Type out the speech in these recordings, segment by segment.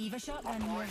Eva shotgun here.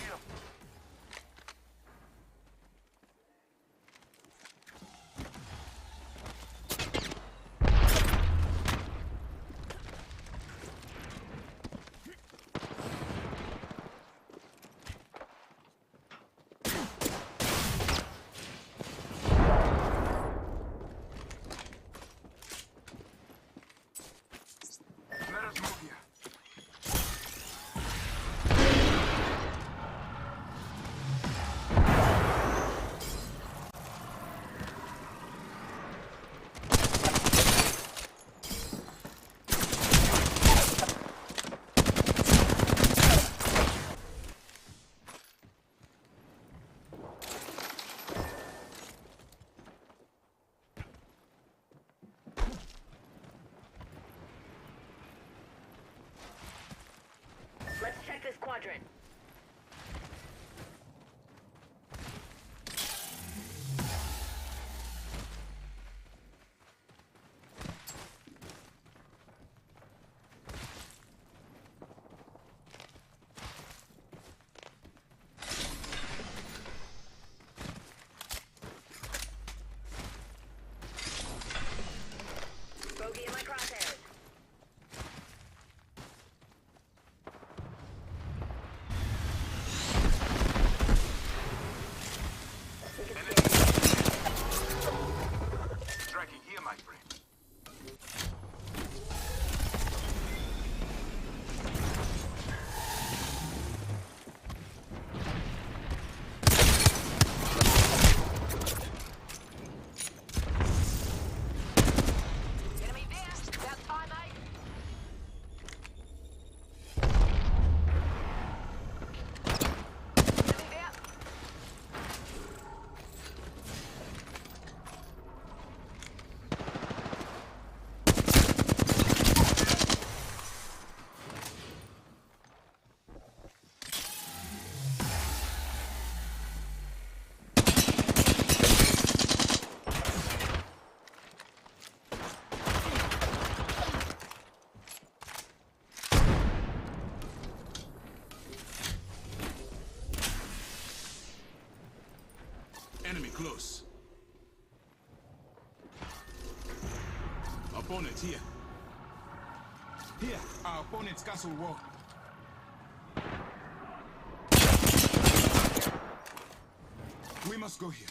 Let's check this quadrant. Bogey in my crosshairs. Tracking here, my friend. Enemy there. That's fine, mate. Enemy there. Enemy close. Opponent here. Here, our opponent's castle wall. We must go here.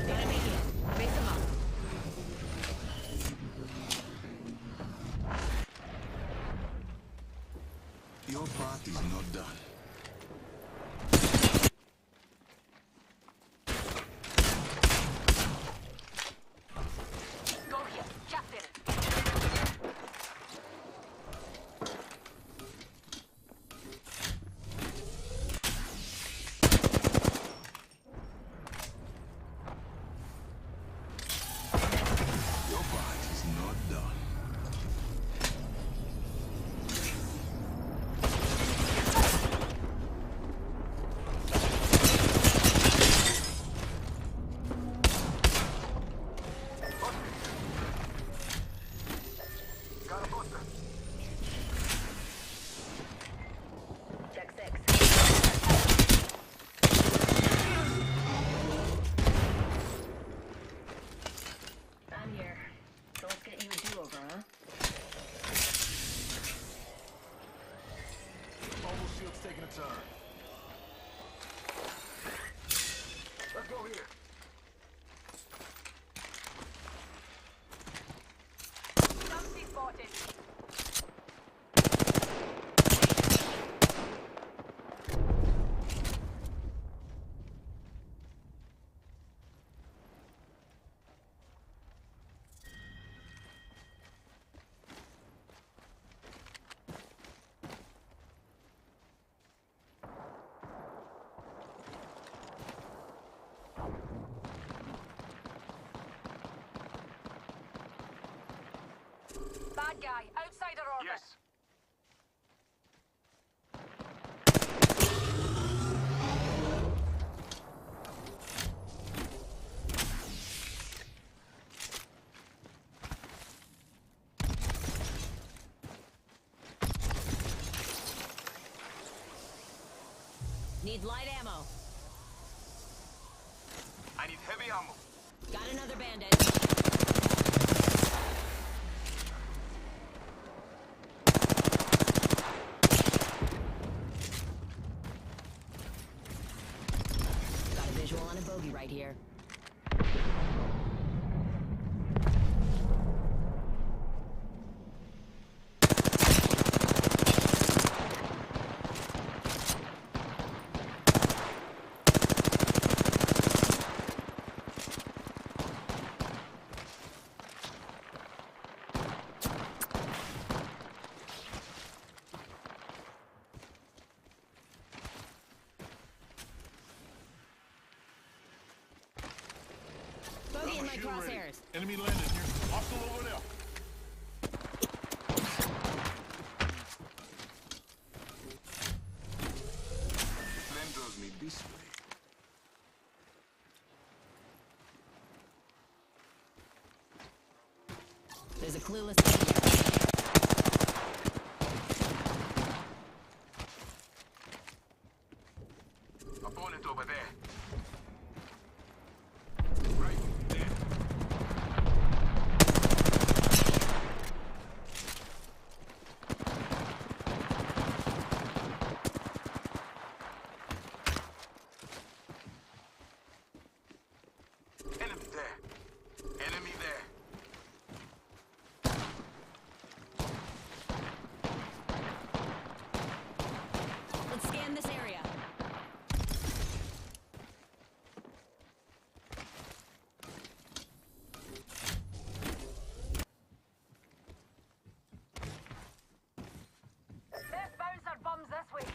Enemy here. Face him up. Your part is not done. Go here. Just in it. Your part is not done. Bad guy, outside our orbit. Yes. Need light ammo. I need heavy ammo. Got another bandit. Got a visual on a bogey right here. Bogey in my crosshairs. Enemy landed here. Hostile over there. Plan draws me this way. There's a clueless bandit. Opponent over there. Right there. Enemy there. Enemy there. Let's scan this area. Best bouncer bums this way.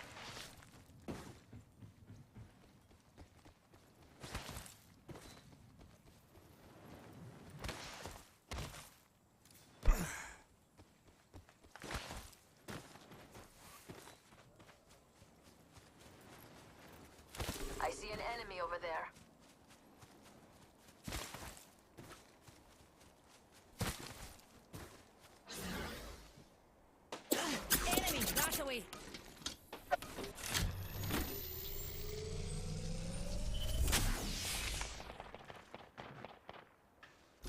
I see an enemy over there. Enemy, dash away.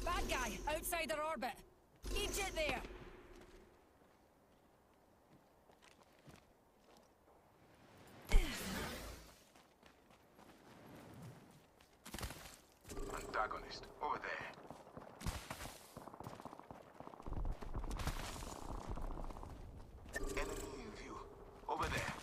Bad guy, outside our orbit. Idiot there. Antagonist over there. Enemy in view. Over there.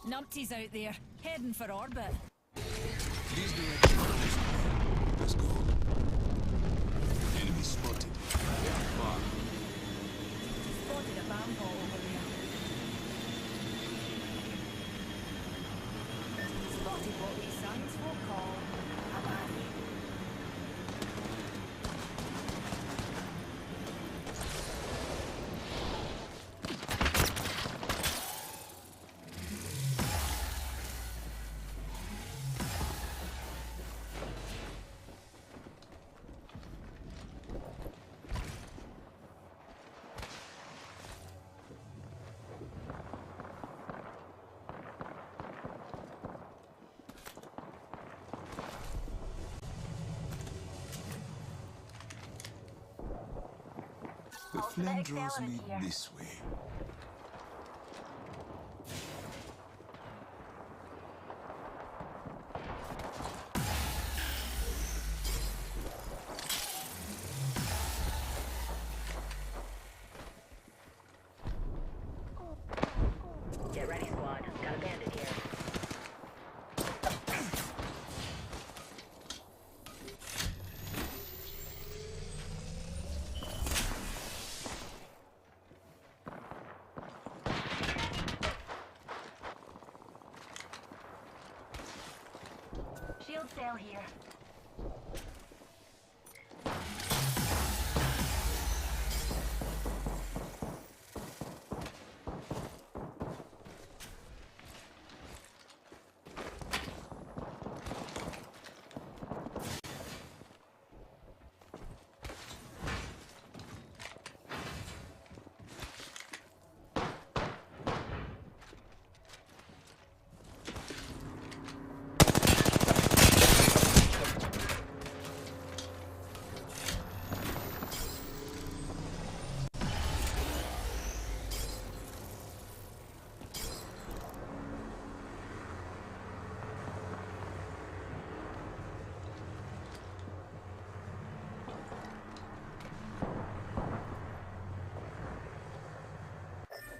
Numpty's out there, heading for orbit. Please direct me. Let's go. Enemy spotted. They are far. Spotted a bomb hole over there. Spotted what we science folk call a baddie. The flame draws me this way. Get ready, squad. Got a bandit here. Shield sail here.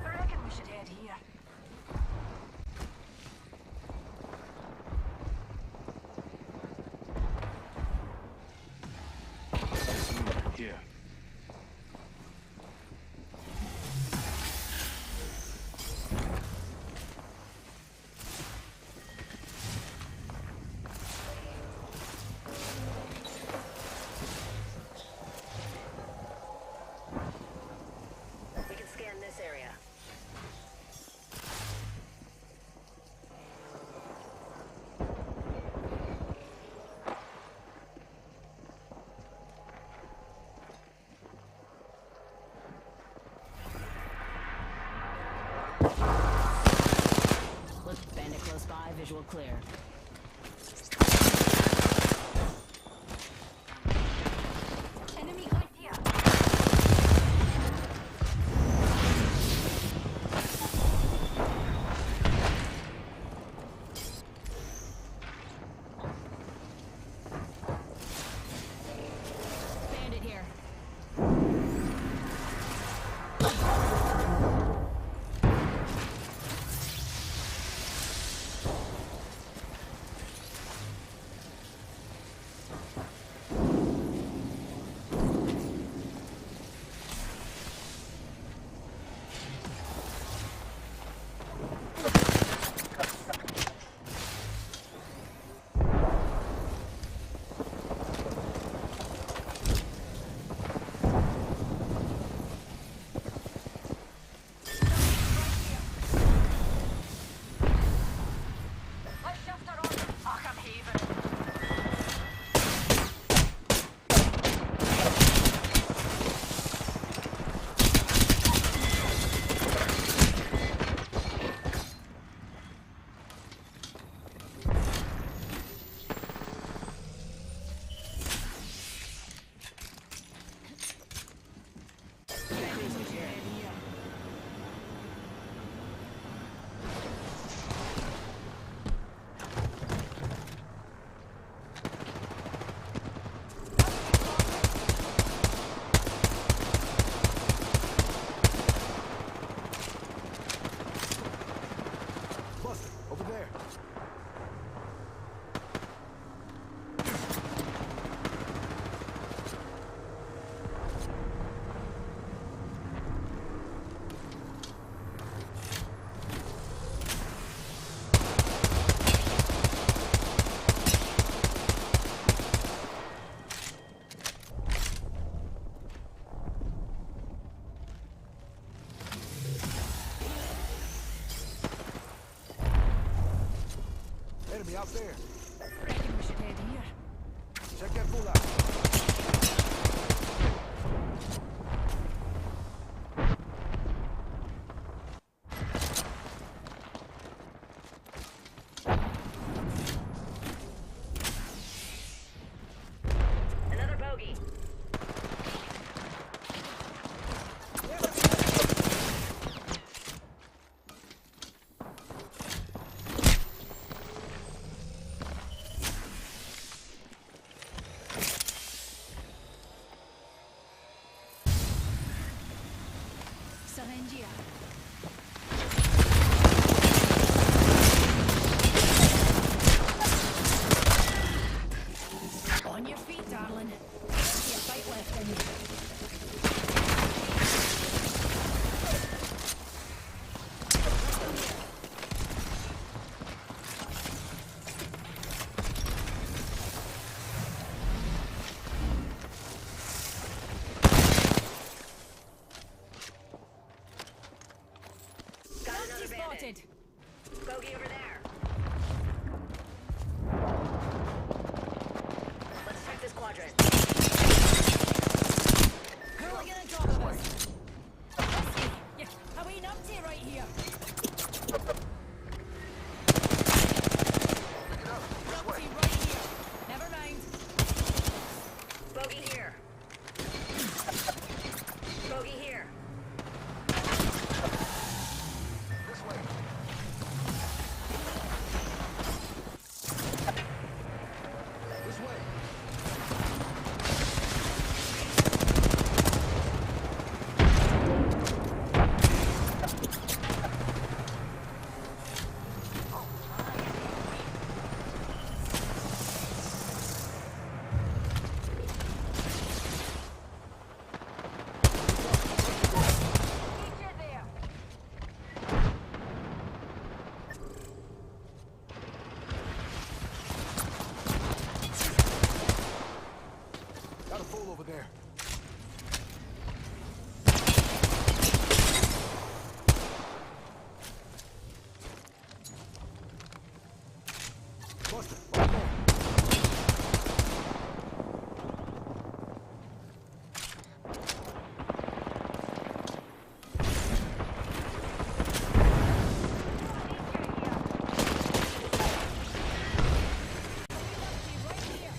I reckon we should head here. Here. We can scan this area. Look, bandit close by, visual clear. Enemy right here. Bandit here. Let's shift her on. Ach, I'm heaving. Buster, over there. Enemy out there. Reckon we should head here. Check that fool out. Another bogey. syringe here. On your feet, darling. Plenty of fight left in you. Got another bandit. Spotted. Bogey over there. Let's check this quadrant. Who are we gonna drop of us? Whiskey. Yeah, a wee numpty right here. Numpty right here. Never mind. Bogey here. Bogey here. This way. This way. Get there. Got a fool over there. Buster, right there. Numpty right here.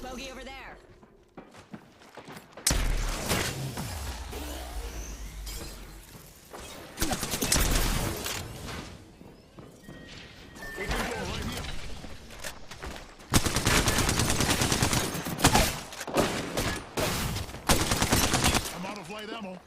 Bogey over there. Open door right here. I'm out of light ammo.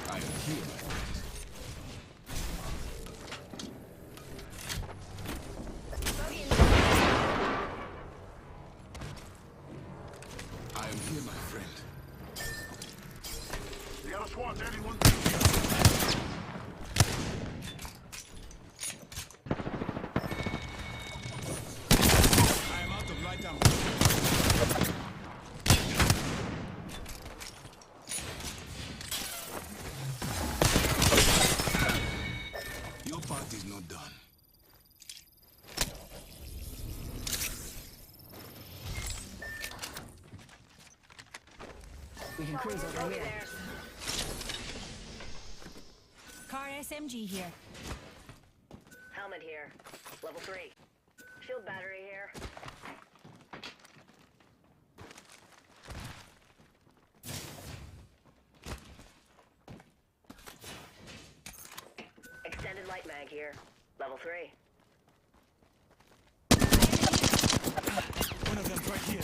I am here. Bogey in I am here, my friend. You got a SWAT, anyone? I am out of light ammo. Your part is not done. We can cruise over Bogey here. there. Car SMG here. Helmet here. Level 3. Shield battery here. Extended light mag here. Level 3. One of them right here.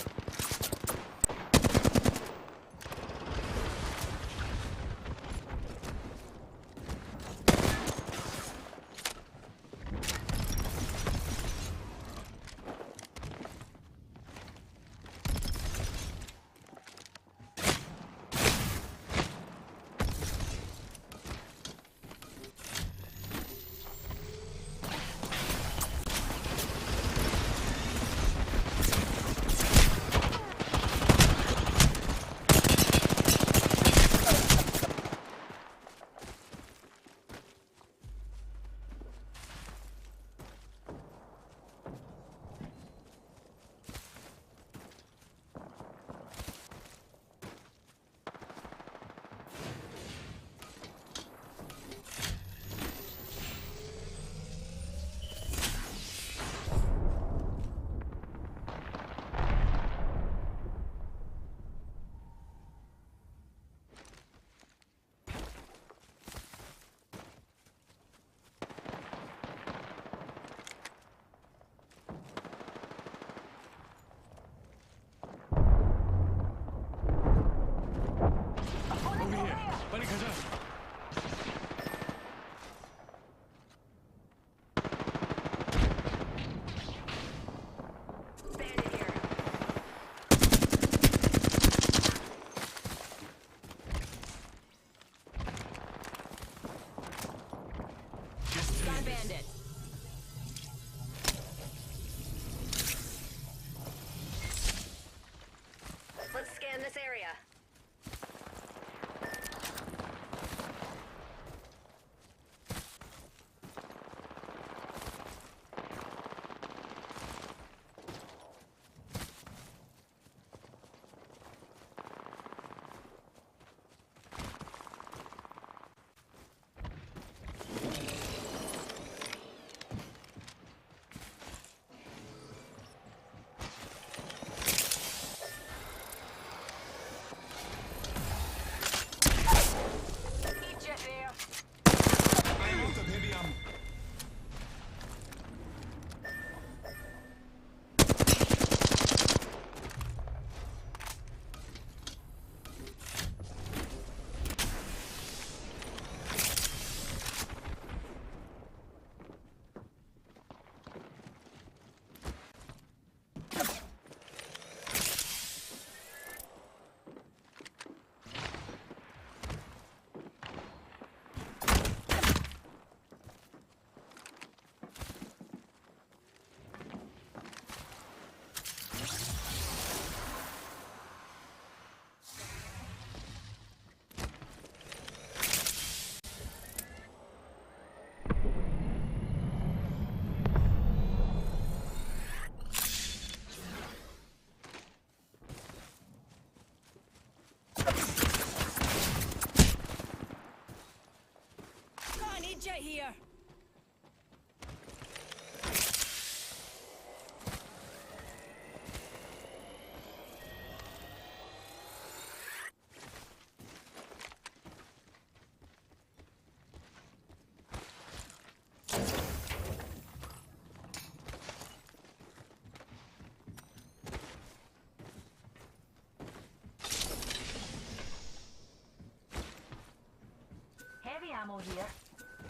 ammo here.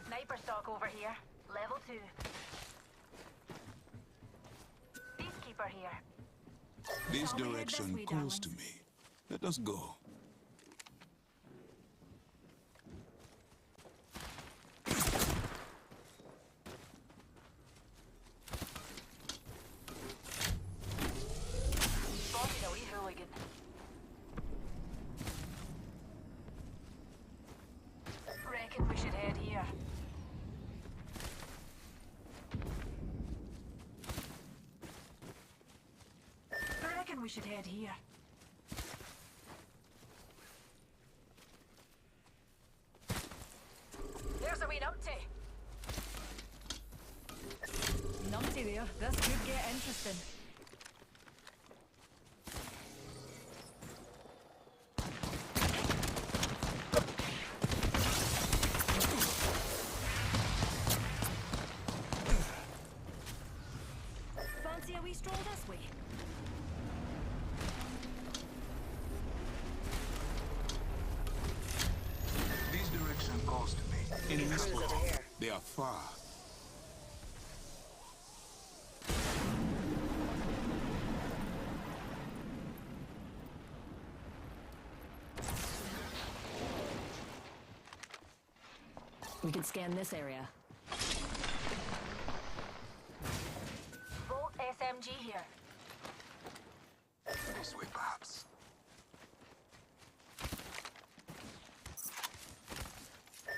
Sniper stock over here. Level 2. Peacekeeper here. This Shall we head this direction way, calls to darlings? me. Let us go. Spotted a wee hooligan. Reckon we should head here. Reckon we should head here. There's a wee numpty. Numpty there. This could get interesting. Fancy a wee stroll this way? This direction calls to me. Enemies spotted. They are far. We can scan this area. Bolt SMG here. This way, perhaps.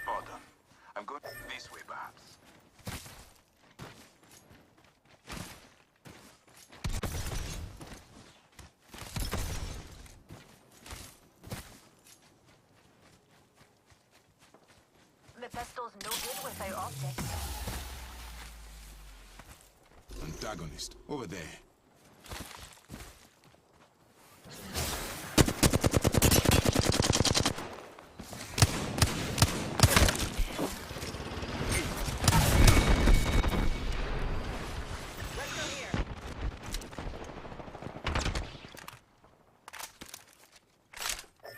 Pardon. I'm going this way, perhaps. The pistol's no good without optics. Antagonist, over there. Let's go here.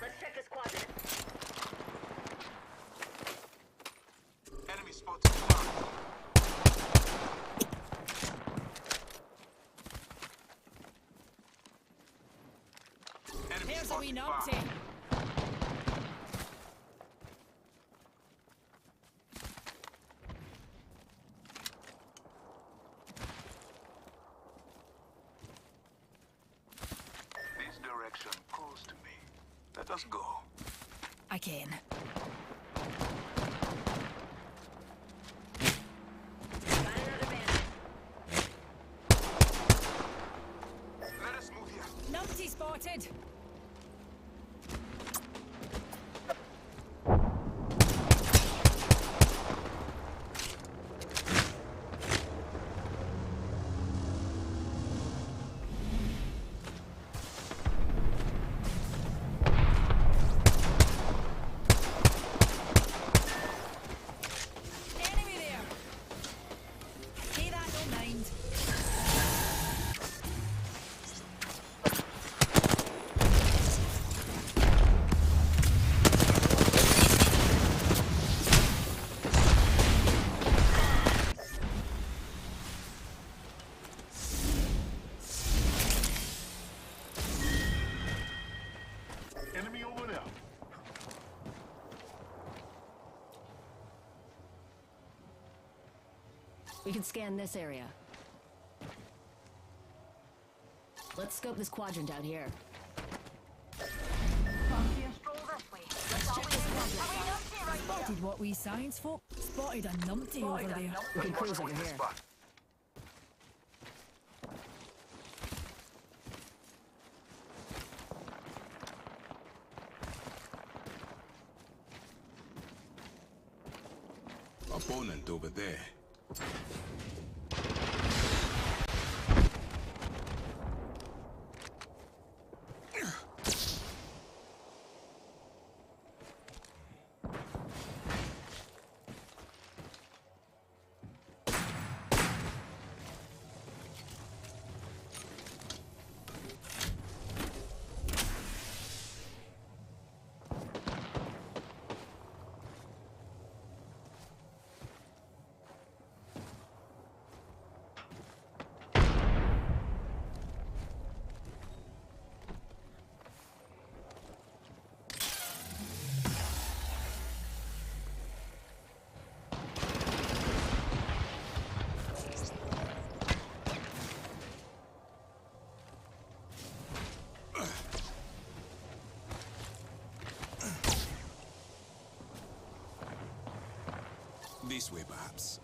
Let's check this quadrant. Enemy spotted. Enemy Here's a wee spotted. numpty. This direction calls to me. Let us go. I can. Got another bandit. Let us move here. Numpty spotted. Enemy there. See that? Don't mind. Enemy over there. We can scan this area. Let's scope this quadrant out here. Fancy a stroll this way. That's all we need. A wee numpty right here. Spotted what we science folk? Spotted a numpty over there. We can cruise over here. Opponent over there. This way, perhaps.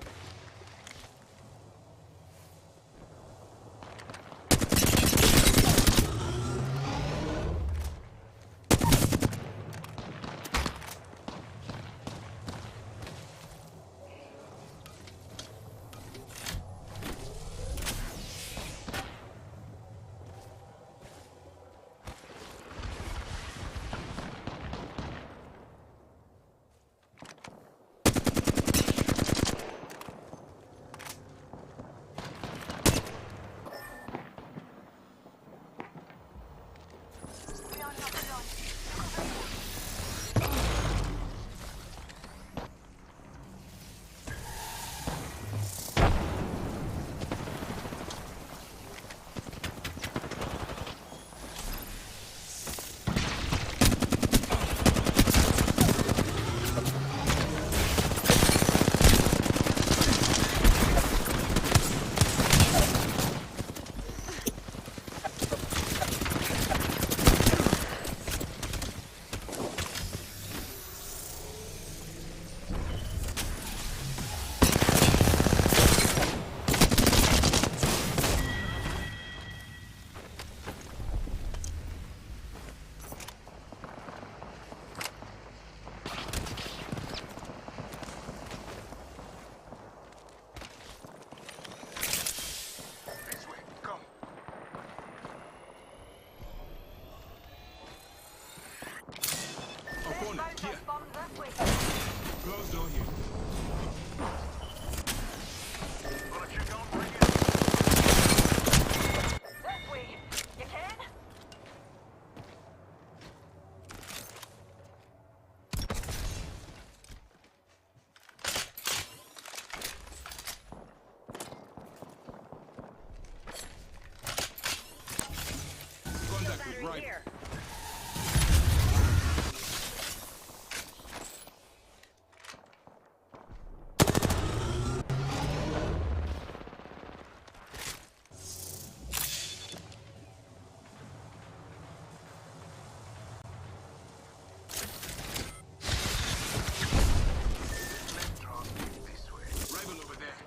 Here. Bomb this way. Close door here. Gonna check out for you. This way. You can? Contact with right. Here. Rival over there.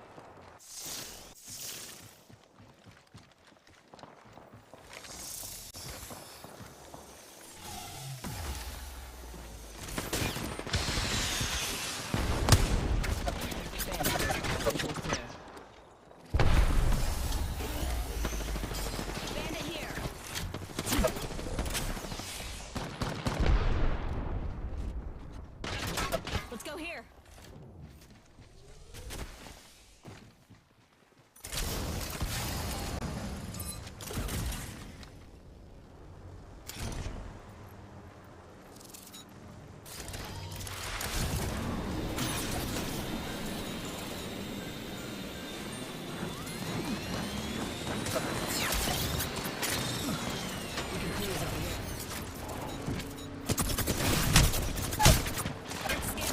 Bandit here. Let's go here.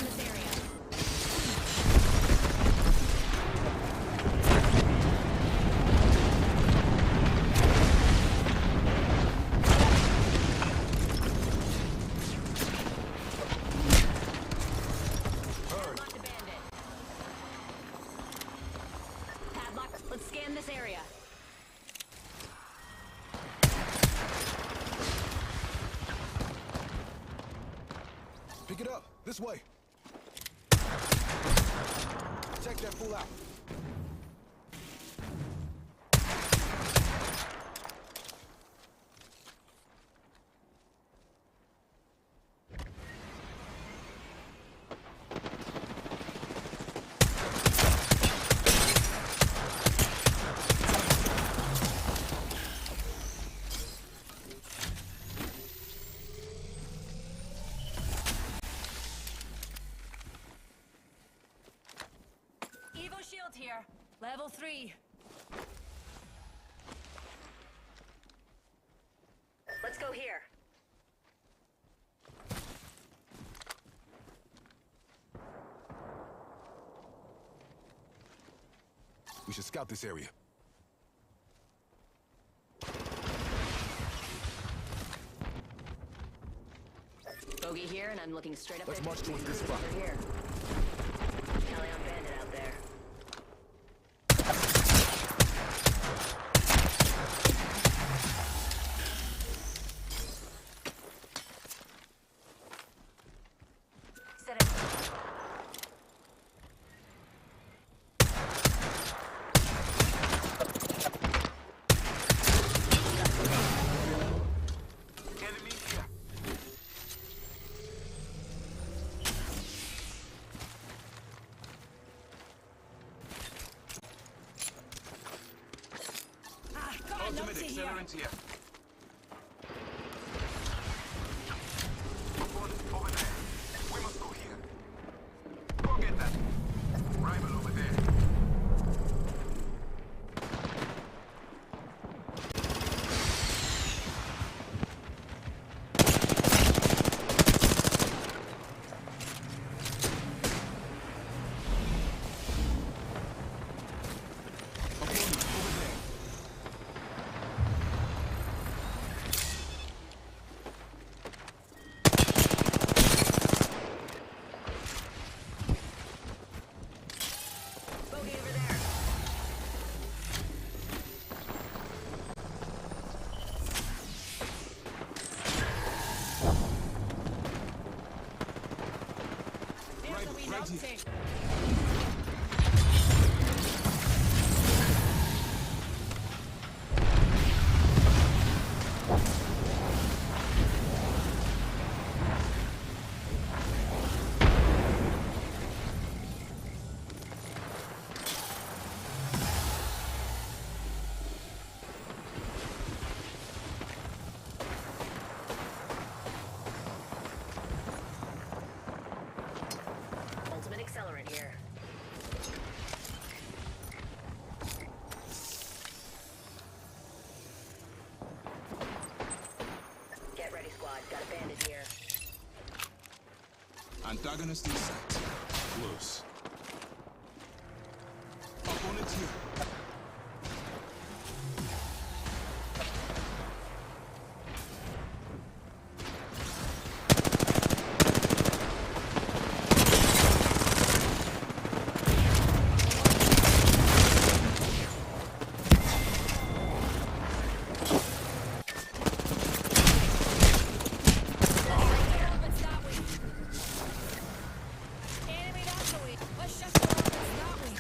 Let's scan this area. Padlock the bandit. Padlock, let's scan this area. Pick it up. This way. Check that fool out. Evo shield here. Level 3. Let's go here. We should scout this area. Bogey here, and I'm looking straight up. Let's at march towards this cruiser spot. here. Tally on bandit. With empty here. accelerant here. Opponent over there. We must go here. Go get that. Rival over there. Opponent over there. Bogey over there. There's a wee right here. numpty. Ultimate accelerant here. Get ready, squad. Got a bandit here. Antagonist in sight. Close. Opponent here. Orbits that way. Enemy that way. Let's shift the orbits that way.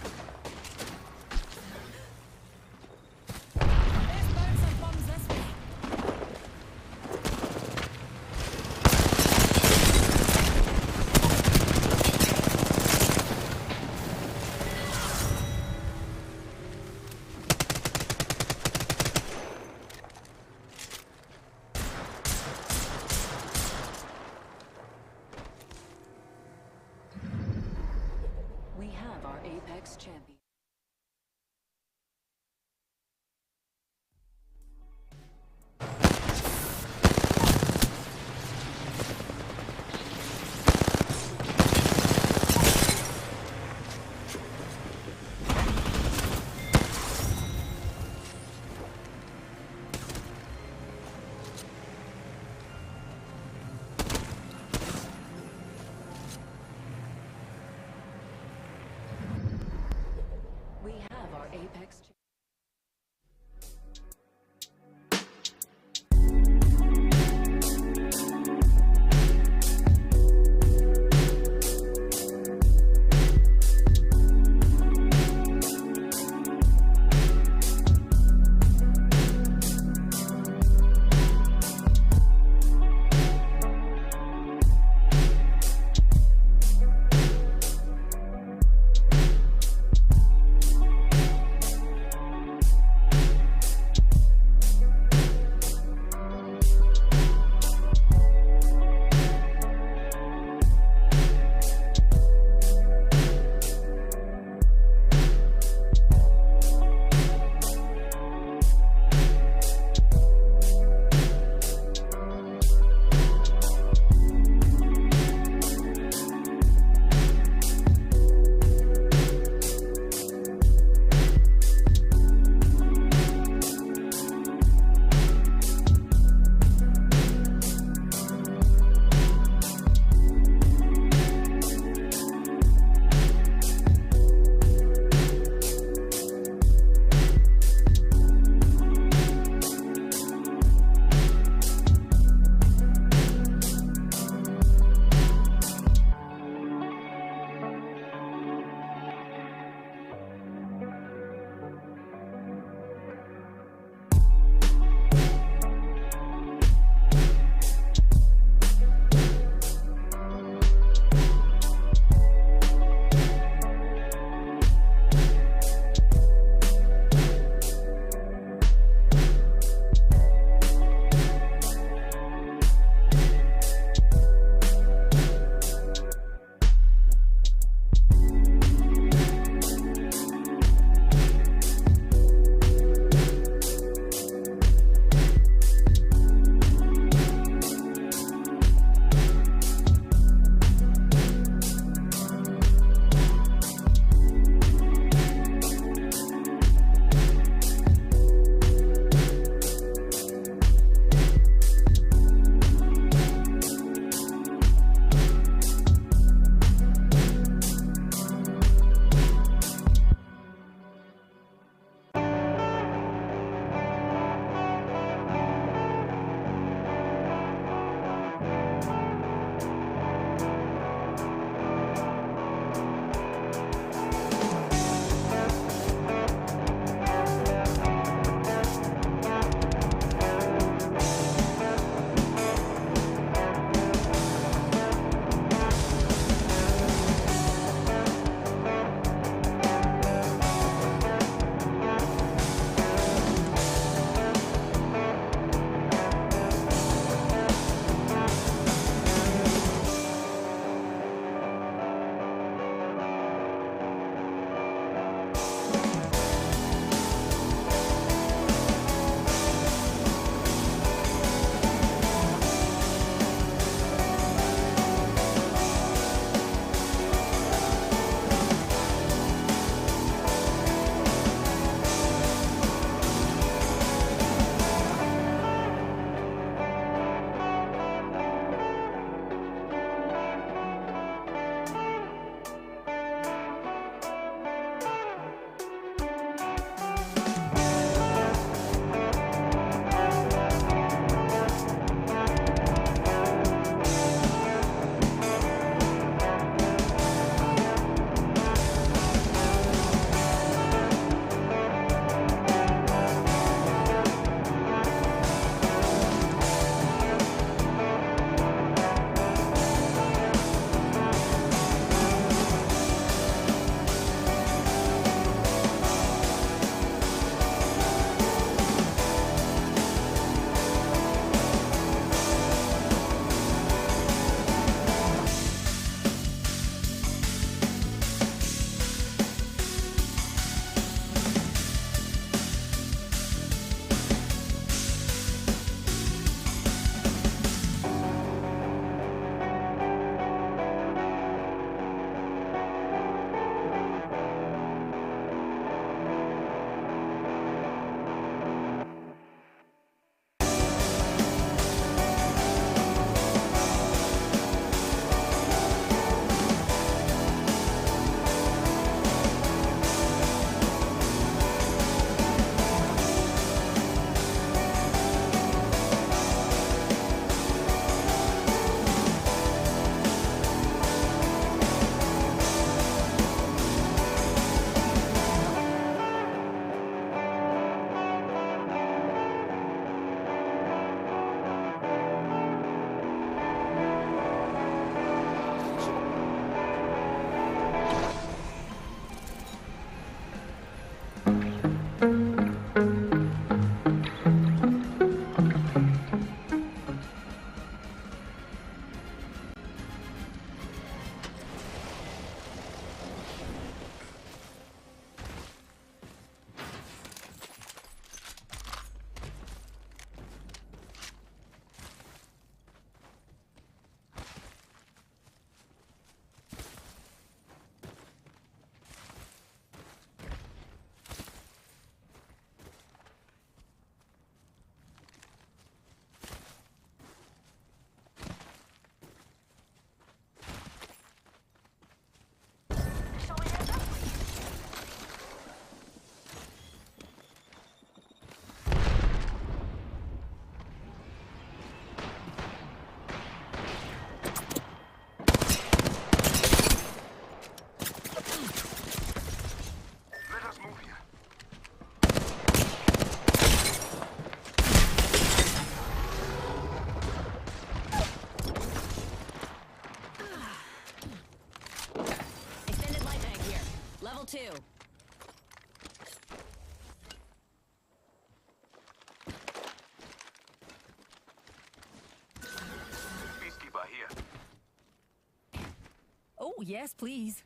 yes, please.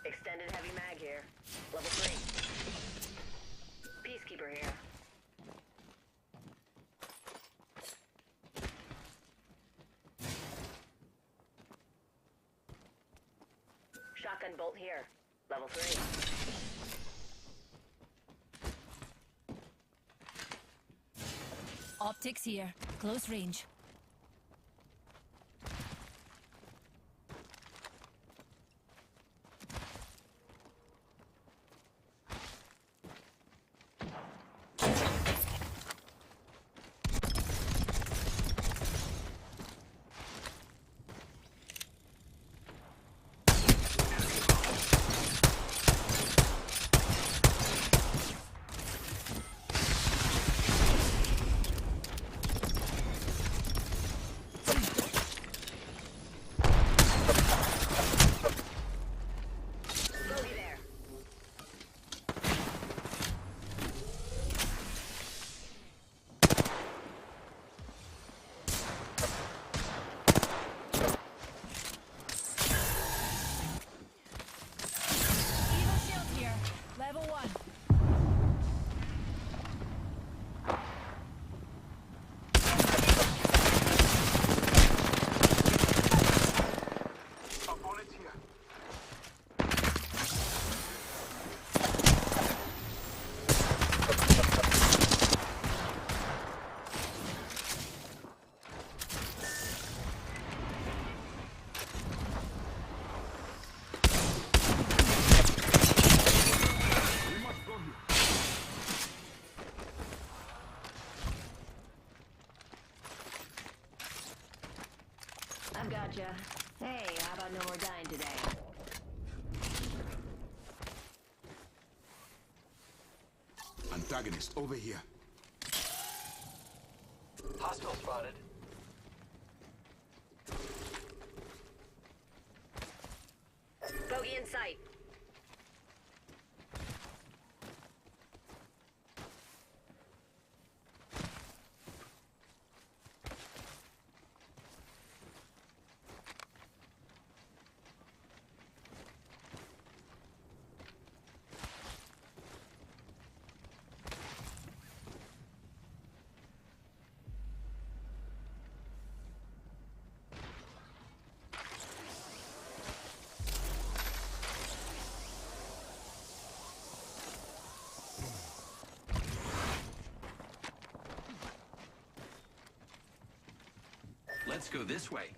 Extended heavy mag here. Level 3. Peacekeeper here. Shotgun bolt here. Level 3. Optics here. Close range. Bogey there. Evil shield here. Level 1. Opponent here. We must go here. I've gotcha. Hey, how about no more dying today? Antagonist over here. Hostile spotted. Bogey in sight. Let's go this way.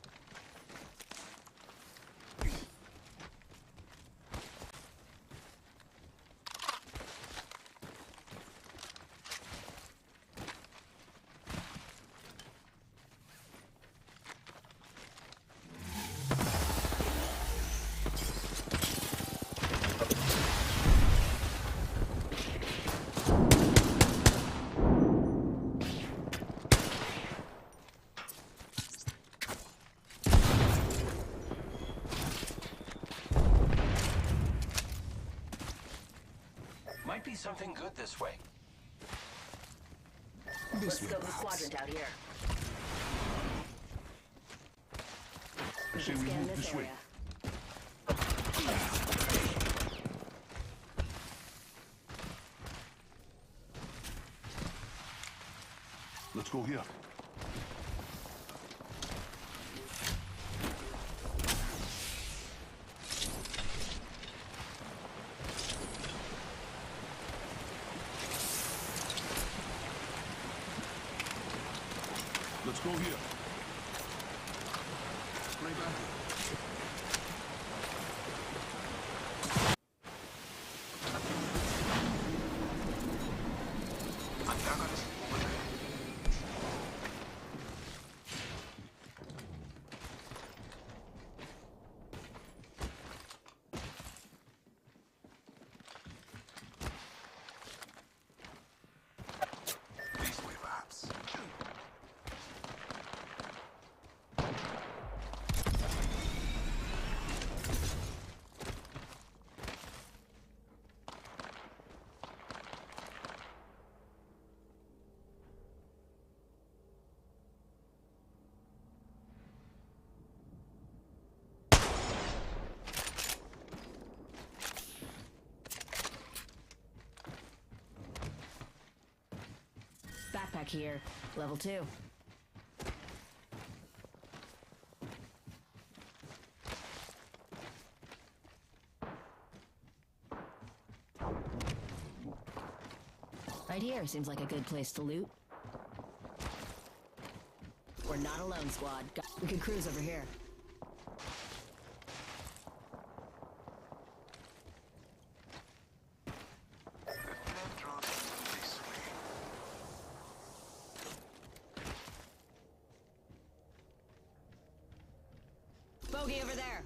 Might be something good this way. This Let's way, scope the perhaps. quadrant out here. Shall we Scan move this this way? area. Let's go here. Let's go here. Spray back. Antagonist over there. This way, perhaps. backpack here. Level 2. Right here seems like a good place to loot. We're not alone, squad. We can cruise over here. Bogey over there.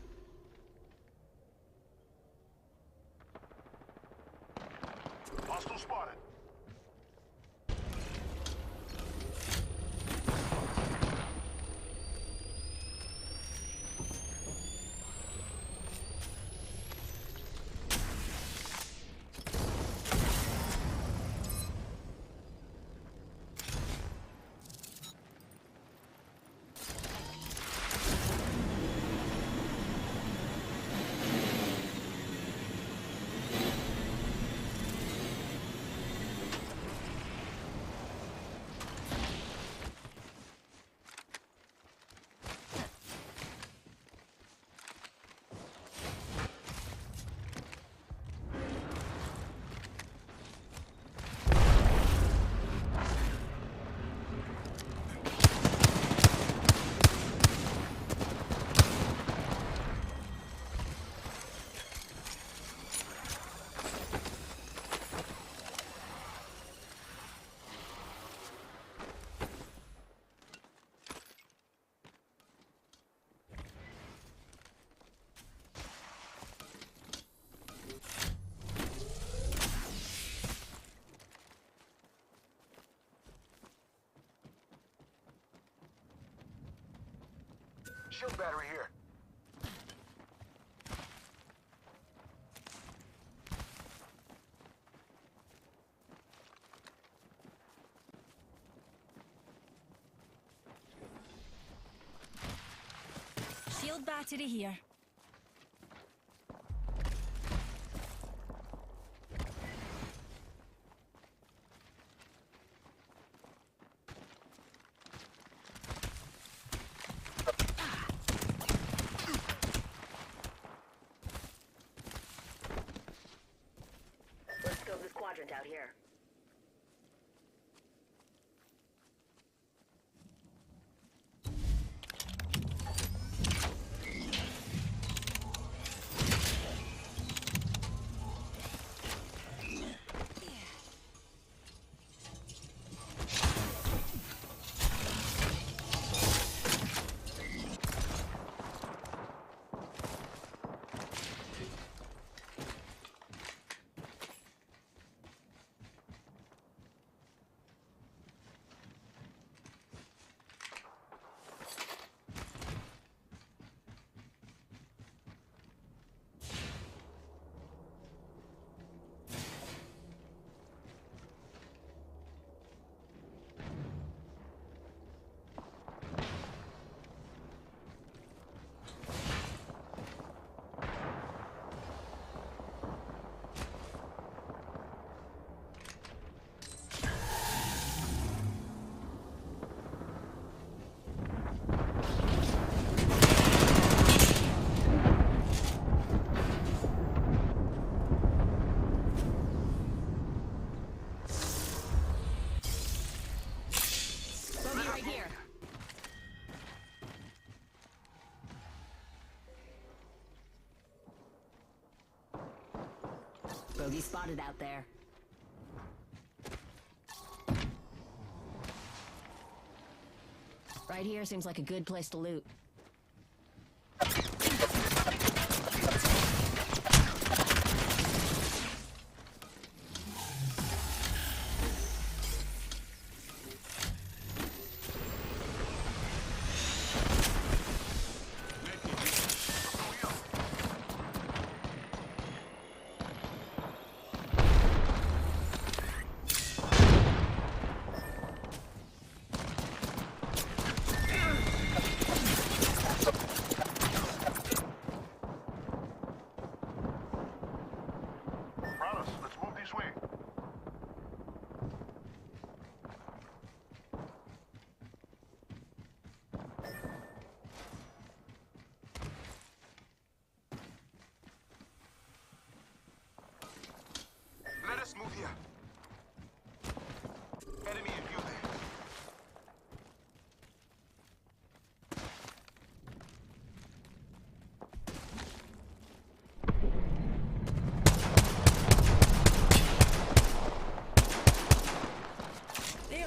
Hostile spotted. Shield battery here. Shield battery here. Let's scope this quadrant out here. Bogey right here. Bogey spotted out there. Right here seems like a good place to loot.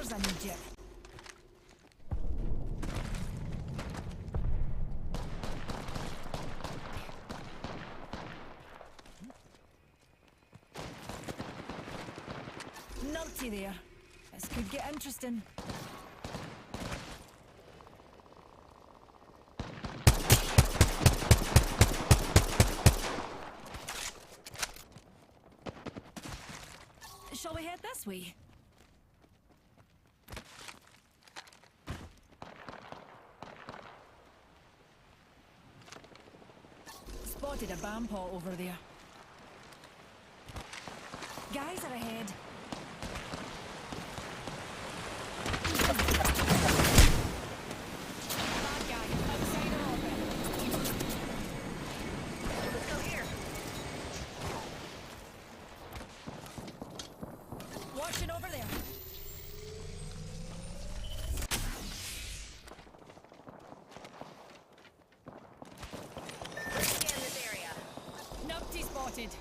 stairs I need you. Numpty there. This could get interesting. Shall we head this way? Spotted a bomb pot over there. Guys are ahead. Bad guy, outside our orbit. Let's go here. Watching over there. Let's scan this area. Numpty spotted.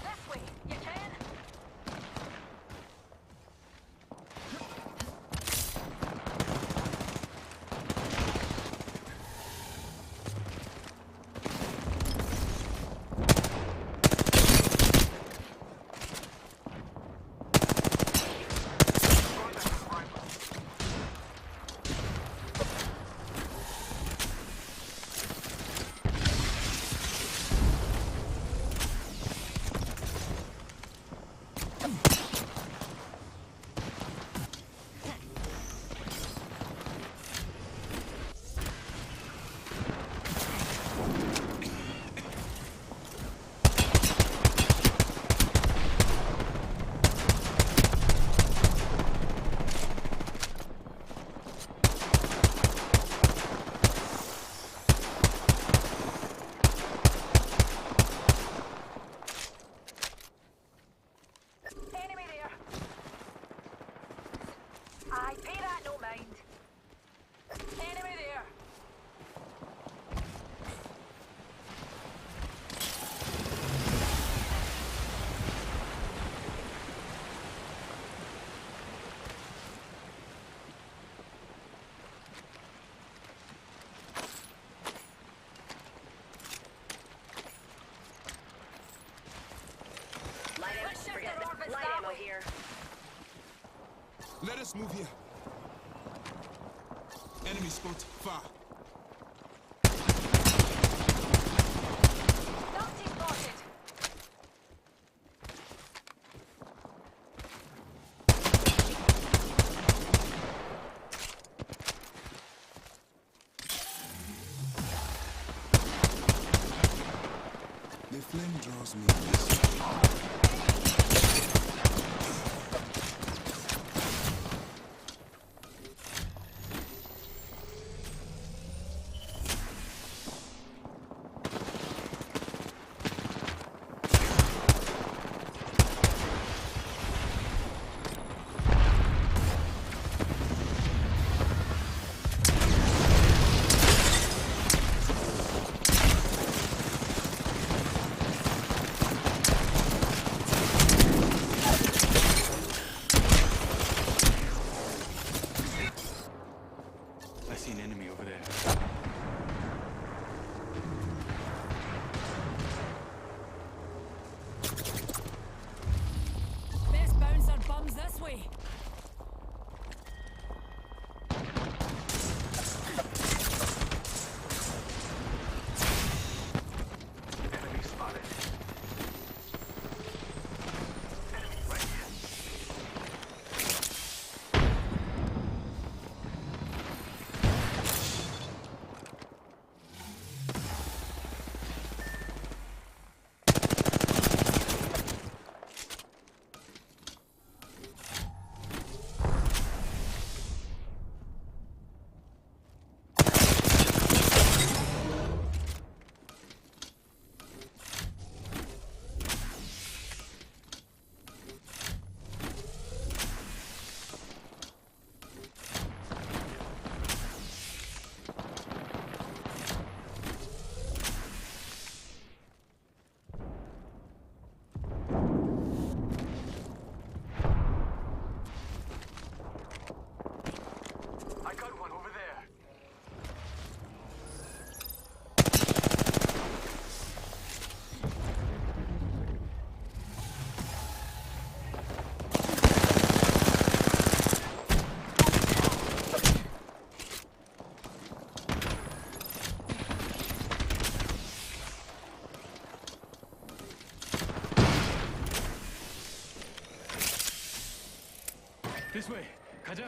This way. You can. Enemy there. I pay that no mind. Enemy there. Let's shift Forget our that. orbits Light that ammo way. here. Let us move here. Enemy spot far. Numpty spotted. The flame draws me this way. I see an enemy over there. Best bounce our bums this way. Enemy spotted. Enemy right here. 가자.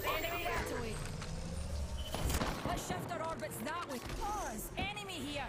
Enemy that way. Let's shift our orbits that way. Pause. Enemy here.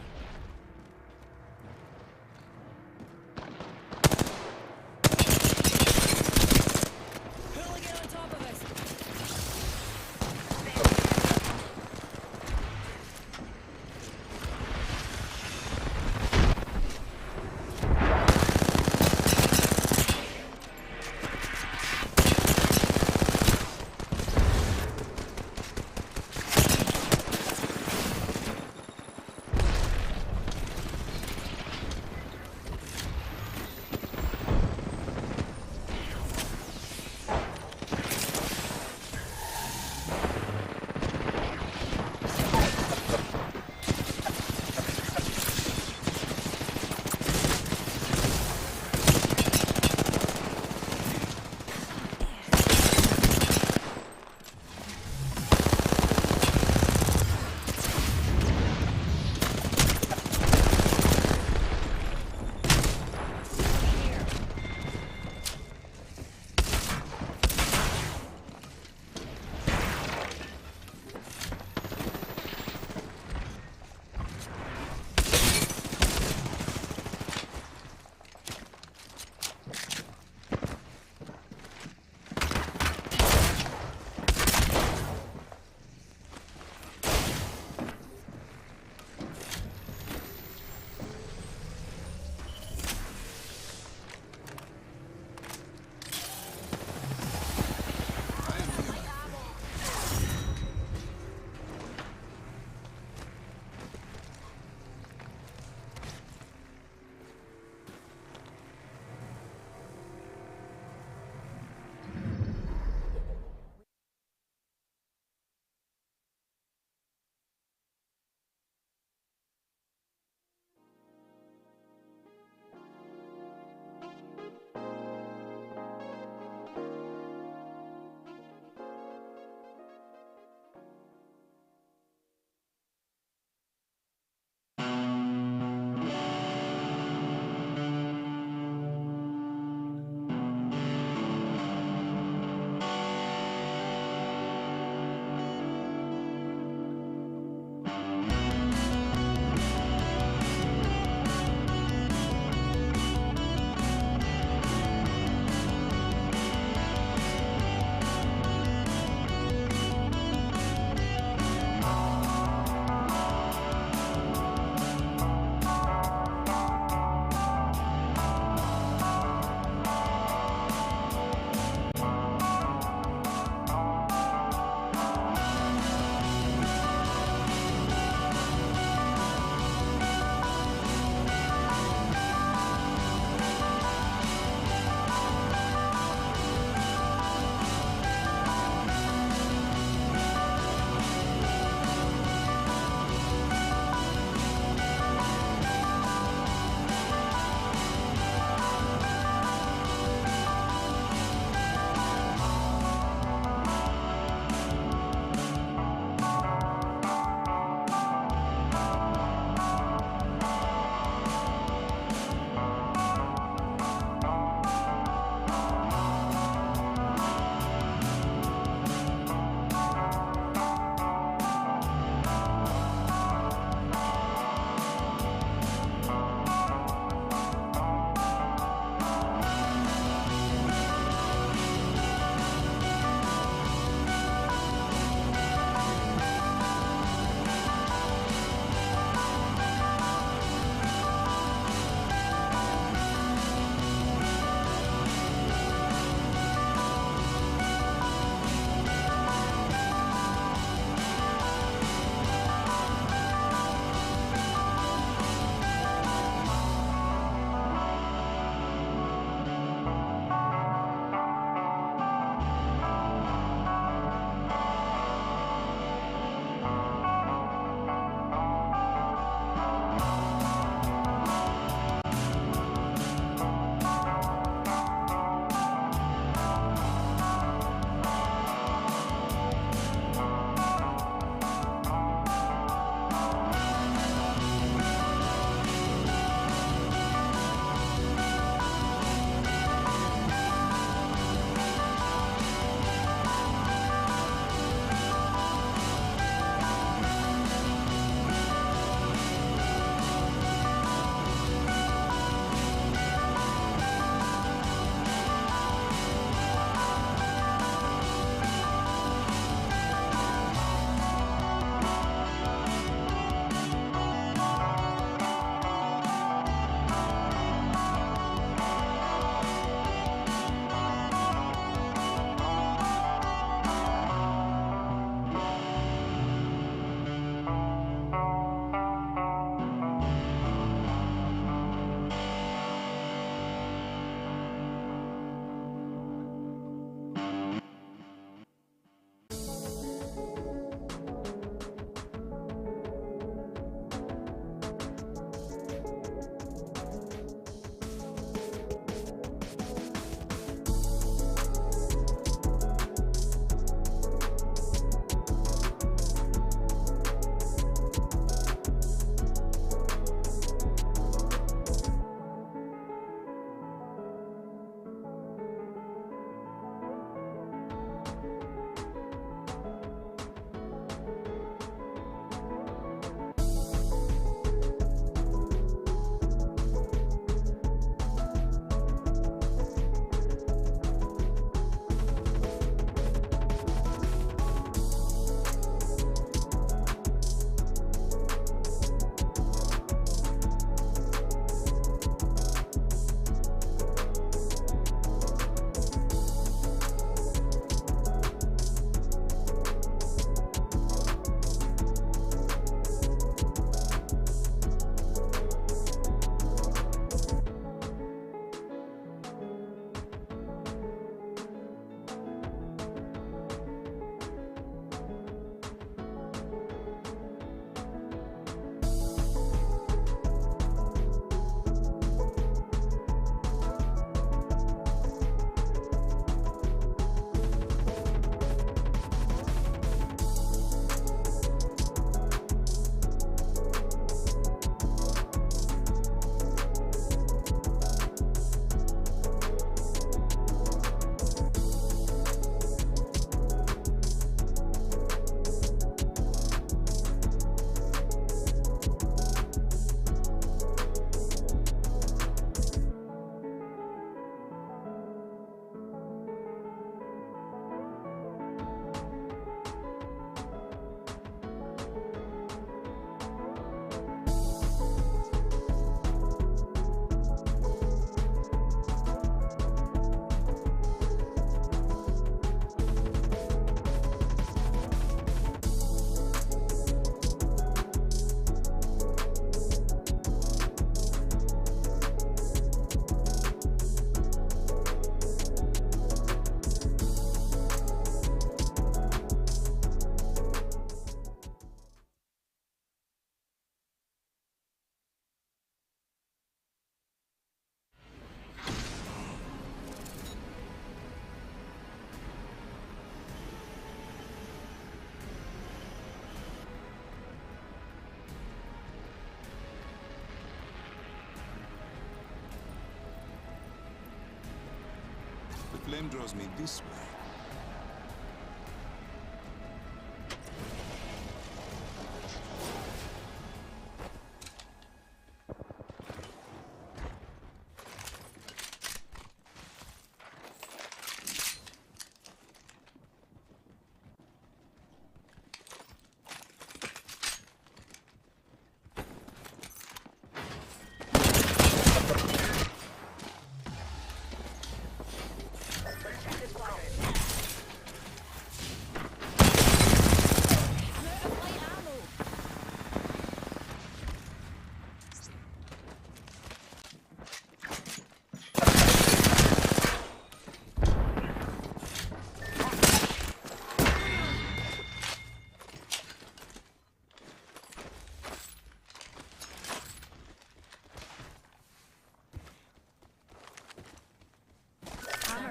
The flame draws me this way.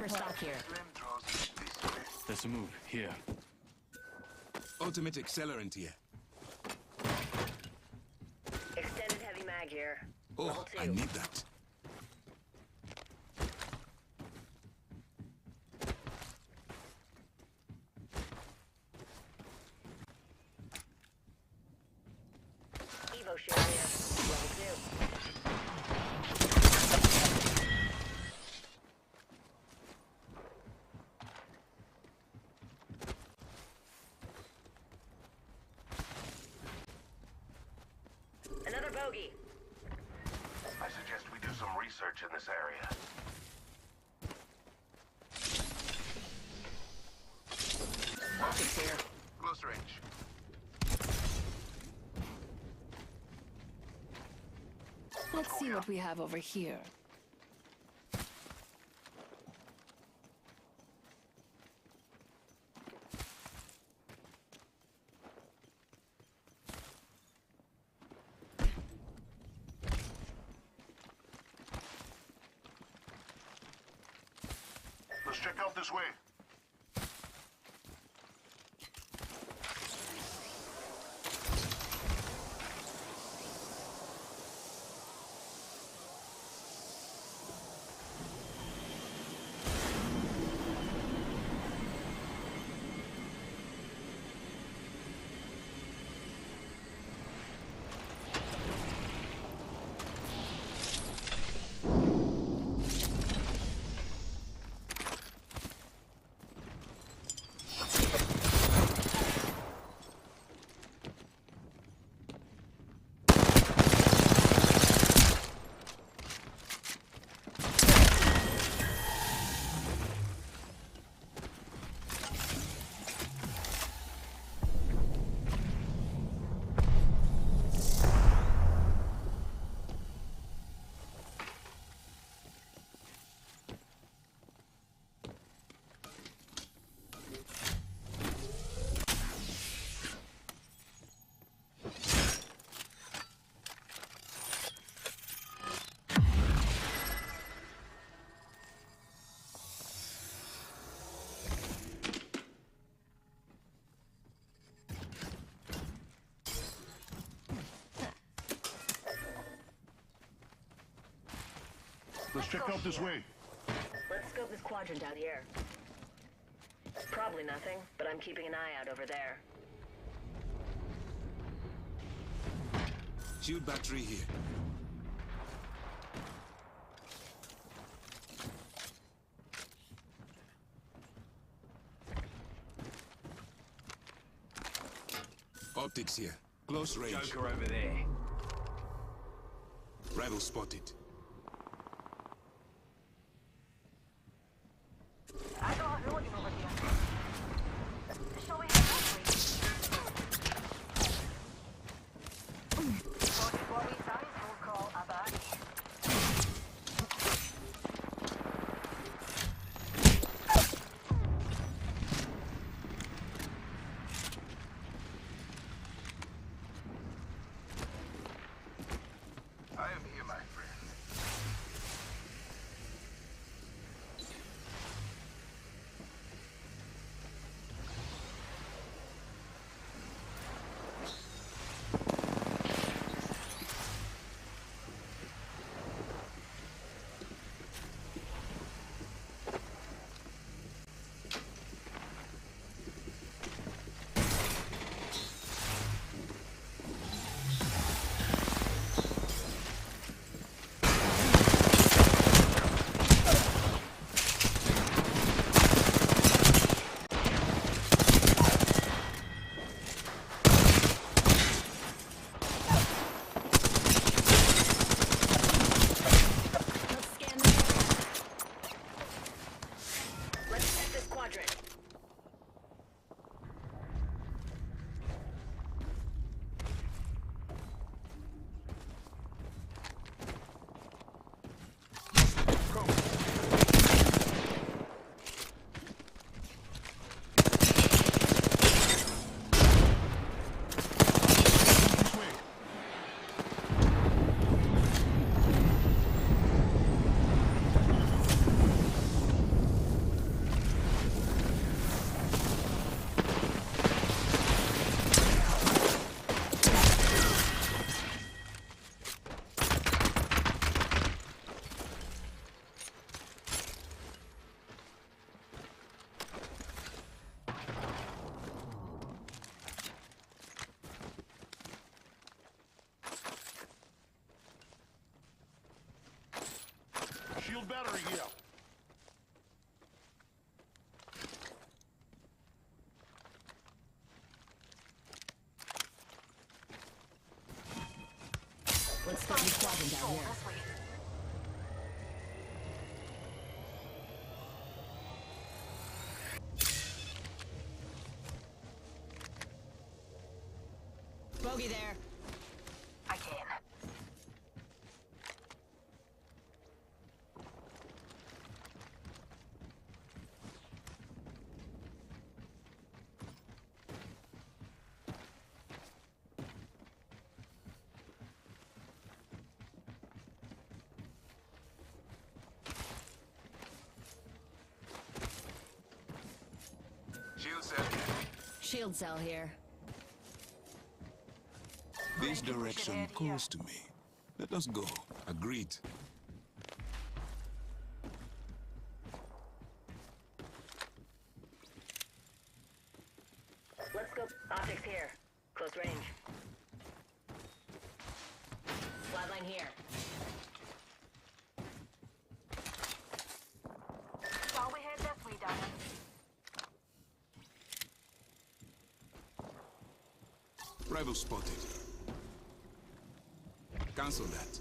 Stock here. Let's move. Here. Ultimate accelerant here. Extended heavy mag here. Oh, Level 2. I need that. Evo share here. Level 2. Another bogey. I suggest we do some research in this area. Optics here. Close range. Let's see what we have over here. Let's check out this way. Let's check out this way. Let's scope this quadrant out here. Probably nothing, but I'm keeping an eye out over there. Shield battery here. Optics here. Close range. Joker over there. Rival spotted. I got a loading over here. Shall we head that way? What we size will call a back. I am here, my friend. Let's scan the area. Let's check this quadrant. This way. Shield battery here. Let's scope this quadrant out here. This way. Bogey there. I can. Shield cell here. Shield cell here. This direction calls to me. Let us go. Agreed. Let's go. Optics here. Close range. Flatline here. Shall we head this way, Diamond? Rival spotted. Cancel that.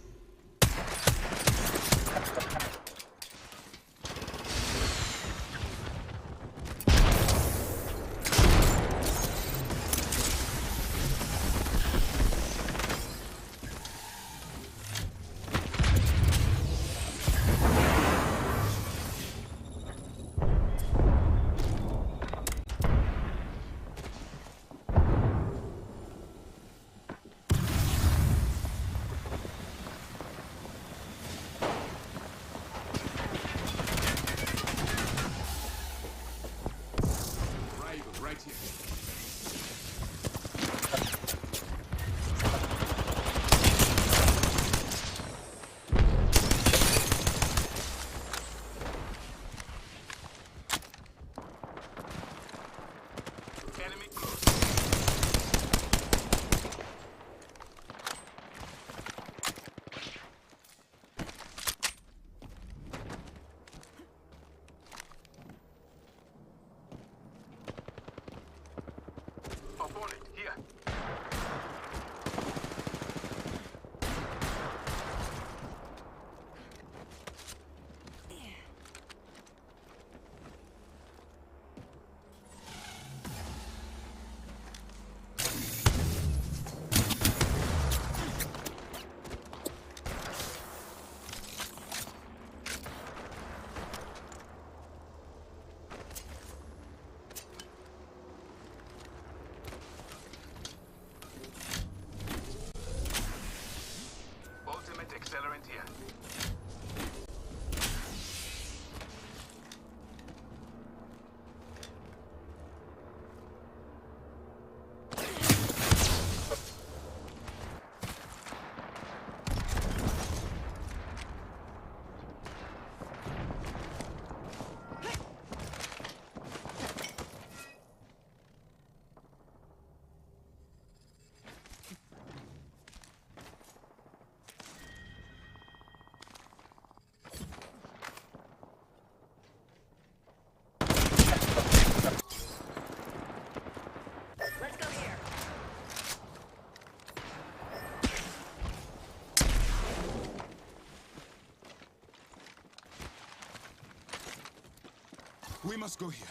We must go here.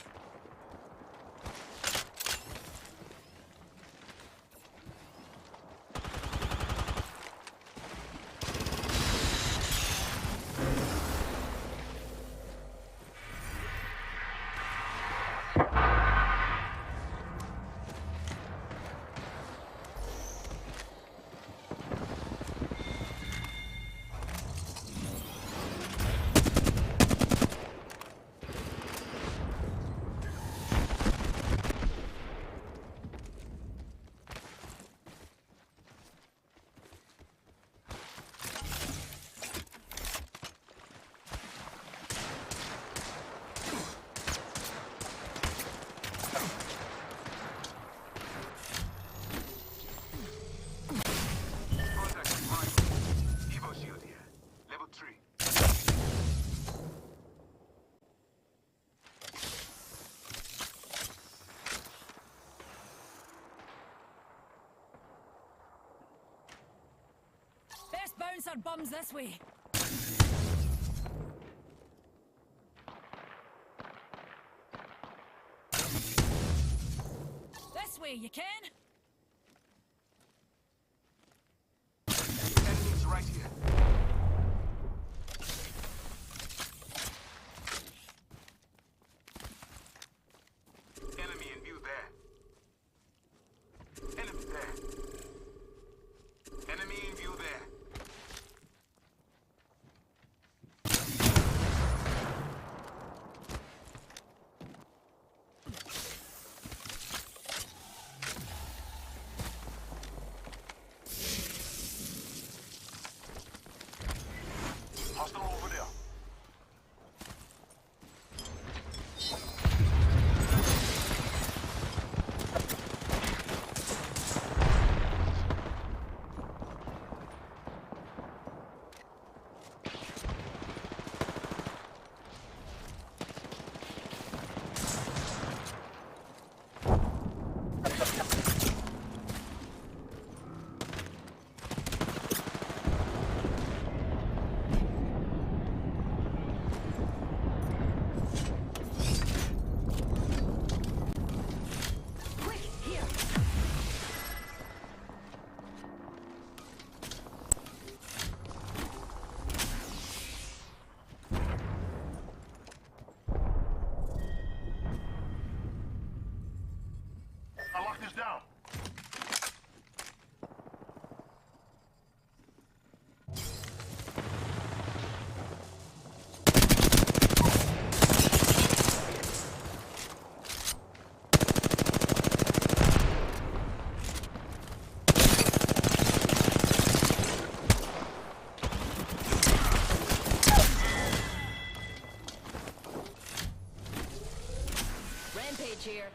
Best bounce our bums this way. This way, you can? Enemies right here. Enemy in view there. Enemy there. Enemy in view there. Hostile over there. I locked this down. Rampage here.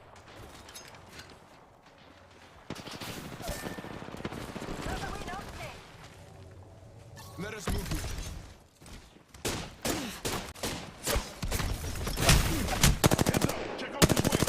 Let us move here. Heads up! Check out this way!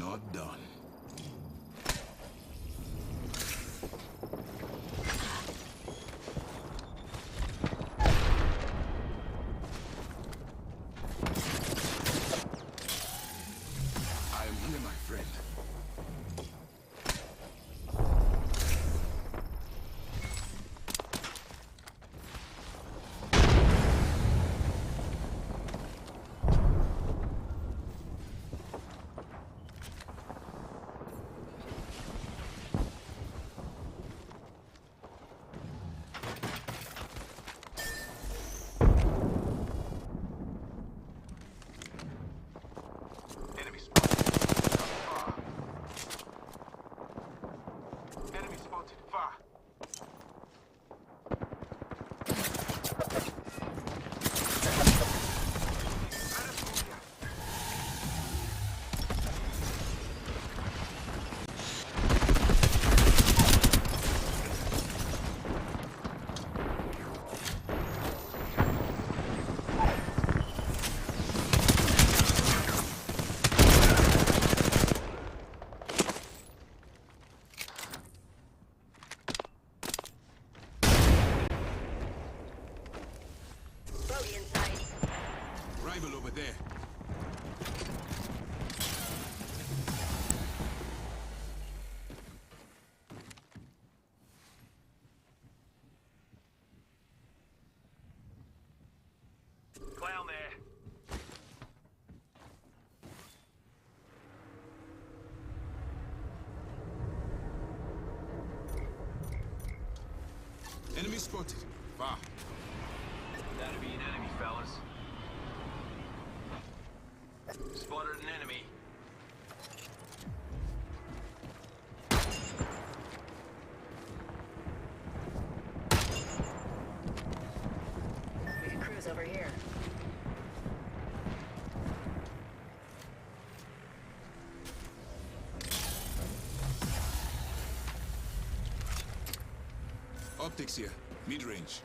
not done. I am here, my friend. Enemy spotted. Far. Enemy spotted. Far. Let us move here. Bogey in sight. Rival over there. Clown there. Enemy spotted. Far. That'd be an enemy, fellas. Spotted an enemy. We can cruise over here. Optics here. Mid-range.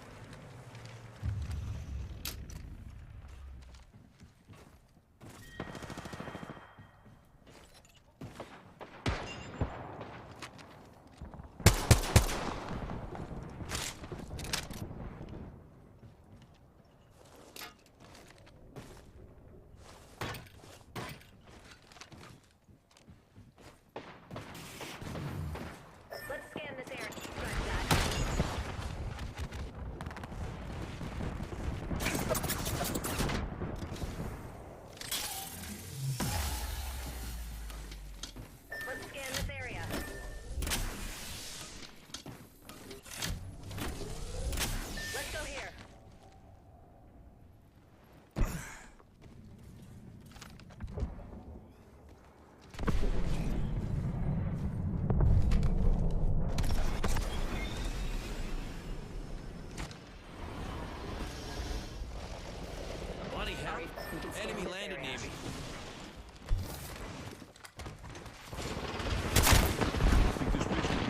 Let's scan this area. Gunshot. Let's scan this area. Let's go here. Bloody hell. We can scan Enemy this landed area. near me. I think this place could use a lead.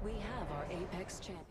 We have our Apex champion.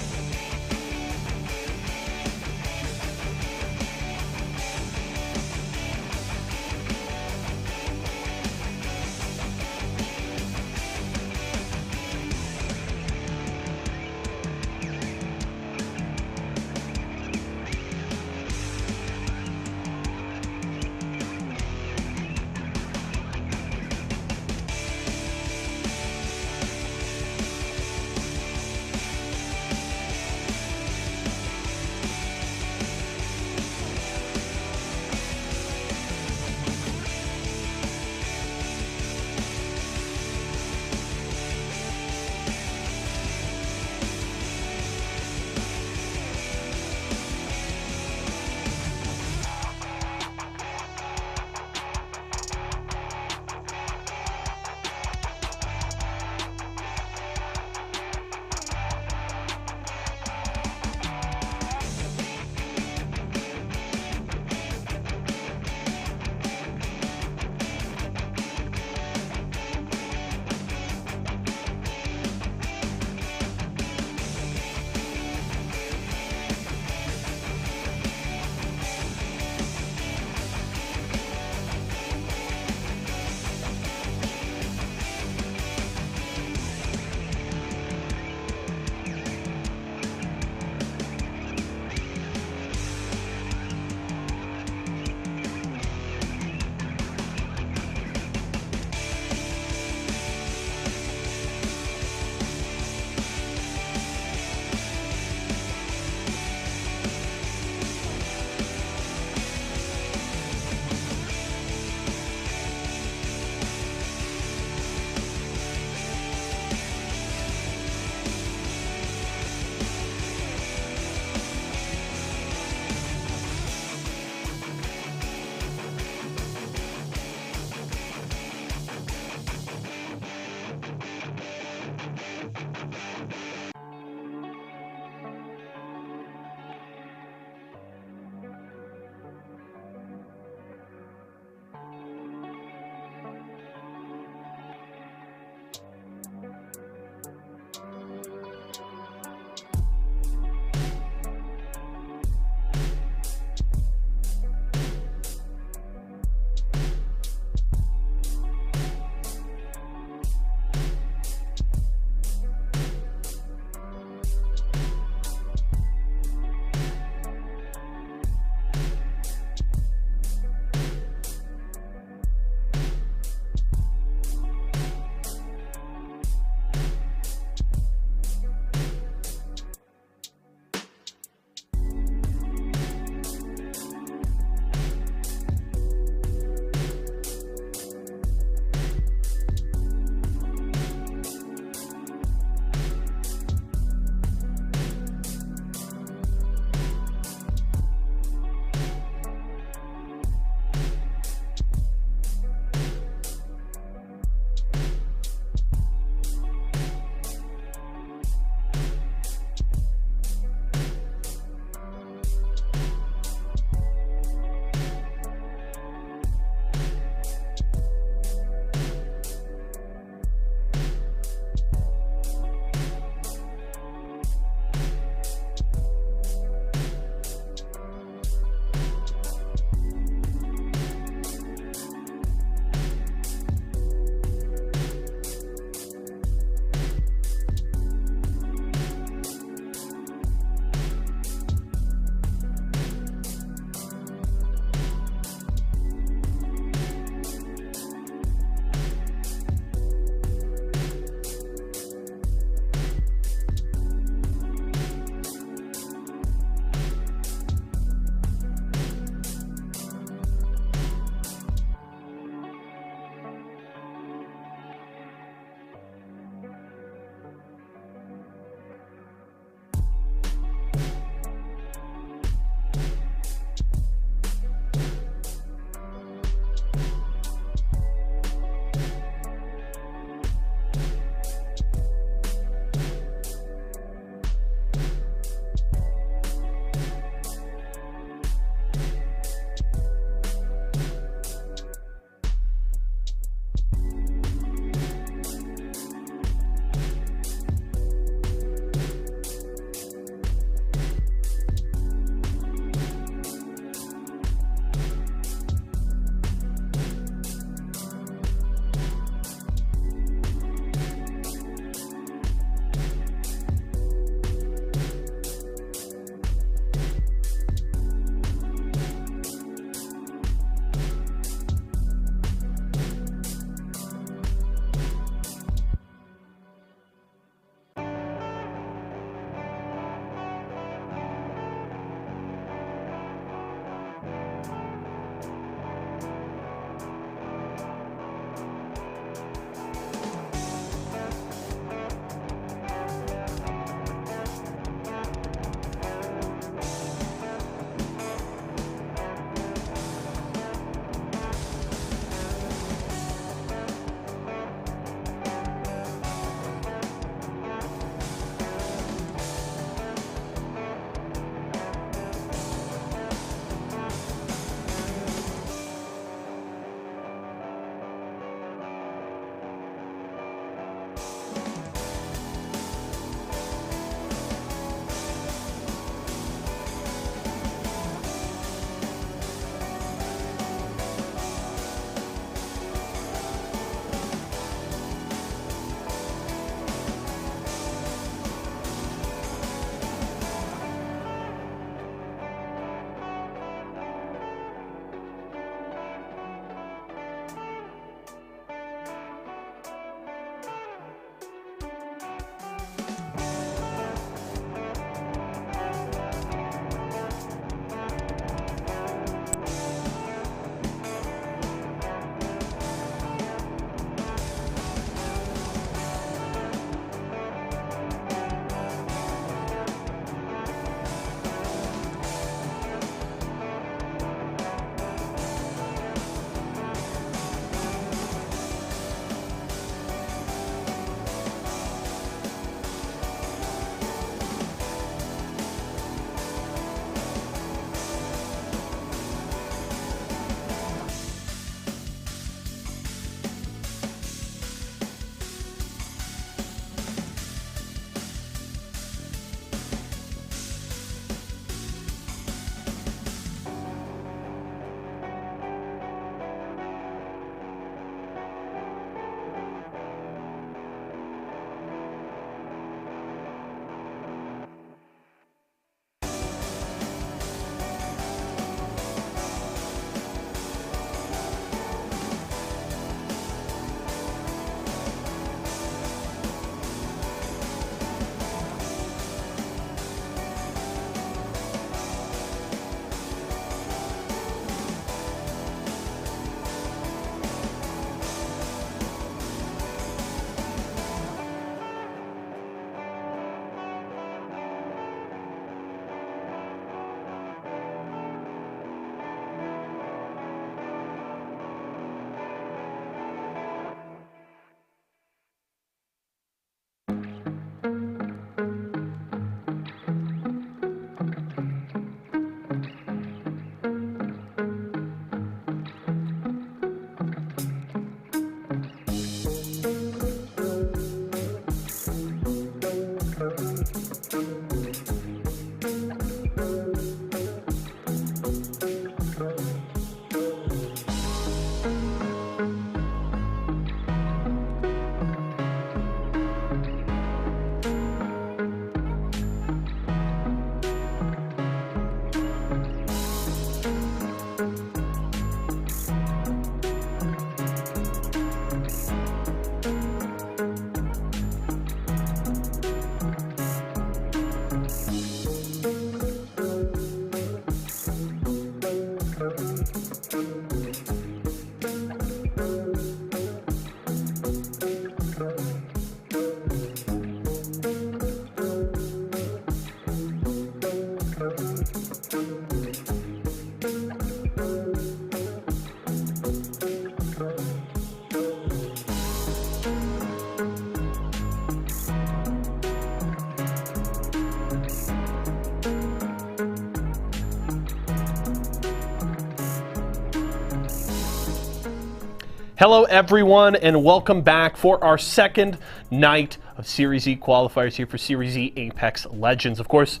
Hello everyone and welcome back for our second night of Series E qualifiers here for Series E Apex Legends. Of course,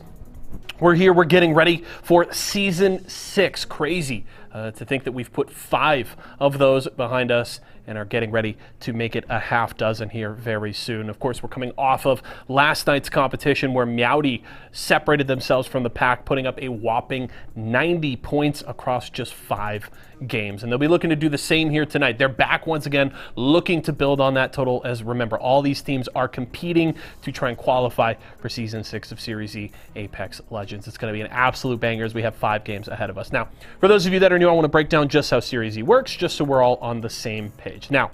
we're getting ready for Season 6. Crazy to think that we've put 5 of those behind us and are getting ready to make it a half dozen here very soon. Of course, we're coming off of last night's competition where Meowdy separated themselves from the pack, putting up a whopping 90 points across just 5 games. And they'll be looking to do the same here tonight. They're back once again, looking to build on that total, as remember, all these teams are competing to try and qualify for Season 6 of Series E Apex Legends. It's going to be an absolute banger as we have 5 games ahead of us. Now, for those of you that are new, I want to break down just how Series E works, just so we're all on the same page. Now,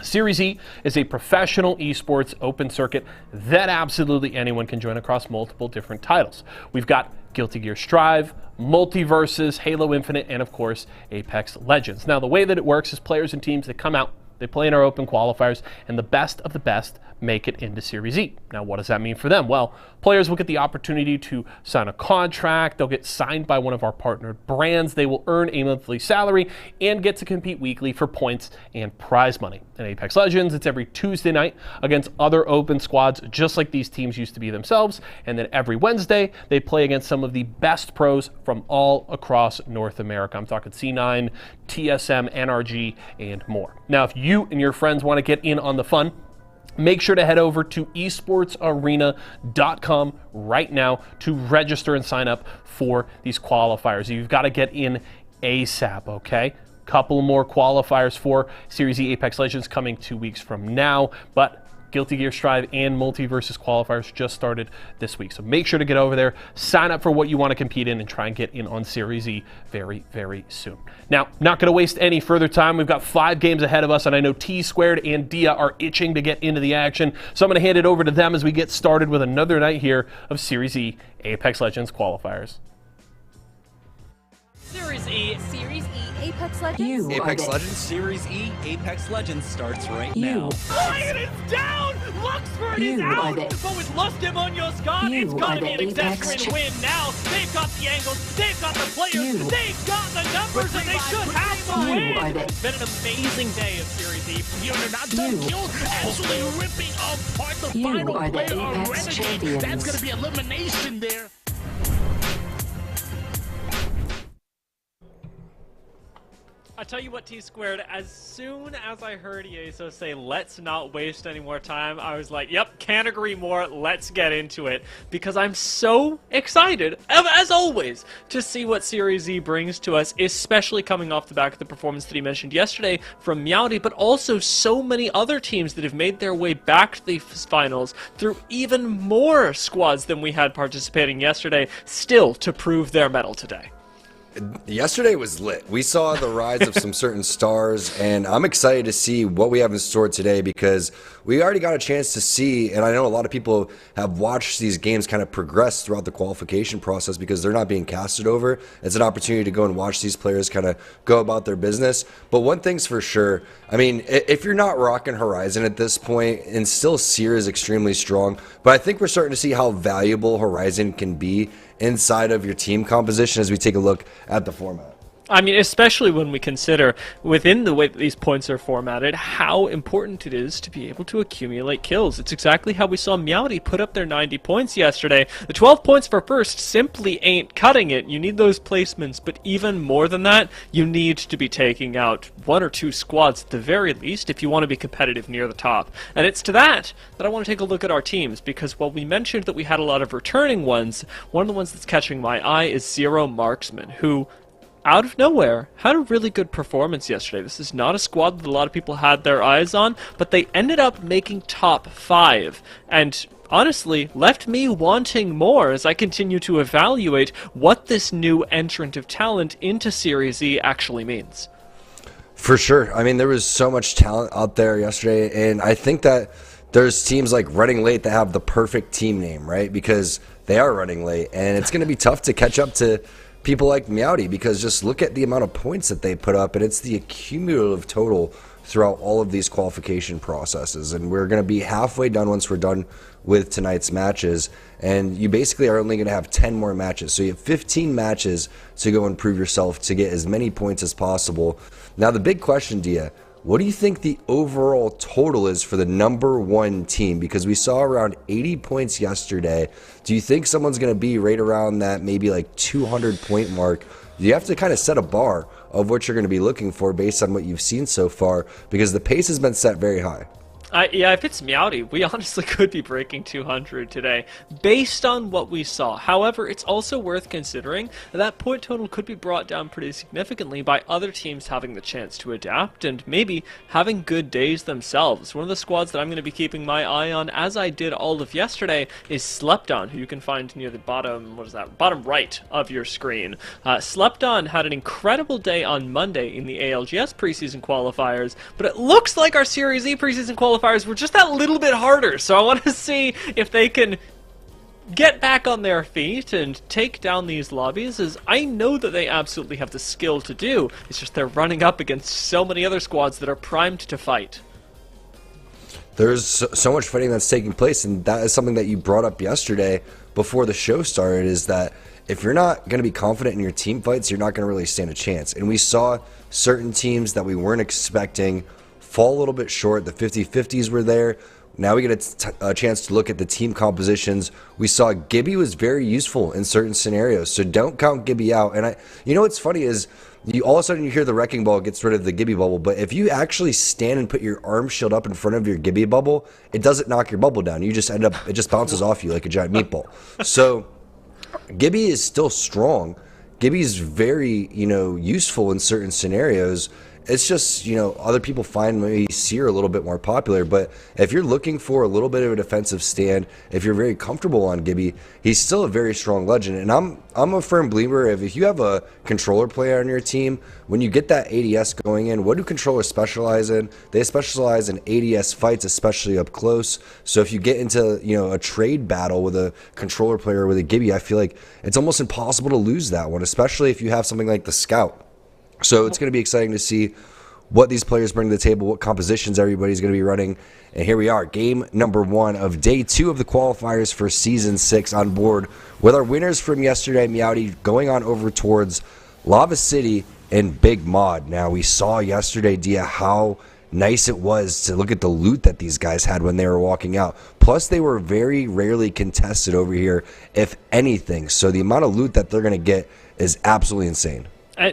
Series E is a professional esports open circuit that absolutely anyone can join across multiple different titles. We've got Guilty Gear Strive, Multiverses, Halo Infinite, and of course, Apex Legends. Now, the way that it works is players and teams that come out, they play in our open qualifiers, and the best of the best make it into Series E. Now, what does that mean for them? Well, players will get the opportunity to sign a contract, they'll get signed by one of our partnered brands, they will earn a monthly salary, and get to compete weekly for points and prize money. In Apex Legends, it's every Tuesday night against other open squads, just like these teams used to be themselves, and then every Wednesday, they play against some of the best pros from all across North America. I'm talking C9, TSM, NRG, and more. Now, if you and your friends want to get in on the fun, make sure to head over to esportsarena.com right now to register and sign up for these qualifiers. You've got to get in ASAP, okay? Couple more qualifiers for Series E Apex Legends coming 2 weeks from now, but Guilty Gear Strive and Multiverses qualifiers just started this week. So make sure to get over there, sign up for what you want to compete in, and try and get in on Series E very, very soon. Now, not going to waste any further time. We've got 5 games ahead of us, and I know T Squared and Dia are itching to get into the action. So I'm going to hand it over to them as we get started with another night here of Series E Apex Legends qualifiers. Series E. Series E Apex Legends. Apex Legends Series E Apex Legends starts right now. Lion is down! Luxford is out! But with Lustim on your squad, it's gonna be an exceptional win now. They've got the angles, they've got the players, they've got the numbers, and they should have the win! It's been an amazing day of Series E. You're not done kills, actually ripping apart the final player of Renegade. That's gonna be elimination there. I tell you what, T Squared, as soon as I heard Yeso say, let's not waste any more time, I was like, yep, can't agree more, let's get into it. Because I'm so excited, as always, to see what Series E brings to us, especially coming off the back of the performance that he mentioned yesterday from Meowdy, but also so many other teams that have made their way back to the finals through even more squads than we had participating yesterday, still to prove their mettle today. Yesterday was lit. We saw the rise of some certain stars, and I'm excited to see what we have in store today because we already got a chance to see, and I know a lot of people have watched these games kind of progress throughout the qualification process because they're not being casted over. It's an opportunity to go and watch these players kind of go about their business. But one thing's for sure, I mean, if you're not rocking Horizon at this point, and still Seer is extremely strong, but I think we're starting to see how valuable Horizon can be inside of your team composition as we take a look at the format. I mean, especially when we consider, within the way that these points are formatted, how important it is to be able to accumulate kills. It's exactly how we saw Meowdy put up their 90 points yesterday. The 12 points for first simply ain't cutting it. You need those placements, but even more than that, you need to be taking out 1 or 2 squads at the very least if you want to be competitive near the top. And it's to that I want to take a look at our teams, because while we mentioned that we had a lot of returning ones, one of the ones that's catching my eye is Zero Marksman, who out of nowhere had a really good performance yesterday. This is not a squad that a lot of people had their eyes on, but they ended up making top 5, and honestly left me wanting more as I continue to evaluate what this new entrant of talent into Series E actually means. For sure. I mean, there was so much talent out there yesterday, and I think that there's teams like Running Late that have the perfect team name, right? Because they are running late, and it's going to be tough to catch up to people like Meowdy, because just look at the amount of points that they put up, and it's the cumulative total throughout all of these qualification processes. And we're going to be halfway done once we're done with tonight's matches, and you basically are only going to have 10 more matches. So you have 15 matches to go and prove yourself to get as many points as possible. Now the big question, Dia, what do you think the overall total is for the #1 team? Because we saw around 80 points yesterday. Do you think someone's going to be right around that maybe like 200-point mark? You have to kind of set a bar of what you're going to be looking for based on what you've seen so far, because the pace has been set very high. Yeah, if it's Meowdy, we honestly could be breaking 200 today, based on what we saw. However, it's also worth considering that point total could be brought down pretty significantly by other teams having the chance to adapt and maybe having good days themselves. One of the squads that I'm going to be keeping my eye on, as I did all of yesterday, is Slepton, who you can find near the bottom, bottom right of your screen. Slepton had an incredible day on Monday in the ALGS preseason qualifiers, but it looks like our Series E preseason qualifiers were just that little bit harder, so I want to see if they can get back on their feet and take down these lobbies, as I know that they absolutely have the skill to do. It's just they're running up against so many other squads that are primed to fight. There's so much fighting that's taking place, and that is something that you brought up yesterday before the show started, is that if you're not going to be confident in your team fights, you're not going to really stand a chance. And we saw certain teams that we weren't expecting fall a little bit short. The 50-50s were there. Now we get a chance to look at the team compositions. We saw Gibby was very useful in certain scenarios, so don't count Gibby out. And you know what's funny is you all of a sudden you hear the wrecking ball gets rid of the Gibby bubble, but if you actually stand and put your arm shield up in front of your Gibby bubble, it doesn't knock your bubble down. You just end up, it just bounces off you like a giant meatball. So Gibby is still strong. Gibby's very, useful in certain scenarios. It's just, other people find maybe Seer a little bit more popular. But if you're looking for a little bit of a defensive stand, if you're very comfortable on Gibby, he's still a very strong legend. And I'm a firm believer of, if you have a controller player on your team, when you get that ADS going in, what do controllers specialize in? They specialize in ADS fights, especially up close. So if you get into, a trade battle with a controller player with a Gibby, I feel like it's almost impossible to lose that one, especially if you have something like the Scout. So it's going to be exciting to see what these players bring to the table, what compositions everybody's going to be running. And here we are, game #1 of day 2 of the qualifiers for Season 6 on board with our winners from yesterday, Meowdy, going on over towards Lava City and Big Mod. Now, we saw yesterday, Dia, how nice it was to look at the loot that these guys had when they were walking out. Plus, they were very rarely contested over here, if anything. So the amount of loot that they're going to get is absolutely insane.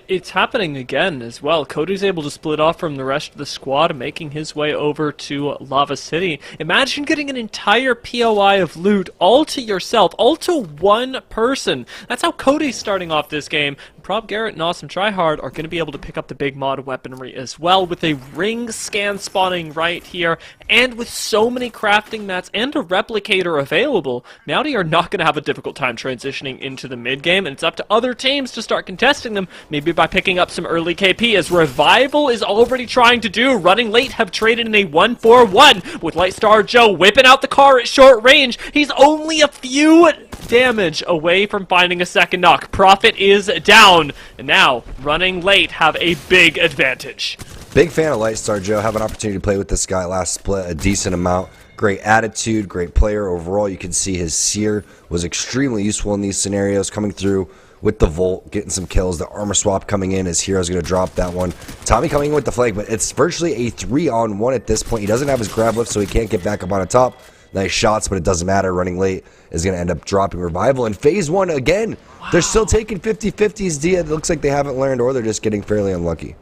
It's happening again as well. Cody's able to split off from the rest of the squad, making his way over to Lava City. Imagine getting an entire POI of loot all to yourself, all to one person. That's how Cody's starting off this game. Prob Garrett and Awesome Tryhard are going to be able to pick up the big mod weaponry as well, with a ring scan spawning right here, and with so many crafting mats and a replicator available, Meowdy are not going to have a difficult time transitioning into the mid game, and it's up to other teams to start contesting them, maybe by picking up some early KP, as Revival is already trying to do. Running Late have traded in a 1-4-1, with Lightstar Joe whipping out the car at short range. He's only a few damage away from finding a second knock. Profit is down, and now Running Late have a big advantage. Big fan of Lightstar Joe. Have an opportunity to play with this guy last split a decent amount. Great attitude, great player overall. You can see his Seer was extremely useful in these scenarios, coming through with the Volt, getting some kills. The armor swap coming in as Hero's going to drop that one. Tommy coming in with the flag, but it's virtually a 3-on-1 at this point. He doesn't have his grab lift, so he can't get back up on the top. Nice shots, but it doesn't matter. Running Late is going to end up dropping Revival. And phase 1 again. Wow. They're still taking 50-50s, Dia. It looks like they haven't learned, or they're just getting fairly unlucky.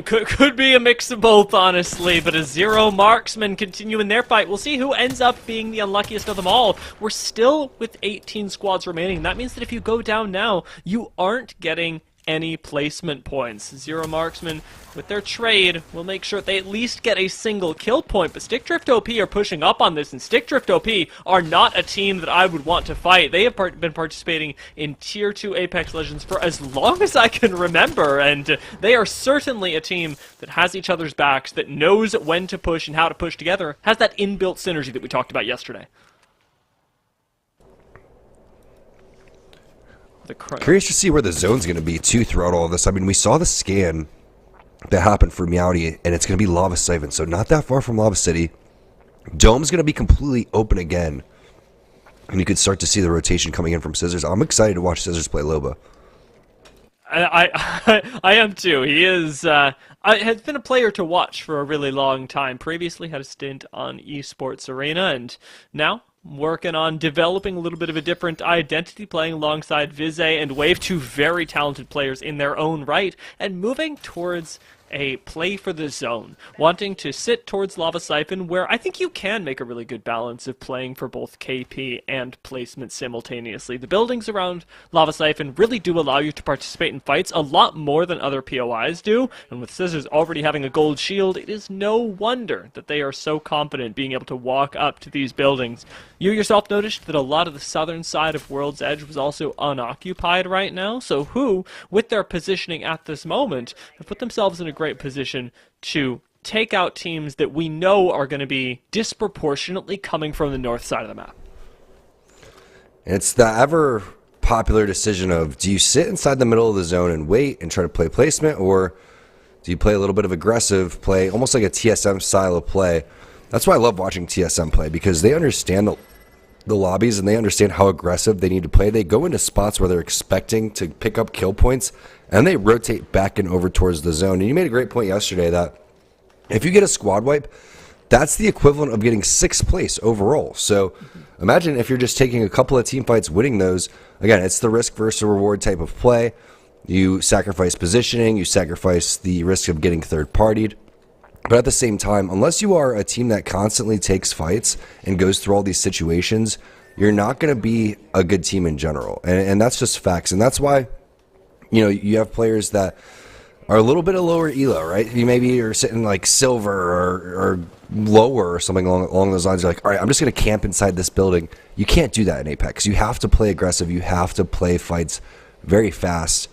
Could be a mix of both, honestly, but as Zero Marksmen continue in their fight, we'll see who ends up being the unluckiest of them all. We're still with 18 squads remaining. That means that if you go down now, you aren't getting any placement points. Zero Marksmen, with their trade, will make sure they at least get a single kill point, but Stick Drift OP are pushing up on this, and Stick Drift OP are not a team that I would want to fight. They have been participating in Tier 2 Apex Legends for as long as I can remember, and they are certainly a team that has each other's backs, that knows when to push and how to push together, has that inbuilt synergy that we talked about yesterday. Curious to see where the zone's going to be, too, throughout all of this. I mean, we saw the scan that happened for Meowdy, and it's going to be Lava Siphon, so not that far from Lava City. Dome's going to be completely open again, and you could start to see the rotation coming in from Scissors. I'm excited to watch Scissors play Loba. I am too. He is. Has been a player to watch for a really long time. Previously had a stint on Esports Arena, and now working on developing a little bit of a different identity, playing alongside Vize and Wave, two very talented players in their own right, and moving towards a play for the zone, wanting to sit towards Lava Siphon, where I think you can make a really good balance of playing for both KP and placement simultaneously. The buildings around Lava Siphon really do allow you to participate in fights a lot more than other POIs do, and with Scissors already having a gold shield, it is no wonder that they are so confident being able to walk up to these buildings. You yourself noticed that a lot of the southern side of World's Edge was also unoccupied right now, so who, with their positioning at this moment, have put themselves in a great position to take out teams that we know are going to be disproportionately coming from the north side of the map. It's the ever popular decision of, do you sit inside the middle of the zone and wait and try to play placement, or do you play a little bit of aggressive play, almost like a TSM style of play? That's why I love watching TSM play, because they understand the lobbies and they understand how aggressive they need to play. They go into spots where they're expecting to pick up kill points, and they rotate back and over towards the zone. And you made a great point yesterday that if you get a squad wipe, that's the equivalent of getting 6th place overall. So imagine if you're just taking a couple of team fights, winning those. Again, it's the risk versus reward type of play. You sacrifice positioning, you sacrifice the risk of getting third-partied. But at the same time, unless you are a team that constantly takes fights and goes through all these situations, you're not going to be a good team in general. And that's just facts. And that's why, you know, you have players that are a little bit of lower elo, right? You maybe are sitting like silver or lower or something along those lines. You're like, all right, I'm just going to camp inside this building. You can't do that in Apex. You have to play aggressive. You have to play fights very fast.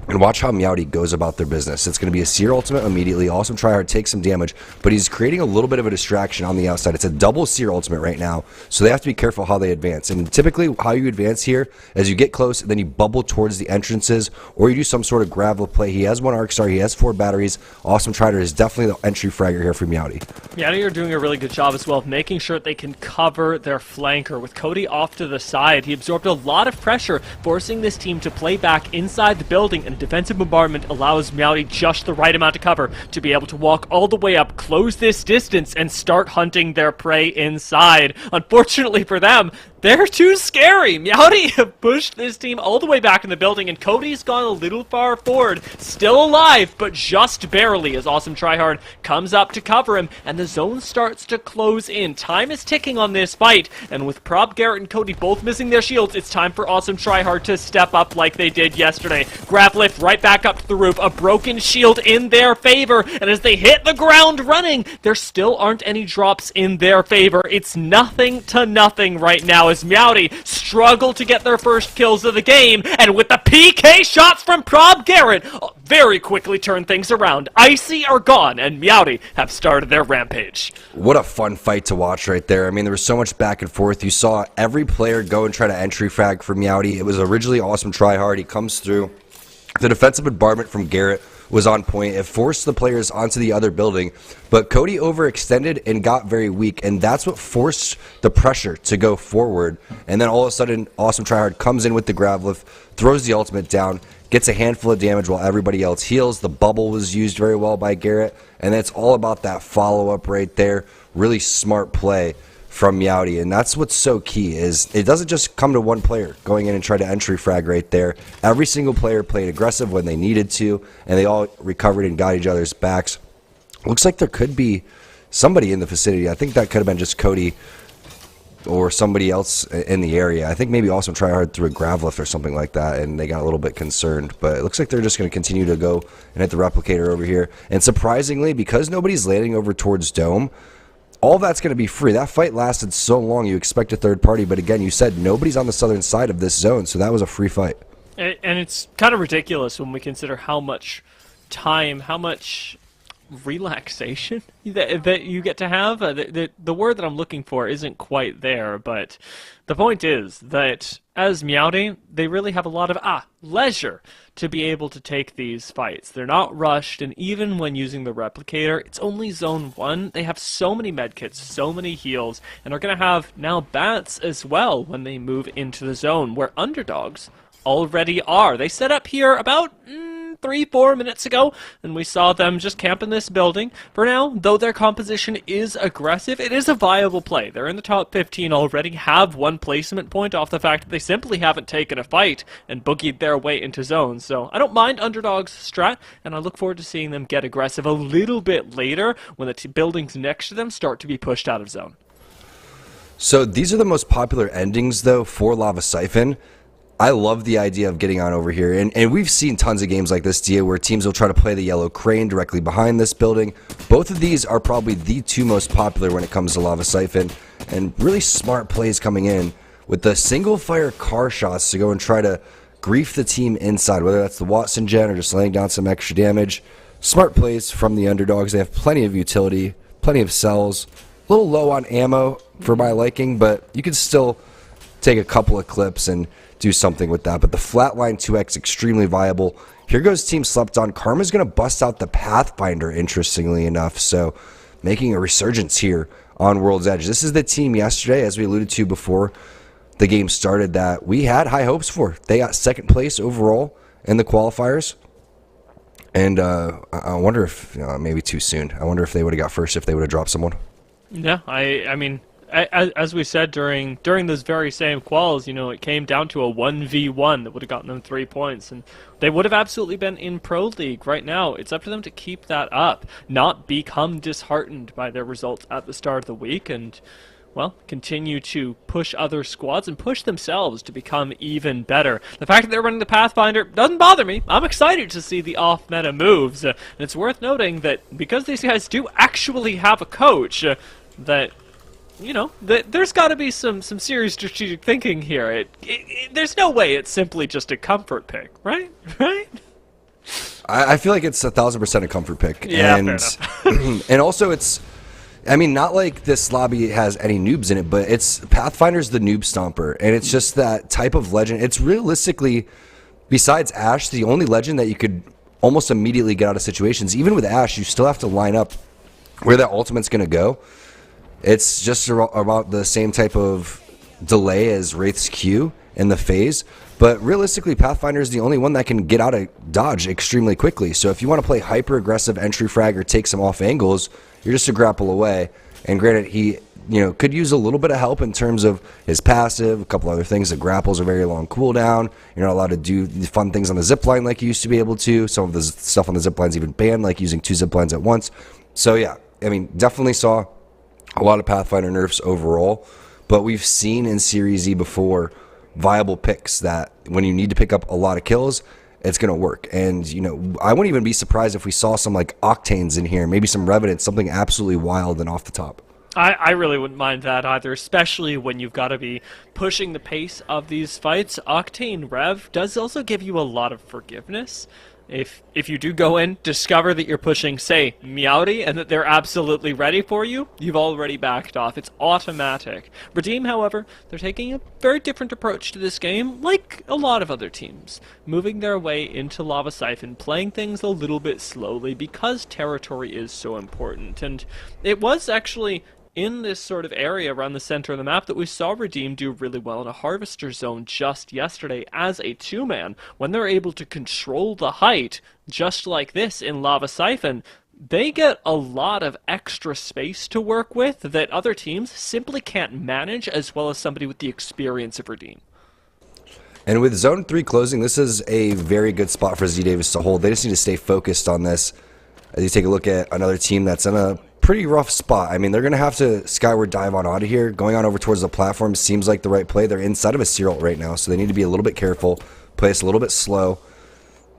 And watch how Meowdy goes about their business. It's going to be a Seer ultimate immediately. Awesome Tryhard takes some damage, but he's creating a little bit of a distraction on the outside. It's a double Seer ultimate right now, so they have to be careful how they advance. And typically, how you advance here is you get close, and then you bubble towards the entrances, or you do some sort of gravel play. He has 1 Arc Star. He has 4 batteries. Awesome Tryhard is definitely the entry fragger here for Meowdy. Meowdy are doing a really good job as well of making sure that they can cover their flanker. With Cody off to the side, he absorbed a lot of pressure, forcing this team to play back inside the building, and a defensive bombardment allows Meowdy just the right amount of cover to be able to walk all the way up, close this distance, and start hunting their prey inside. Unfortunately for them, they're too scary. Meowdy have pushed this team all the way back in the building, and Cody's gone a little far forward. Still alive, but just barely, as Awesome Tryhard comes up to cover him, and the zone starts to close in. Time is ticking on this fight, and with Prob, Garrett, and Cody both missing their shields, it's time for Awesome Tryhard to step up like they did yesterday. Grab lift right back up to the roof, a broken shield in their favor, and as they hit the ground running, there still aren't any drops in their favor. It's nothing to nothing right now as Meowdy struggle to get their first kills of the game, and with the PK shots from Prob Garrett, very quickly turn things around. Icy are gone, and Meowdy have started their rampage. What a fun fight to watch right there. I mean, there was so much back and forth. You saw every player go and try to entry frag for Meowdy. It was originally Awesome Tryhard. He comes through. The defensive bombardment from Garrett was on point. It forced the players onto the other building, but Cody overextended and got very weak, and that's what forced the pressure to go forward. And then all of a sudden, Awesome Tryhard comes in with the grab lift, throws the ultimate down, gets a handful of damage while everybody else heals. The bubble was used very well by Garrett, and it's all about that follow-up right there. Really smart play from Meowdy, and that's what's so key, is it doesn't just come to one player going in and try to entry frag right there. Every single player played aggressive when they needed to, and they all recovered and got each other's backs. Looks like there could be somebody in the vicinity. I think that could have been just Cody or somebody else in the area. I think maybe Awesome Tryhard threw a grav lift or something like that, and they got a little bit concerned. But it looks like they're just going to continue to go and hit the replicator over here. And surprisingly, because nobody's landing over towards Dome, all that's going to be free. That fight lasted so long, you expect a third party, but again, you said nobody's on the southern side of this zone, so that was a free fight. And it's kind of ridiculous when we consider how much time, how much relaxation that you get to have. The word that I'm looking for isn't quite there, but the point is that as Meowdy, they really have a lot of leisure to be able to take these fights. They're not rushed, and even when using the replicator, it's only zone 1. They have so many medkits, so many heals, and are going to have now bats as well when they move into the zone, where underdogs already are. They set up here about 3-4 minutes ago, and we saw them just camp in this building. For now, though their composition is aggressive, it is a viable play. They're in the top 15 already, have one placement point off the fact that they simply haven't taken a fight and boogied their way into zones. So I don't mind Underdog's strat, and I look forward to seeing them get aggressive a little bit later when the buildings next to them start to be pushed out of zone. So these are the most popular endings, though, for Lava Siphon. I love the idea of getting on over here, and we've seen tons of games like this, Dia, where teams will try to play the yellow crane directly behind this building. Both of these are probably the two most popular when it comes to Lava Siphon, and really smart plays coming in with the single fire car shots to go and try to grief the team inside, whether that's the Watson gen or just laying down some extra damage. Smart plays from the Underdogs. They have plenty of utility, plenty of cells, a little low on ammo for my liking, but you can still take a couple of clips and do something with that. But the flatline 2x, extremely viable. Here goes Team Slept On. Karma's going to bust out the Pathfinder, interestingly enough, so making a resurgence here on World's Edge. This is the team yesterday, as we alluded to before the game started, that we had high hopes for. They got second place overall in the qualifiers, and I wonder if, maybe too soon, I wonder if they would have got first if they would have dropped someone. Yeah, I mean, as we said during those very same quals, it came down to a 1v1 that would have gotten them 3 points, and they would have absolutely been in Pro League. Right now, it's up to them to keep that up, not become disheartened by their results at the start of the week, and, well, continue to push other squads and push themselves to become even better. The fact that they're running the Pathfinder doesn't bother me. I'm excited to see the off-meta moves, and it's worth noting that because these guys do actually have a coach, that there's got to be some serious strategic thinking here. There's no way it's simply just a comfort pick, right? Right? I feel like it's 1,000% a comfort pick. Yeah, and, fair enough. And also not like this lobby has any noobs in it, but Pathfinder's the noob stomper, and it's just that type of legend. It's realistically, besides Ashe, the only legend that you could almost immediately get out of situations. Even with Ashe, you still have to line up where that ultimate's going to go. It's just about the same type of delay as Wraith's Q in the phase, but realistically, Pathfinder is the only one that can get out of dodge extremely quickly. So if you want to play hyper-aggressive entry frag or take some off angles, you're just a grapple away. And granted, he could use a little bit of help in terms of his passive, a couple other things. The grapples are very long cooldown. You're not allowed to do the fun things on the zipline like you used to be able to. Some of the stuff on the zipline's even banned, like using 2 ziplines at once. So yeah, I mean, definitely saw a lot of Pathfinder nerfs overall, but we've seen in Series E before viable picks that when you need to pick up a lot of kills, it's going to work. And, I wouldn't even be surprised if we saw some like Octanes in here, maybe some Revenants, something absolutely wild and off the top. I really wouldn't mind that either, especially when you've got to be pushing the pace of these fights. Octane Rev does also give you a lot of forgiveness. If you do go in, discover that you're pushing, say, Meowdy, and that they're absolutely ready for you, you've already backed off. It's automatic. Redeem, however, they're taking a very different approach to this game, like a lot of other teams. Moving their way into Lava Siphon, playing things a little bit slowly because territory is so important. And it was actually in this sort of area around the center of the map that we saw Redeem do really well in a Harvester zone just yesterday as a 2-man. When they're able to control the height, just like this in Lava Siphon, they get a lot of extra space to work with that other teams simply can't manage as well as somebody with the experience of Redeem. And with Zone 3 closing, this is a very good spot for Z Davis to hold. They just need to stay focused on this. As you take a look at another team that's in a pretty rough spot. I mean, they're going to have to skyward dive on out of here. Going on over towards the platform seems like the right play. They're inside of a Seer ult right now, so they need to be a little bit careful. Play this a little bit slow.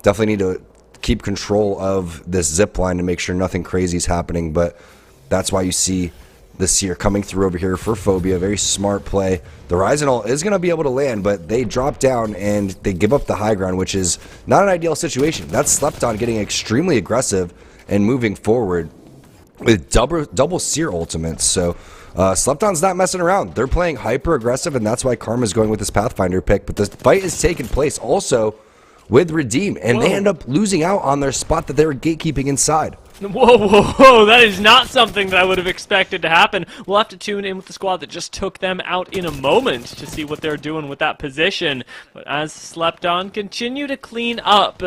Definitely need to keep control of this zip line to make sure nothing crazy is happening, but that's why you see the Seer coming through over here for Phobia. Very smart play. The Ryzen ult is going to be able to land, but they drop down and they give up the high ground, which is not an ideal situation. That's Slept On getting extremely aggressive and moving forward with double Seer ultimates. So Slept On's not messing around. They're playing hyper aggressive, and that's why Karma's going with this Pathfinder pick. But the fight is taking place also with Redeem, and they end up losing out on their spot that they were gatekeeping inside. Whoa, whoa, whoa, that is not something that I would have expected to happen. We'll have to tune in with the squad that just took them out in a moment to see what they're doing with that position. But as Slept On continue to clean up,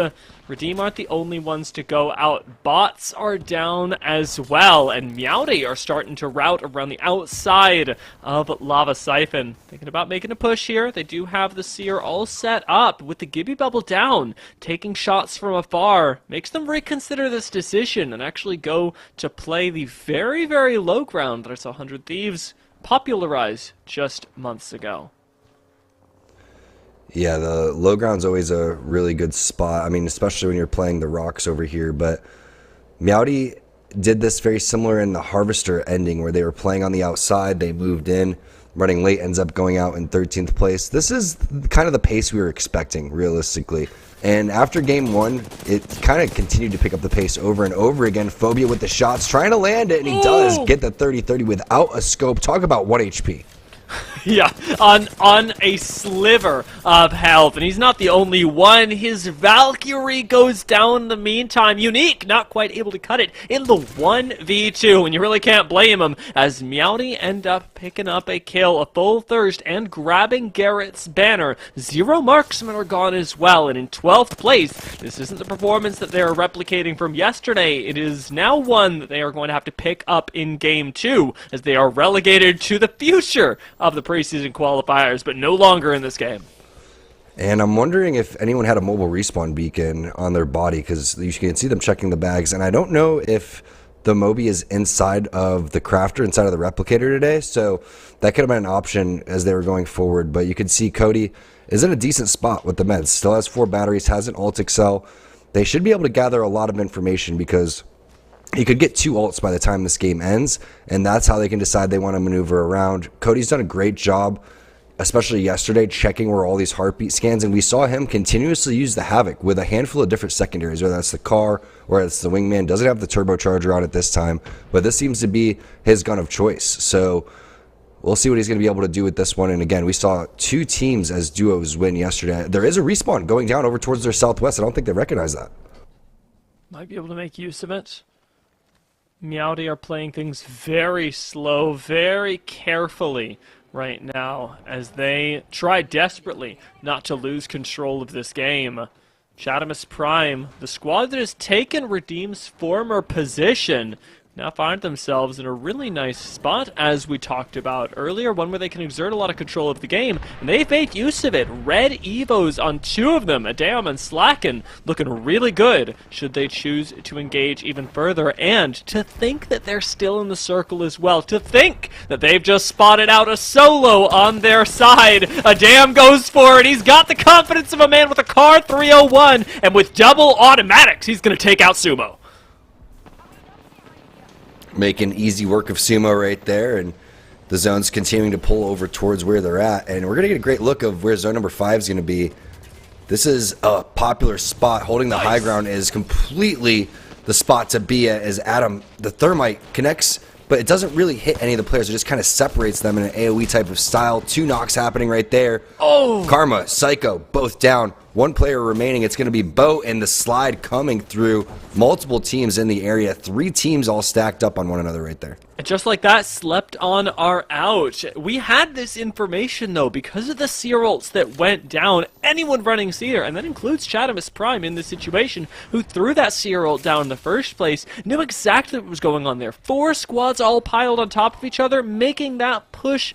Redeem aren't the only ones to go out. Bots are down as well, and Meowdy are starting to route around the outside of Lava Siphon. Thinking about making a push here. They do have the Seer all set up with the Gibby Bubble down, taking shots from afar. Makes them reconsider this decision and actually go to play the very, very low ground that I saw 100 Thieves popularize just months ago. Yeah, the low ground's always a really good spot. I mean, especially when you're playing the rocks over here. But Meowdy did this very similar in the Harvester ending where they were playing on the outside. They moved in, running late, ends up going out in 13th place. This is kind of the pace we were expecting, realistically. And after game one, it kind of continued to pick up the pace over and over again. Phobia with the shots, trying to land it, and he does get the 30-30 without a scope. Talk about 1 HP. Yeah, on a sliver of health, and he's not the only one. His Valkyrie goes down in the meantime. Unique, not quite able to cut it in the 1v2, and you really can't blame him, as Meowdy end up picking up a kill, a full thirst, and grabbing Garrett's banner. 0 marksmen are gone as well, and in 12th place, this isn't the performance that they are replicating from yesterday. It is now one that they are going to have to pick up in game 2, as they are relegated to the future of the preseason qualifiers, but no longer in this game. And I'm wondering if anyone had a mobile respawn beacon on their body, because you can see them checking the bags, and I don't know if the Moby is inside of the crafter, inside of the replicator today, so that could have been an option as they were going forward. But you can see Cody is in a decent spot with the meds, still has 4 batteries, has an ult excel. They should be able to gather a lot of information, because he could get 2 ults by the time this game ends, and that's how they can decide they want to maneuver around. Cody's done a great job, especially yesterday, checking where all these heartbeat scans, and we saw him continuously use the Havoc with a handful of different secondaries, whether that's the car or it's the Wingman. Doesn't have the turbocharger on it this time, but this seems to be his gun of choice. So we'll see what he's going to be able to do with this one. And again, we saw 2 teams as duos win yesterday. There is a respawn going down over towards their southwest. I don't think they recognize that. Might be able to make use of it. Meowdy are playing things very slow, very carefully right now, as they try desperately not to lose control of this game. Chatamus Prime, the squad that has taken Redeem's former position, now find themselves in a really nice spot, as we talked about earlier, one where they can exert a lot of control of the game, and they've made use of it. Red Evos on 2 of them, Adam and Slacken, looking really good should they choose to engage even further, and to think that they're still in the circle as well, to think that they've just spotted out a solo on their side. Adam goes for it, he's got the confidence of a man with a Car 301, and with double automatics, he's going to take out Sumo. Making easy work of Sumo right there, and the zone's continuing to pull over towards where they're at, and we're going to get a great look of where zone number 5 is going to be. This is a popular spot. Holding the high ground is completely the spot to be at, as Adam, the thermite, connects, but it doesn't really hit any of the players. It just kind of separates them in an AoE type of style. 2 knocks happening right there. Oh! Karma, Psycho, both down. 1 player remaining. It's going to be Bo and the slide coming through. Multiple teams in the area. 3 teams all stacked up on one another right there. And just like that, Slept On are out. We had this information, though, because of the Seer ults that went down. Anyone running Seer, and that includes Chatamus Prime in this situation, who threw that Seer ult down in the first place, knew exactly what was going on there. 4 squads all piled on top of each other, making that push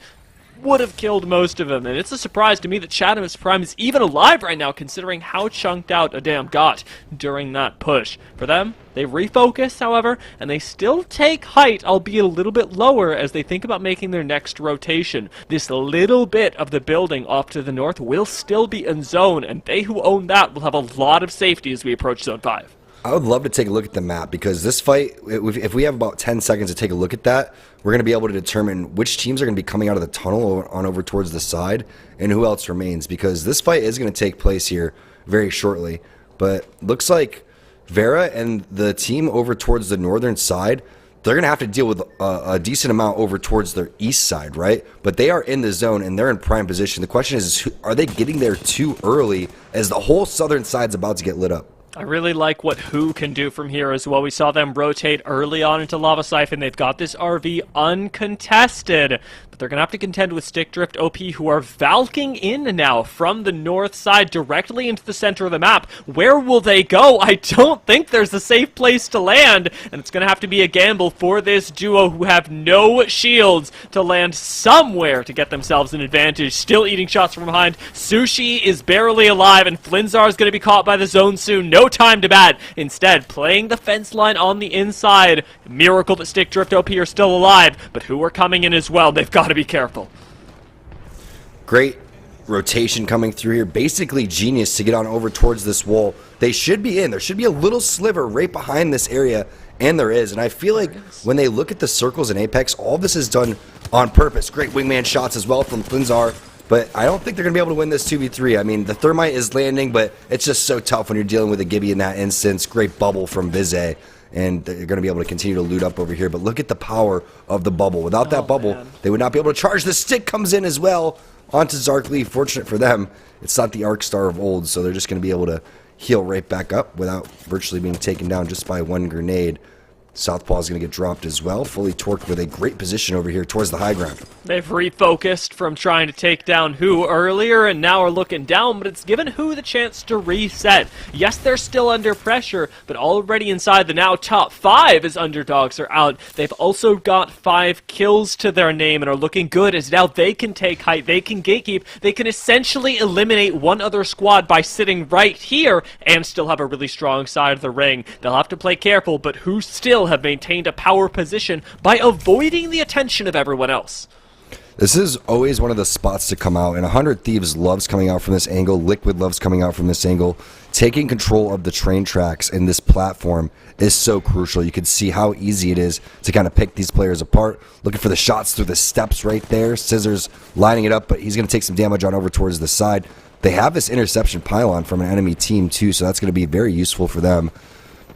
would have killed most of them, and it's a surprise to me that Chatamus Prime is even alive right now, considering how chunked out Adam got during that push. For them, they refocus, however, and they still take height, albeit a little bit lower, as they think about making their next rotation. This little bit of the building off to the north will still be in zone, and they who own that will have a lot of safety as we approach zone 5. I would love to take a look at the map, because this fight, if we have about 10 seconds to take a look at that, we're going to be able to determine which teams are going to be coming out of the tunnel on over towards the side and who else remains, because this fight is going to take place here very shortly. But looks like Vera and the team over towards the northern side, they're going to have to deal with a decent amount over towards their east side, right? But they are in the zone and they're in prime position. The question is, are they getting there too early, as the whole southern side's about to get lit up? I really like what Who can do from here as well. We saw them rotate early on into Lava Siphon. They've got this RV uncontested, but they're going to have to contend with Stick Drift OP, who are valking in now from the north side directly into the center of the map. Where will they go? I don't think there's a safe place to land, and it's going to have to be a gamble for this duo who have no shields to land somewhere to get themselves an advantage. Still eating shots from behind. Sushi is barely alive, and Flinzar is going to be caught by the zone soon. No time to bat. Instead, playing the fence line on the inside. Miracle that Stick Drift OP are still alive, but Who are coming in as well. They've got to be careful. Great rotation coming through here. Basically genius to get on over towards this wall. They should be in. There should be a little sliver right behind this area, and there is. And I feel like when they look at the circles in Apex, all this is done on purpose. Great wingman shots as well from Flinzar. But I don't think they're going to be able to win this 2v3. I mean, the Thermite is landing, but it's just so tough when you're dealing with a Gibby in that instance. Great bubble from Vize, and they're going to be able to continue to loot up over here. But look at the power of the bubble. Without that bubble, they would not be able to charge. The stick comes in as well onto Zarkly. Fortunate for them, it's not the Arc Star of old, so they're just going to be able to heal right back up without virtually being taken down just by one grenade. Southpaw is going to get dropped as well, fully torqued with a great position over here towards the high ground. They've refocused from trying to take down Who earlier and now are looking down, but it's given Who the chance to reset. Yes, they're still under pressure, but already inside the now top 5 as underdogs are out. They've also got 5 kills to their name and are looking good as now they can take height, they can gatekeep, they can essentially eliminate one other squad by sitting right here and still have a really strong side of the ring. They'll have to play careful, but Who still have maintained a power position by avoiding the attention of everyone else. This is always one of the spots to come out, and 100 Thieves loves coming out from this angle. Liquid loves coming out from this angle. Taking control of the train tracks in this platform is so crucial. You can see how easy it is to kind of pick these players apart. Looking for the shots through the steps right there. Scissors lining it up, but he's going to take some damage on over towards the side. They have this interception pylon from an enemy team too, so that's going to be very useful for them.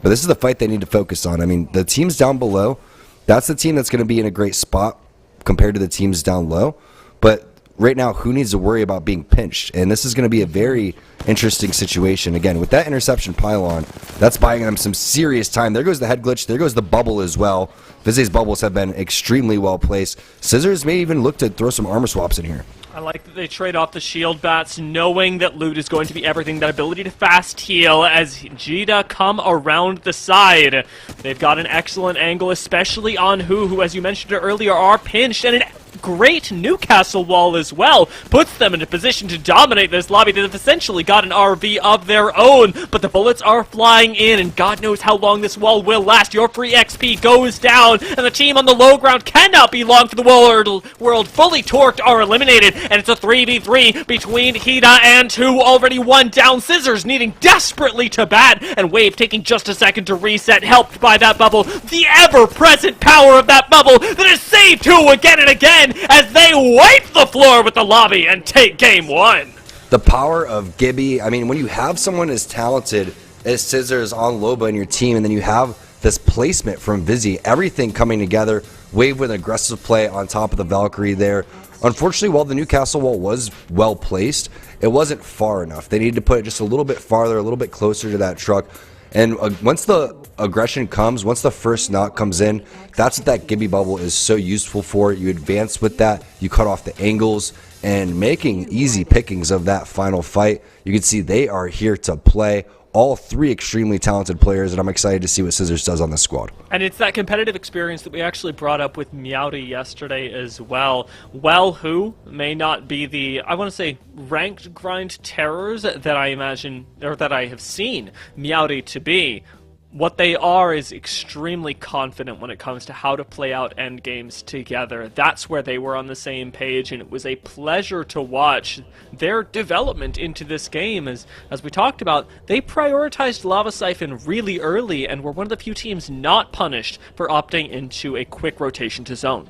But this is the fight they need to focus on. I mean, the teams down below, that's the team that's going to be in a great spot compared to the teams down low. But right now, Who needs to worry about being pinched? And this is going to be a very interesting situation. Again, with that interception pylon, that's buying them some serious time. There goes the head glitch. There goes the bubble as well. Vize's bubbles have been extremely well placed. Scissors may even look to throw some armor swaps in here. I like that they trade off the shield bats, knowing that loot is going to be everything. That ability to fast heal as Jita come around the side. They've got an excellent angle, especially on who as you mentioned earlier, are pinched, and an great Newcastle wall as well. Puts them in a position to dominate this lobby. They've essentially got an RV of their own, but the bullets are flying in, and God knows how long this wall will last. Your free XP goes down, and the team on the low ground cannot be long for the world. Fully torqued are eliminated, and it's a 3v3 between Hida and Who. Already one down. Scissors needing desperately to bat, and Wave taking just a second to reset, helped by that bubble. The ever-present power of that bubble that has saved Who again and again as they wipe the floor with the lobby and take game 1. The power of Gibby. I mean, when you have someone as talented as Scissors on Loba in your team, and then you have this placement from Vize, everything coming together. Wave with an aggressive play on top of the Valkyrie there. Unfortunately, while the Newcastle wall was well placed, it wasn't far enough. They needed to put it just a little bit farther, a little bit closer to that truck. And once the aggression comes, once the first knock comes in, that's what that Gibby bubble is so useful for. You advance with that, you cut off the angles, and making easy pickings of that final fight. You can see they are here to play. All 3 extremely talented players, and I'm excited to see what Scissors does on this squad. And it's that competitive experience that we actually brought up with Meowdy yesterday as well. Well, Who may not be the, I want to say, ranked grind terrors that I imagine, or that I have seen Meowdy to be. What they are is extremely confident when it comes to how to play out end games together. That's where they were on the same page, and it was a pleasure to watch their development into this game. As we talked about, they prioritized Lava Siphon really early and were one of the few teams not punished for opting into a quick rotation to zone.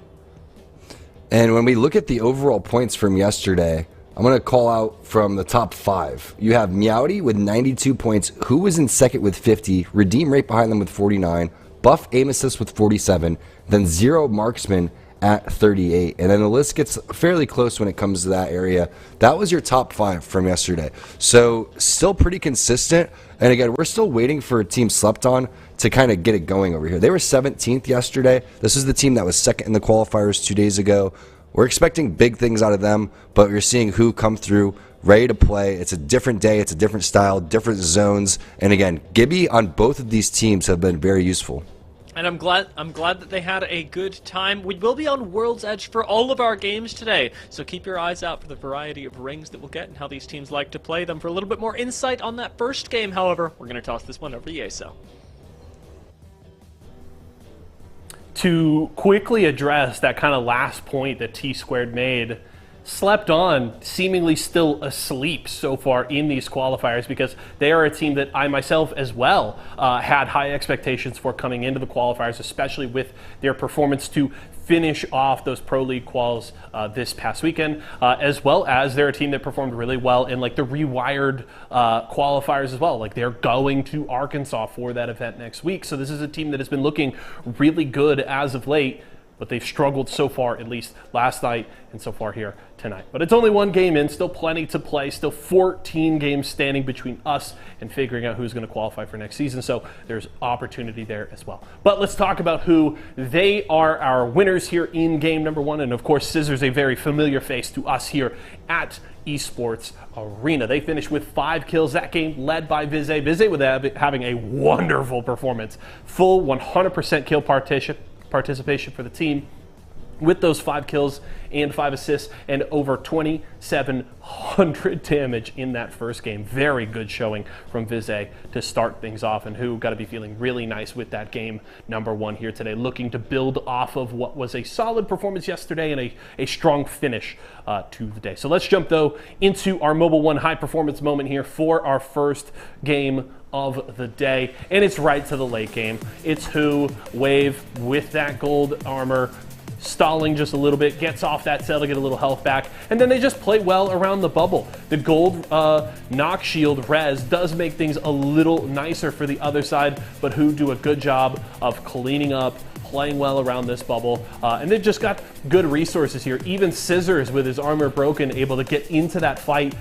And when we look at the overall points from yesterday, I'm going to call out from the top 5. You have Meowdy with 92 points. Who was in second with 50. Redeem right behind them with 49. Buff Aim Assist with 47. Then Zero Marksman at 38. And then the list gets fairly close when it comes to that area. That was your top 5 from yesterday. So still pretty consistent. And again, we're still waiting for Team Slept On to kind of get it going over here. They were 17th yesterday. This is the team that was second in the qualifiers 2 days ago. We're expecting big things out of them, but we're seeing who come through ready to play. It's a different day. It's a different style, different zones. And again, Gibby on both of these teams have been very useful. And I'm glad that they had a good time. We will be on World's Edge for all of our games today, so keep your eyes out for the variety of rings that we'll get and how these teams like to play them. For a little bit more insight on that first game, however, we're going to toss this one over to Yeso. To quickly address that kind of last point that T-Squared made, Slept On seemingly still asleep so far in these qualifiers, because they are a team that I myself as well had high expectations for coming into the qualifiers, especially with their performance to finish off those Pro League quals this past weekend, as well as they're a team that performed really well in like the rewired qualifiers as well. Like they're going to Arkansas for that event next week. So this is a team that has been looking really good as of late, but they've struggled so far, at least last night and so far here tonight. But it's only one game in, still plenty to play, still 14 games standing between us and figuring out who's going to qualify for next season, so there's opportunity there as well. But let's talk about who they are, our winners here in game number 1, and of course Scissor's a very familiar face to us here at Esports Arena. They finished with 5 kills that game, led by Vizay. Vizay with having a wonderful performance, full 100% kill participation for the team, with those 5 kills and 5 assists and over 2,700 damage in that first game. Very good showing from Vizay to start things off, and who got to be feeling really nice with that game number 1 here today, looking to build off of what was a solid performance yesterday and a strong finish to the day. So let's jump though into our Mobile One high performance moment here for our first game of the day, and it's right to the late game. It's who Wave with that gold armor, stalling just a little bit, gets off that cell to get a little health back, and then they just play well around the bubble. The gold knock shield res does make things a little nicer for the other side, but who do a good job of cleaning up, playing well around this bubble, and they've just got good resources here. Even Scissors, with his armor broken, able to get into that fight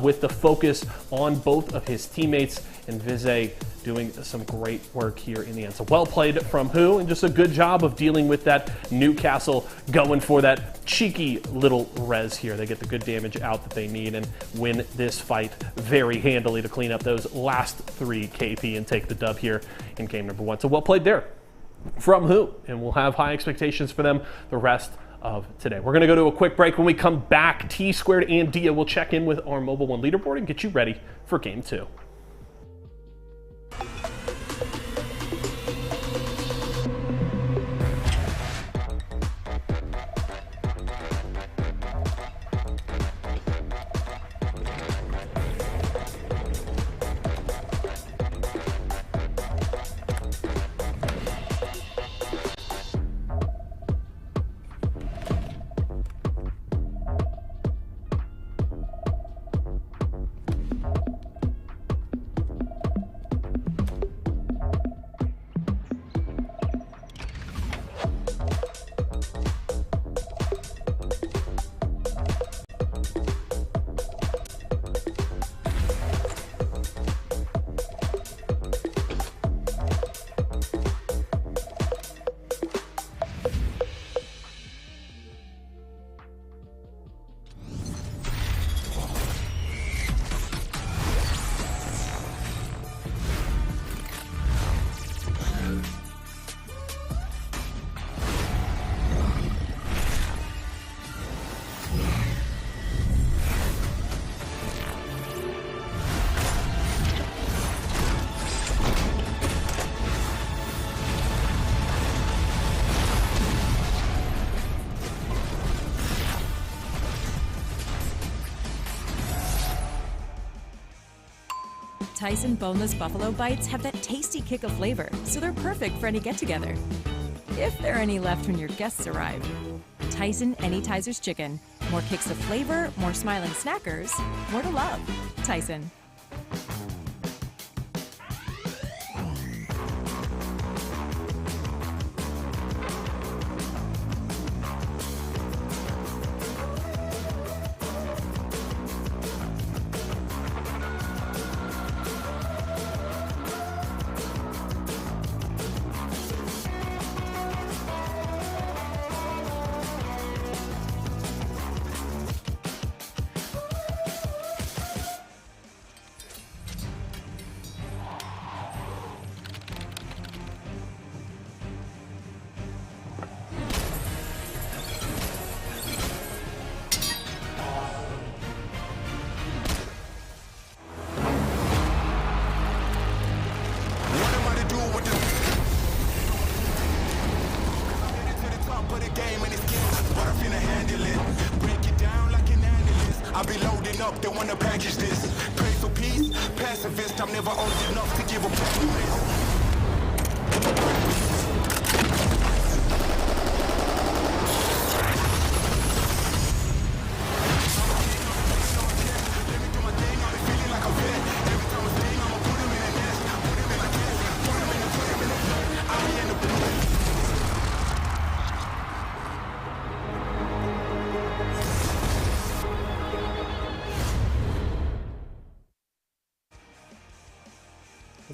with the focus on both of his teammates, and Vizay doing some great work here in the end. So well played from who, and just a good job of dealing with that Newcastle, going for that cheeky little res here. They get the good damage out that they need and win this fight very handily to clean up those last 3 KP and take the dub here in game number 1. So well played there from who, and we'll have high expectations for them the rest of today. We're going to go to a quick break. When we come back, T-Squared and Dia will check in with our Mobile One leaderboard and get you ready for game 2. Tyson boneless buffalo bites have that tasty kick of flavor, so they're perfect for any get-together. If there are any left when your guests arrive. Tyson Anytizers Chicken. More kicks of flavor, more smiling snackers, more to love. Tyson. pacifist. I'm never old enough to give a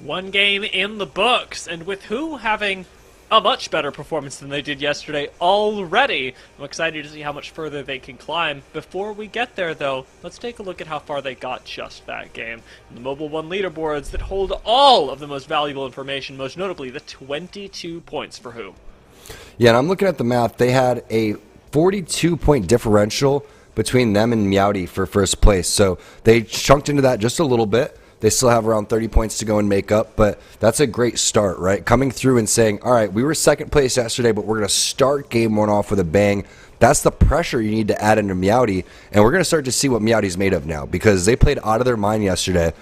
One game in the books, and with who having a much better performance than they did yesterday already, I'm excited to see how much further they can climb. Before we get there, though, let's take a look at how far they got just that game. The Mobile One leaderboards that hold all of the most valuable information, most notably the 22 points for who. Yeah, and I'm looking at the math. They had a 42-point differential between them and Meowdy for first place, so they chunked into that just a little bit. They still have around 30 points to go and make up, but that's a great start, right? Coming through and saying, all right, we were second place yesterday, but we're going to start game one off with a bang. That's the pressure you need to add into Meowdy, and we're going to start to see what Meowdy's made of now, because they played out of their mind yesterday.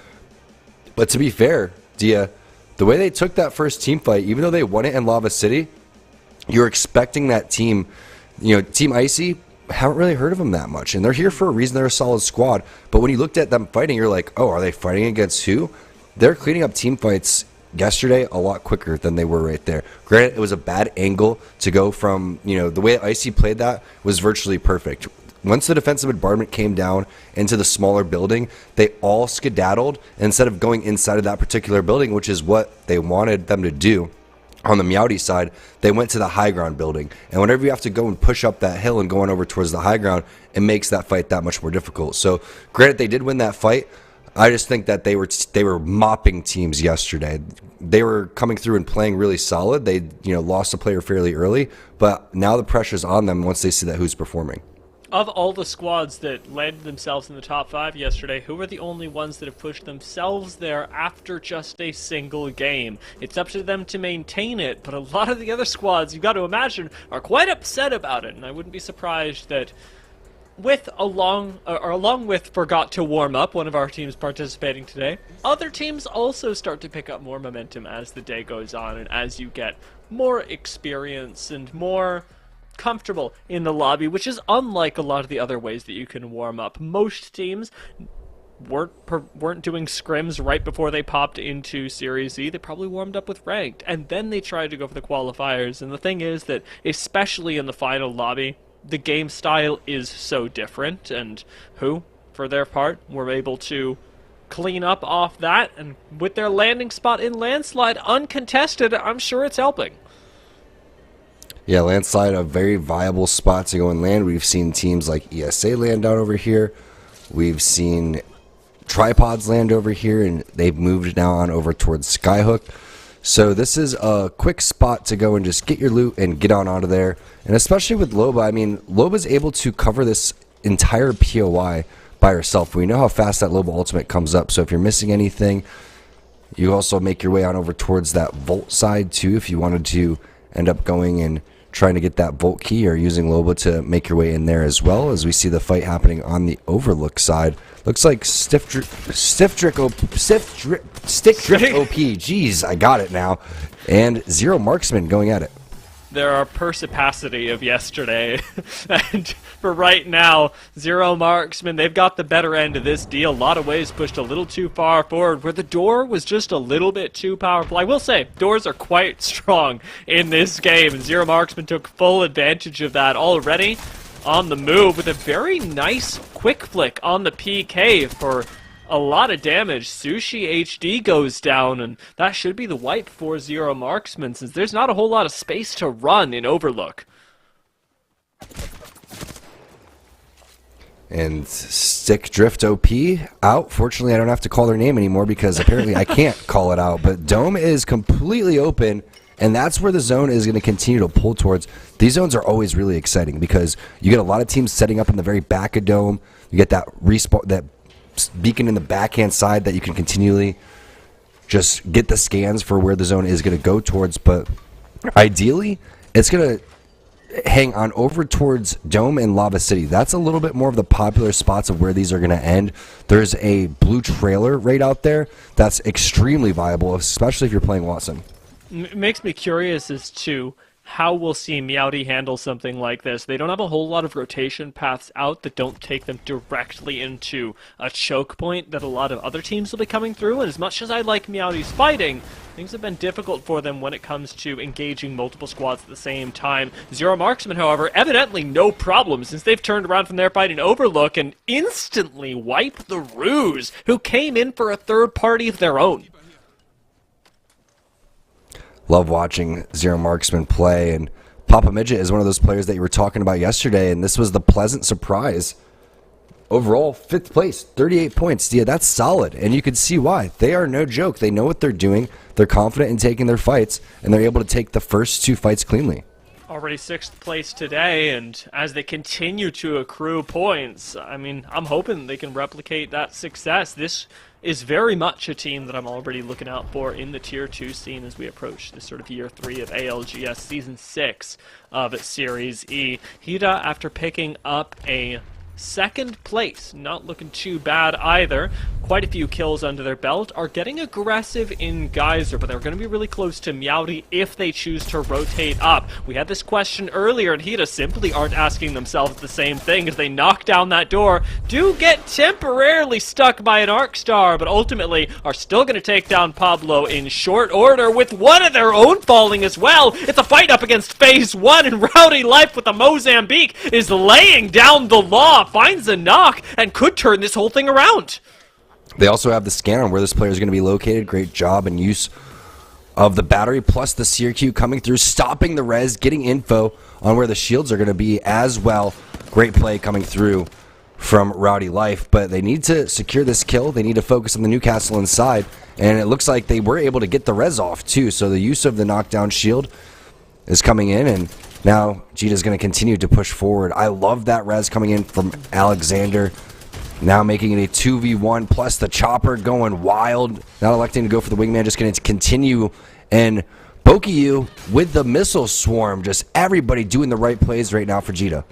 But to be fair, Dia, the way they took that first team fight, even though they won it in Lava City, you're expecting that team, Team Icy, haven't really heard of them that much, and they're here for a reason. They're a solid squad, but when you looked at them fighting, you're like, oh, are they fighting against who? They're cleaning up team fights yesterday a lot quicker than they were right there. Granted, it was a bad angle to go from, the way Icy played that was virtually perfect. Once the defensive bombardment came down into the smaller building, they all skedaddled, and instead of going inside of that particular building, which is what they wanted them to do, on the Meowdy side, they went to the high ground building. And whenever you have to go and push up that hill and going over towards the high ground, it makes that fight that much more difficult. So, granted, they did win that fight. I just think that they were mopping teams yesterday. They were coming through and playing really solid. They lost a player fairly early, but now the pressure's on them once they see that who's performing. Of all the squads that landed themselves in the top 5 yesterday, who are the only ones that have pushed themselves there after just a single game? It's up to them to maintain it, but a lot of the other squads, you've got to imagine, are quite upset about it, and I wouldn't be surprised that along with Forgot to Warm Up, one of our teams participating today, other teams also start to pick up more momentum as the day goes on and as you get more experience and more comfortable in the lobby, which is unlike a lot of the other ways that you can warm up. Most teams weren't doing scrims right before they popped into Series E. They probably warmed up with ranked, and then they tried to go for the qualifiers. And the thing is that, especially in the final lobby, the game style is so different, and who, for their part, were able to clean up off that, and with their landing spot in Landslide uncontested, I'm sure it's helping. Yeah, Landslide, a very viable spot to go and land. We've seen teams like ESA land out over here. We've seen Tripods land over here, and they've moved now on over towards Skyhook. So this is a quick spot to go and just get your loot and get on out of there. And especially with Loba, Loba's able to cover this entire POI by herself. We know how fast that Loba ultimate comes up, so if you're missing anything, you also make your way on over towards that Volt side too if you wanted to end up going and trying to get that Volt key, or using Loba to make your way in there as well. As we see the fight happening on the Overlook side, looks like Stick Drift OP. Jeez, I got it now. And Zero Marksman going at it. There are persipacity of yesterday, and for right now, Zero Marksman, they've got the better end of this deal. A lot of ways pushed a little too far forward, where the door was just a little bit too powerful. I will say, doors are quite strong in this game, and Zero Marksman took full advantage of that already on the move with a very nice quick flick on the PK for a lot of damage. Sushi HD goes down, and that should be the wipe for Zero Marksman, since there's not a whole lot of space to run in Overlook. And Stick Drift OP out. Fortunately, I don't have to call their name anymore, because apparently I can't call it out. But Dome is completely open, and that's where the zone is going to continue to pull towards. These zones are always really exciting, because you get a lot of teams setting up in the very back of Dome. You get that respawn, that beacon in the backhand side that you can continually just get the scans for where the zone is going to go towards. But ideally, it's going to hang on over towards Dome and Lava City. That's a little bit more of the popular spots of where these are going to end. There's a blue trailer right out there that's extremely viable, especially if you're playing Watson. It makes me curious as to how we'll see Meowdy handle something like this. They don't have a whole lot of rotation paths out that don't take them directly into a choke point that a lot of other teams will be coming through, and as much as I like Meowdy's fighting, things have been difficult for them when it comes to engaging multiple squads at the same time. Zero Marksman, however, evidently no problem, since they've turned around from their fight in Overlook and instantly wiped the Ruse, who came in for a third party of their own. Love watching Zero Marksman play, and Papa Midget is one of those players that you were talking about yesterday, and this was the pleasant surprise. Overall, 5th place, 38 points. Yeah, that's solid, and you can see why. They are no joke. They know what they're doing. They're confident in taking their fights, and they're able to take the first 2 fights cleanly. Already 6th place today, and as they continue to accrue points, I mean, I'm hoping they can replicate that success. This is very much a team that I'm already looking out for in the Tier 2 scene as we approach this sort of Year 3 of ALGS Season 6 of Series E. Hida, after picking up a 2nd place, not looking too bad either. Quite a few kills under their belt, are getting aggressive in Geyser, but they're going to be really close to Meowdy if they choose to rotate up. We had this question earlier, and Hida simply aren't asking themselves the same thing as they knock down that door, do get temporarily stuck by an Arc Star, but ultimately are still going to take down Pablo in short order, with one of their own falling as well. It's a fight up against Phase 1, and Rowdy Life with the Mozambique is laying down the law, finds a knock, and could turn this whole thing around. They also have the scan on where this player is going to be located. Great job and use of the battery, plus the Seer Q coming through, stopping the res, getting info on where the shields are going to be as well. Great play coming through from Rowdy Life, but they need to secure this kill. They need to focus on the Newcastle inside, and it looks like they were able to get the res off too, so the use of the knockdown shield is coming in, and now Jita's going to continue to push forward. I love that res coming in from Alexander. Now making it a 2v1, plus the chopper going wild. Not electing to go for the wingman, just going to continue. And Bokiyu with the missile swarm. Just everybody doing the right plays right now for Jita.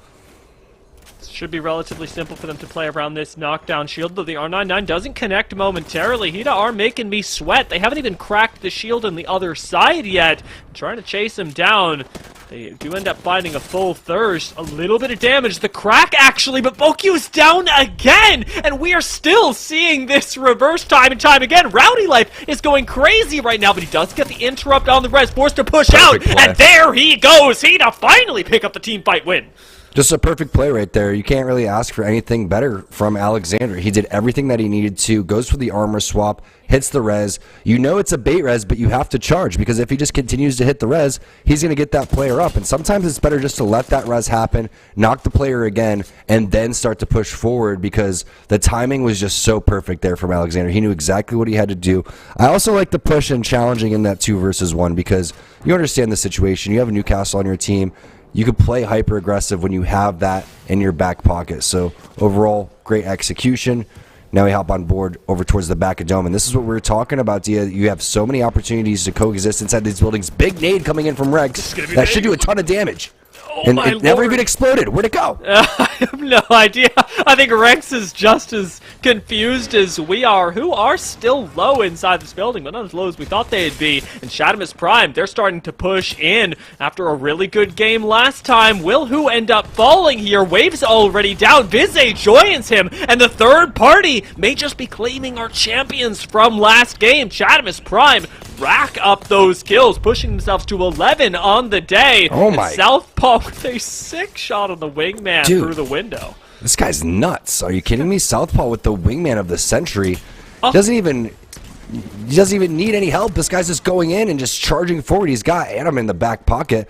Should be relatively simple for them to play around this knockdown shield, though the R99 doesn't connect momentarily. Hida are making me sweat. They haven't even cracked the shield on the other side yet. I'm trying to chase him down. They do end up finding a full thirst. A little bit of damage. The crack, actually, but Bokyu is down again! And we are still seeing this reverse time and time again. Rowdy Life is going crazy right now, but he does get the interrupt on the res, forced to push out, and there he goes! Hida finally pick up the team fight win. Just a perfect play right there. You can't really ask for anything better from Alexander. He did everything that he needed to, goes for the armor swap, hits the res. You know it's a bait res, but you have to charge, because if he just continues to hit the res, he's going to get that player up. And sometimes it's better just to let that res happen, knock the player again, and then start to push forward, because the timing was just so perfect there from Alexander. He knew exactly what he had to do. I also like the push and challenging in that 2 versus 1, because you understand the situation. You have a Newcastle on your team. You could play hyper aggressive when you have that in your back pocket. So overall, great execution. Now we hop on board over towards the back of Dome. And this is what we were talking about, Dia. You have so many opportunities to coexist inside these buildings. Big nade coming in from Rex. That should do a ton of damage. And it never even exploded. Where'd it go? I have no idea. I think Rex is just as confused as we are, who are still low inside this building, but not as low as we thought they'd be. And Shadimus Prime, they're starting to push in after a really good game last time. Will who end up falling here? Wave's already down. Vize joins him, and the third party may just be claiming our champions from last game. Shadimus Prime rack up those kills, pushing themselves to 11 on the day. Oh my. And Southpaw with a sick shot on the wingman through the window. This guy's nuts. Are you kidding me? Southpaw with the wingman of the century. Doesn't even need any help. This guy's just going in and just charging forward. He's got Adam in the back pocket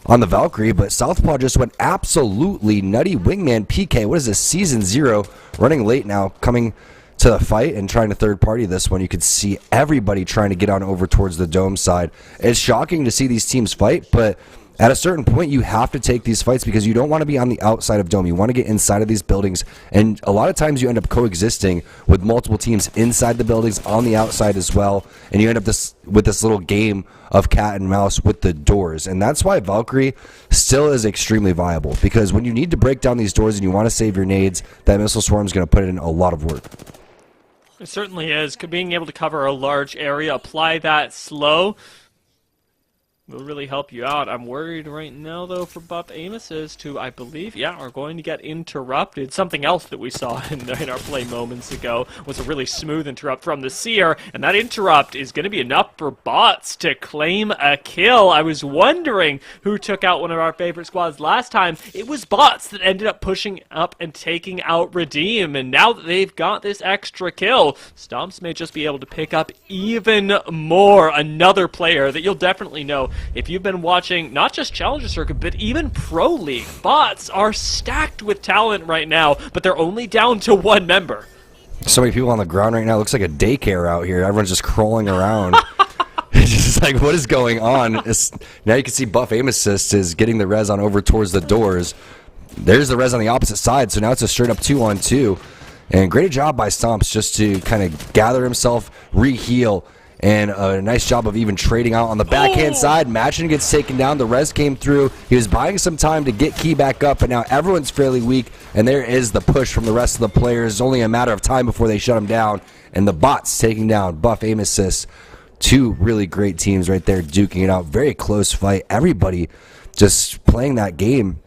on the Valkyrie, but Southpaw just went absolutely nutty. Wingman PK, what is this, Season 0, running late now, coming to the fight and trying to third party this one. You could see everybody trying to get on over towards the Dome side. It's shocking to see these teams fight, but at a certain point, you have to take these fights because you don't want to be on the outside of Dome. You want to get inside of these buildings, and a lot of times you end up coexisting with multiple teams inside the buildings, on the outside as well, and you end up with this little game of cat and mouse with the doors. And that's why Valkyrie still is extremely viable, because when you need to break down these doors and you want to save your nades, that missile swarm is going to put in a lot of work. It certainly is. Being able to cover a large area, apply that slow, will really help you out. I'm worried right now, though, for Buff Amos's, who I believe, are going to get interrupted. Something else that we saw in our play moments ago was a really smooth interrupt from the Seer, and that interrupt is going to be enough for bots to claim a kill. I was wondering who took out one of our favorite squads last time. It was bots that ended up pushing up and taking out Redeem, and now that they've got this extra kill, Stomps may just be able to pick up even more. Another player that you'll definitely know if you've been watching not just Challenger Circuit, but even Pro League. Bots are stacked with talent right now, but they're only down to one member. So many people on the ground right now. It looks like a daycare out here. Everyone's just crawling around. It's just like, what is going on? Now you can see Buff Aim Assist is getting the res on over towards the doors. There's the res on the opposite side, so now it's a straight up 2-on-2. And great job by Stomps just to kind of gather himself, re-heal, and a nice job of even trading out on the backhand side. Machin gets taken down. The res came through. He was buying some time to get Key back up, but now everyone's fairly weak, and there is the push from the rest of the players. It's only a matter of time before they shut him down, and the bots taking down Buff Aim Assist. Two really great teams right there duking it out. Very close fight. Everybody just playing that game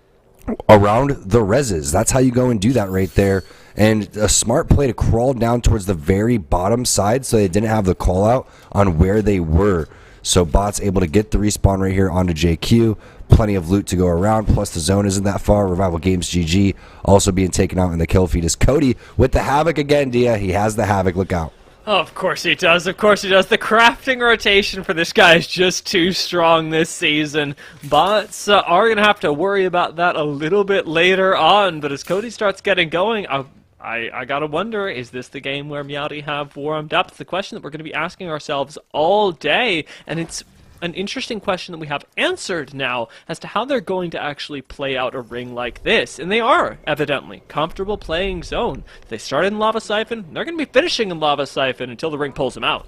around the reses. That's how you go and do that right there. And a smart play to crawl down towards the very bottom side so they didn't have the call out on where they were. So bots able to get the respawn right here onto JQ. Plenty of loot to go around, plus the zone isn't that far. Revival Games GG also being taken out in the kill feed is Cody with the Havoc again, Dia. He has the Havoc. Look out. Oh, of course he does. Of course he does. The crafting rotation for this guy is just too strong this season. Bots are going to have to worry about that a little bit later on. But as Cody starts getting going, I gotta wonder, is this the game where Meowdy have warmed up? It's the question that we're going to be asking ourselves all day. And it's an interesting question that we have answered now as to how they're going to actually play out a ring like this. And they are, evidently, comfortable playing zone. They started in Lava Siphon. They're going to be finishing in Lava Siphon until the ring pulls them out.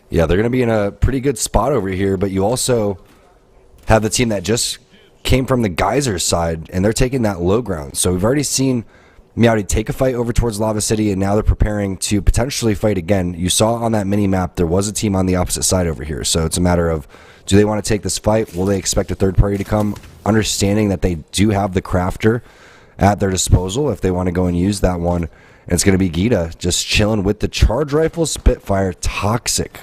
Yeah, they're going to be in a pretty good spot over here, but you also have the team that just came from the Geyser side, and they're taking that low ground. So we've already seen Meowdy take a fight over towards Lava City, and now they're preparing to potentially fight again. You saw on that mini-map there was a team on the opposite side over here, so it's a matter of, do they want to take this fight? Will they expect a third party to come? Understanding that they do have the Crafter at their disposal if they want to go and use that one. And it's going to be Gita just chilling with the Charge Rifle Spitfire Toxic.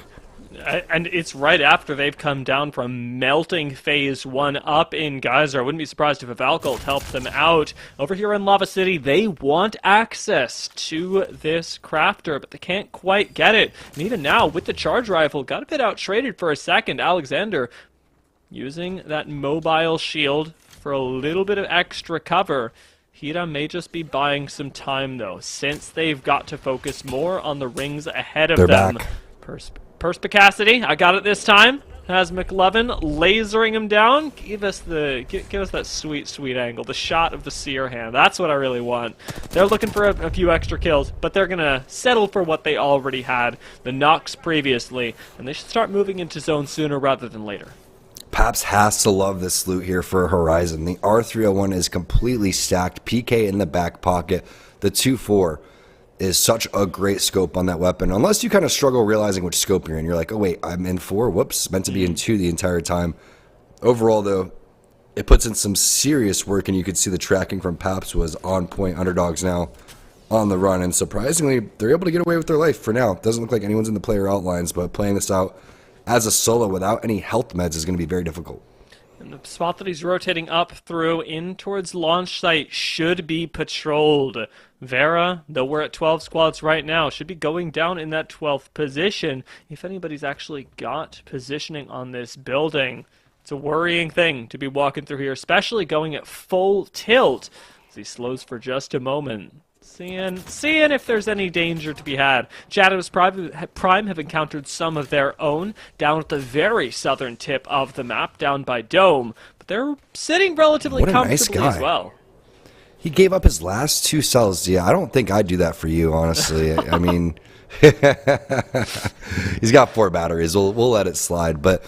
And it's right after they've come down from melting phase 1 up in Geyser. I wouldn't be surprised if a Valcult helped them out. Over here in Lava City, they want access to this crafter, but they can't quite get it. And even now, with the charge rifle, got a bit out-traded for a second. Alexander using that mobile shield for a little bit of extra cover. Hira may just be buying some time, though, since they've got to focus more on the rings ahead of them. Back. Perspicacity, I got it this time. Has McLovin lasering him down. Give us that sweet angle, the shot of the Seer hand. That's what I really want. They're looking for a few extra kills, but they're gonna settle for what they already had, the knocks previously, and they should start moving into zone sooner rather than later. Paps has to love this loot here for Horizon. The R301 is completely stacked. PK in the back pocket. The 2-4 is such a great scope on that weapon. Unless you kind of struggle realizing which scope you're in. You're like, oh wait, I'm in 4? Whoops, meant to be in 2 the entire time. Overall though, it puts in some serious work, and you could see the tracking from Paps was on point. Underdogs now on the run, and surprisingly, they're able to get away with their life for now. Doesn't look like anyone's in the player outlines, but playing this out as a solo without any health meds is going to be very difficult. And the spot that he's rotating up through in towards launch site should be patrolled. Vera, though we're at 12 squads right now, should be going down in that 12th position if anybody's actually got positioning on this building. It's a worrying thing to be walking through here, especially going at full tilt as he slows for just a moment. Seeing if there's any danger to be had. Shadows Prime have encountered some of their own down at the very southern tip of the map, down by Dome. But they're sitting relatively comfortably as well. He gave up his last 2 cells. Yeah, I don't think I'd do that for you, honestly. I mean, he's got 4 batteries. We'll let it slide. But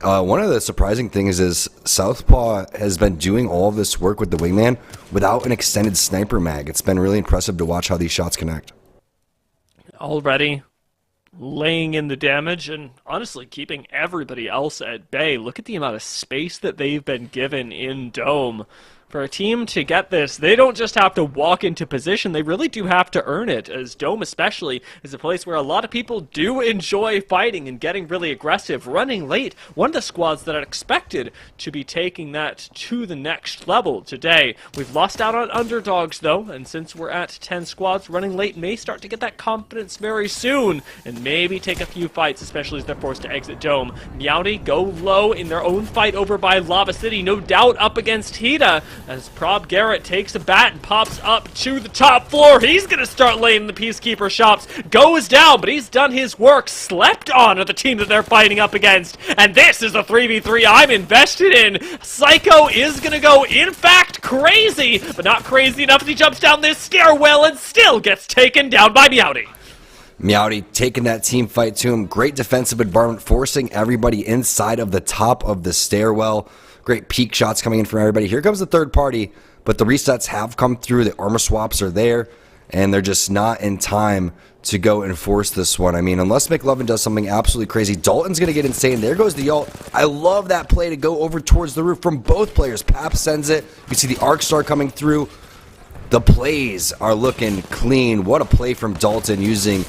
one of the surprising things is Southpaw has been doing all of this work with the wingman without an extended sniper mag. It's been really impressive to watch how these shots connect. Already laying in the damage and honestly keeping everybody else at bay. Look at the amount of space that they've been given in Dome. For a team to get this, they don't just have to walk into position, they really do have to earn it, as Dome especially is a place where a lot of people do enjoy fighting and getting really aggressive. Running late, one of the squads that are expected to be taking that to the next level today. We've lost out on underdogs though, and since we're at 10 squads, running late may start to get that confidence very soon, and maybe take a few fights, especially as they're forced to exit Dome. Meowdy go low in their own fight over by Lava City, no doubt up against Hida, as Prob Garrett takes a bat and pops up to the top floor. He's going to start laying the Peacekeeper shops. Goes down, but he's done his work. Slept on are the team that they're fighting up against. And this is a 3v3 I'm invested in. Psycho is going to go, in fact, crazy, but not crazy enough as he jumps down this stairwell and still gets taken down by Meowdy. Meowdy taking that team fight to him. Great defensive bombardment, forcing everybody inside of the top of the stairwell. Great peak shots coming in from everybody. Here comes the third party, but the resets have come through. The armor swaps are there, and they're just not in time to go and force this one. I mean, unless McLovin does something absolutely crazy, Dalton's going to get insane. There goes the ult. I love that play to go over towards the roof from both players. Pap sends it. You see the arc star coming through. The plays are looking clean. What a play from Dalton using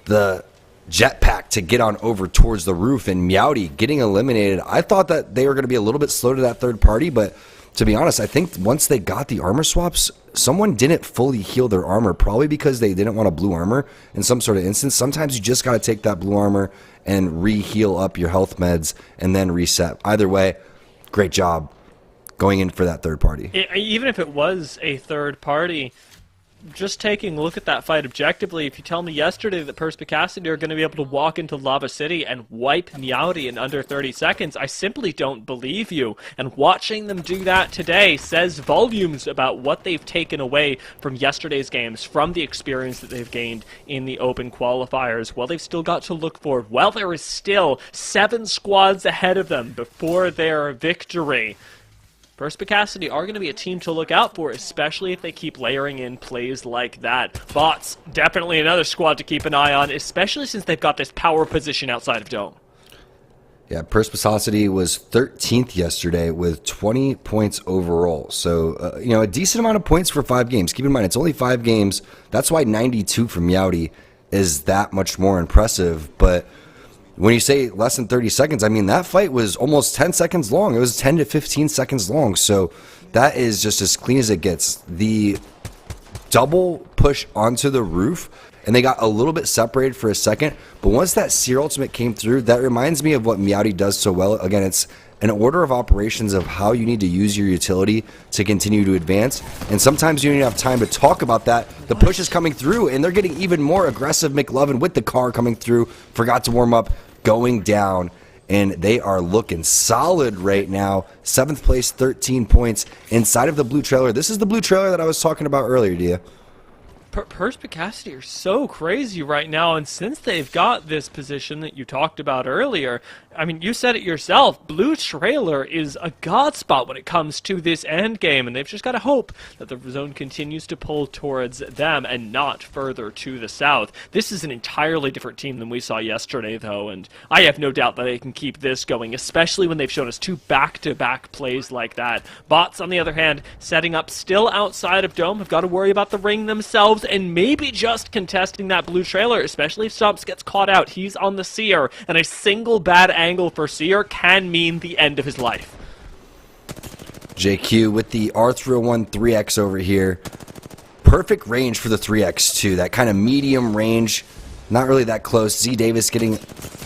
the jetpack to get on over towards the roof, and Meowdy getting eliminated. I thought that they were going to be a little bit slow to that third party, but to be honest, I think once they got the armor swaps, someone didn't fully heal their armor, probably because they didn't want a blue armor in some sort of instance. Sometimes you just got to take that blue armor and re-heal up your health meds and then reset. Either way, great job going in for that third party. Even if it was a third party, just taking a look at that fight objectively, if you tell me yesterday that Perspicacity are going to be able to walk into Lava City and wipe Meowdy in under 30 seconds, I simply don't believe you. And watching them do that today says volumes about what they've taken away from yesterday's games, from the experience that they've gained in the open qualifiers. Well, they've still got to look forward. Well, there is still 7 squads ahead of them before their victory. Perspicacity are going to be a team to look out for, especially if they keep layering in plays like that. Bots, definitely another squad to keep an eye on, especially since they've got this power position outside of Dome. Yeah, Perspicacity was 13th yesterday with 20 points overall. So, a decent amount of points for 5 games. Keep in mind, it's only 5 games. That's why 92 from Meowdy is that much more impressive. But when you say less than 30 seconds, I mean, that fight was almost 10 seconds long. It was 10 to 15 seconds long. So that is just as clean as it gets. The double push onto the roof, and they got a little bit separated for a second. But once that Seer ultimate came through, that reminds me of what Meowdy does so well. Again, it's an order of operations of how you need to use your utility to continue to advance. And sometimes you don't even have time to talk about that. The push is coming through, and they're getting even more aggressive. McLovin with the car coming through, forgot to warm up, going down, and they are looking solid right now. 7th place, 13 points inside of the blue trailer. This is the blue trailer that I was talking about earlier, Dia. Perspicacity are so crazy right now, and since they've got this position that you talked about earlier, I mean, you said it yourself, blue trailer is a god spot when it comes to this end game, and they've just got to hope that the zone continues to pull towards them and not further to the south. This is an entirely different team than we saw yesterday, though, and I have no doubt that they can keep this going, especially when they've shown us 2 back-to-back plays like that. Bots, on the other hand, setting up still outside of Dome, have got to worry about the ring themselves and maybe just contesting that blue trailer, especially if Stumps gets caught out. He's on the Seer, and a single bad angle for Seer can mean the end of his life. JQ with the R301 3X over here. Perfect range for the 3X too. That kind of medium range. Not really that close. Z Davis getting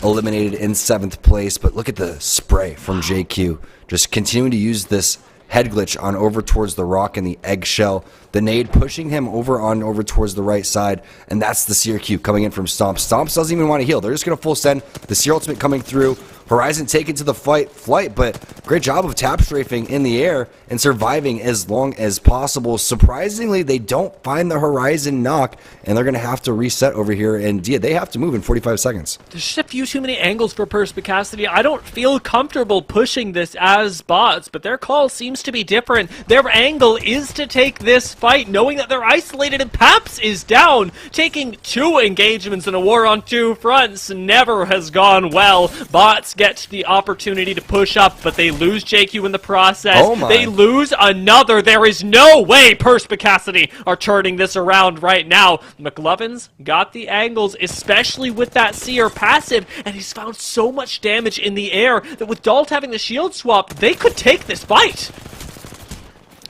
eliminated in 7th place, but look at the spray from JQ. Just continuing to use this head glitch on over towards the rock and the eggshell. The nade pushing him over towards the right side, and that's the Seer Q coming in from Stomp. Stomp doesn't even want to heal. They're just going to full send. The Seer ultimate coming through. Horizon taken to the flight, but great job of tap strafing in the air and surviving as long as possible. Surprisingly, they don't find the Horizon knock, and they're going to have to reset over here, and yeah, they have to move in 45 seconds. There's just a few too many angles for Perspicacity. I don't feel comfortable pushing this as bots, but their call seems to be different. Their angle is to take this fight, knowing that they're isolated and Paps is down. Taking 2 engagements in a war on 2 fronts never has gone well. Bots get the opportunity to push up, but they lose JQ in the process. Oh my. They lose another. There is no way Perspicacity are turning this around right now. McLovin's got the angles, especially with that Seer passive, and he's found so much damage in the air that with Dalt having the shield swap, they could take this fight.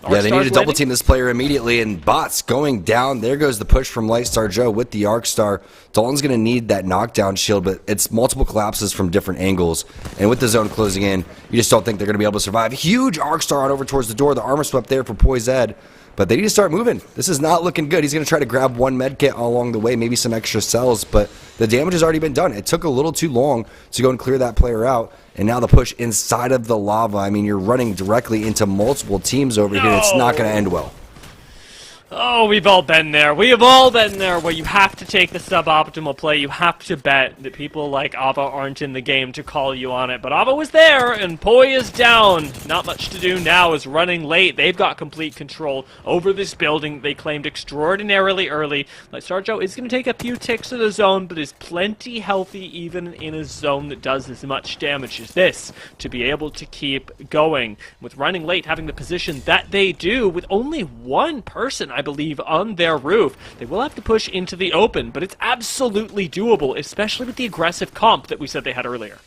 Yeah, they need to double team this player immediately, and bots going down. There goes the push from Lightstar Joe with the Arcstar. Dalton's going to need that knockdown shield, but it's multiple collapses from different angles. And with the zone closing in, you just don't think they're going to be able to survive. Huge Arcstar on over towards the door. The armor swept there for Poised. But they need to start moving. This is not looking good. He's going to try to grab 1 medkit along the way, maybe some extra cells, but the damage has already been done. It took a little too long to go and clear that player out, and now the push inside of the lava. I mean, you're running directly into multiple teams over here. It's not going to end well. Oh, we've all been there. We have all been there where you have to take the suboptimal play. You have to bet that people like Ava aren't in the game to call you on it. But Ava was there, and Poi is down. Not much to do now is running late. They've got complete control over this building they claimed extraordinarily early. Like Sarjo is going to take a few ticks to the zone, but is plenty healthy even in a zone that does as much damage as this to be able to keep going. With running late, having the position that they do, with only 1 person, I believe, on their roof. They will have to push into the open, but it's absolutely doable, especially with the aggressive comp that we said they had earlier.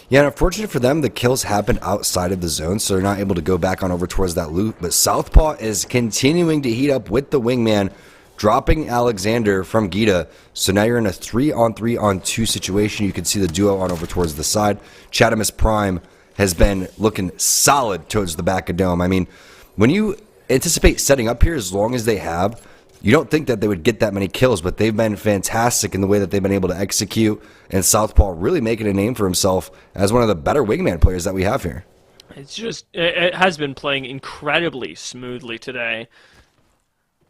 Yeah, and unfortunate for them, the kills happen outside of the zone, so they're not able to go back on over towards that loot. But Southpaw is continuing to heat up with the wingman, dropping Alexander from Gita. So now you're in a 3-on-3-on-2 situation. You can see the duo on over towards the side. Chatamus Prime has been looking solid towards the back of Dome. I mean, when you anticipate setting up here as long as they have, you don't think that they would get that many kills, but they've been fantastic in the way that they've been able to execute, and Southpaw really making a name for himself as one of the better wingman players that we have here. It's just, it has been playing incredibly smoothly today.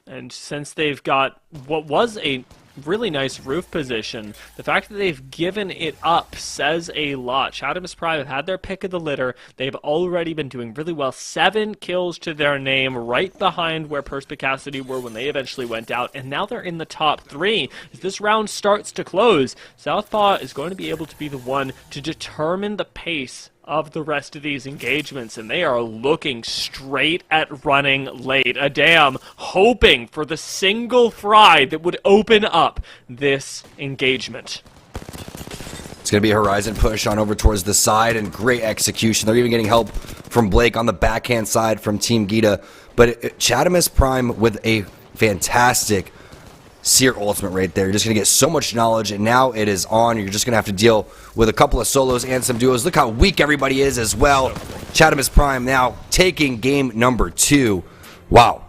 And since they've got what was a really nice roof position, the fact that they've given it up says a lot. Chatamus Prime have had their pick of the litter. They've already been doing really well. 7 kills to their name, right behind where Perspicacity were when they eventually went out, and now they're in the top 3. As this round starts to close, Southpaw is going to be able to be the one to determine the pace of the rest of these engagements, and they are looking straight at running late. Adam hoping for the single fry that would open up this engagement. It's going to be a Horizon push on over towards the side, and great execution. They're even getting help from Blake on the backhand side from Team Gita, but Chatamus Prime with a fantastic Seer ultimate right there. You're just going to get so much knowledge, and now it is on. You're just going to have to deal with a couple of solos and some duos. Look how weak everybody is as well. Chatamus Prime now taking game number 2. Wow.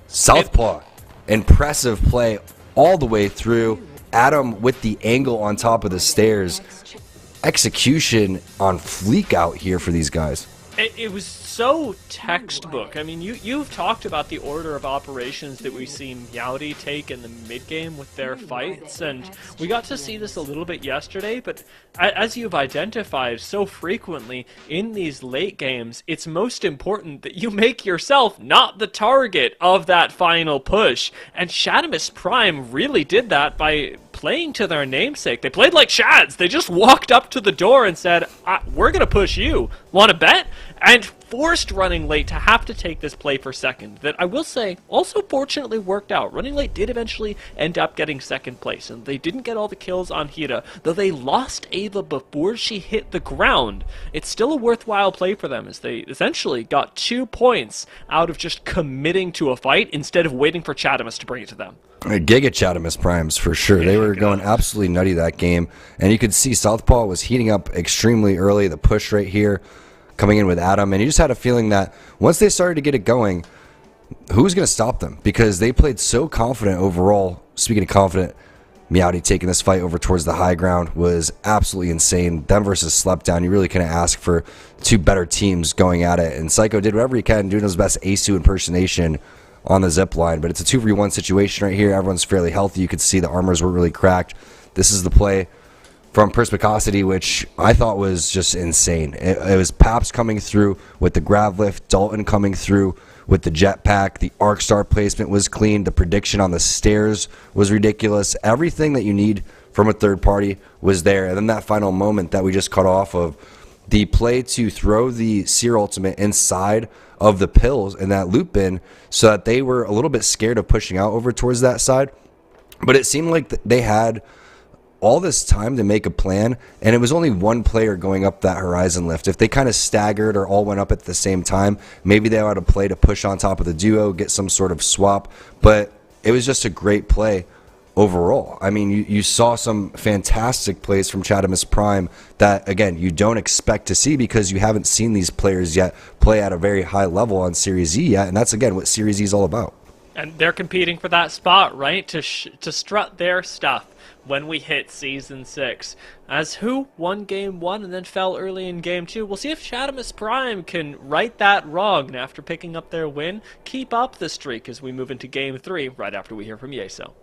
Southpaw, impressive play all the way through. Adam with the angle on top of the stairs. Execution on fleek out here for these guys. It was so textbook. I mean, you've talked about the order of operations that we've seen Meowdy take in the mid-game with their fights, and we got to see this a little bit yesterday, but as you've identified so frequently in these late games, it's most important that you make yourself not the target of that final push, and Chatamus Prime really did that by playing to their namesake. They played like Shads. They just walked up to the door and said, we're going to push you. Want to bet? And forced running late to have to take this play for second. That I will say also fortunately worked out. Running late did eventually end up getting second place, and they didn't get all the kills on Hira. Though they lost Ava before she hit the ground, it's still a worthwhile play for them, as they essentially got 2 points out of just committing to a fight instead of waiting for Chatamus to bring it to them. Giga Chatamus Primes for sure. They were going absolutely nutty that game, and you could see Southpaw was heating up extremely early. The push right here coming in with Adam, and you just had a feeling that once they started to get it going, who's going to stop them? Because they played so confident overall. Speaking of confident, Meowdy taking this fight over towards the high ground was absolutely insane. Them versus Slepdown, you really couldn't ask for two better teams going at it. And Psycho did whatever he can, doing his best ASU impersonation on the zip line. But it's a 2v1 situation right here. Everyone's fairly healthy. You could see the armors were really cracked. This is the play from Perspicacity, which I thought was just insane. It was Paps coming through with the grab lift, Dalton coming through with the jetpack. The arc star placement was clean. The prediction on the stairs was ridiculous. Everything that you need from a third party was there. And then that final moment that we just cut off of, the play to throw the Seer ultimate inside of the pills in that loop bin so that they were a little bit scared of pushing out over towards that side. But it seemed like they had all this time to make a plan, and it was only one player going up that horizon lift. If they kind of staggered or all went up at the same time, maybe they had a play to push on top of the duo, get some sort of swap. But it was just a great play overall. I mean, you saw some fantastic plays from Chadamus Prime that, again, you don't expect to see because you haven't seen these players yet play at a very high level on Series E yet, and that's, again, what Series E is all about. And they're competing for that spot, right? To strut their stuff when we hit Season 6. As who won Game 1 and then fell early in Game 2. We'll see if Chadamus Prime can right that wrong and after picking up their win, keep up the streak as we move into Game 3 right after we hear from Yeso.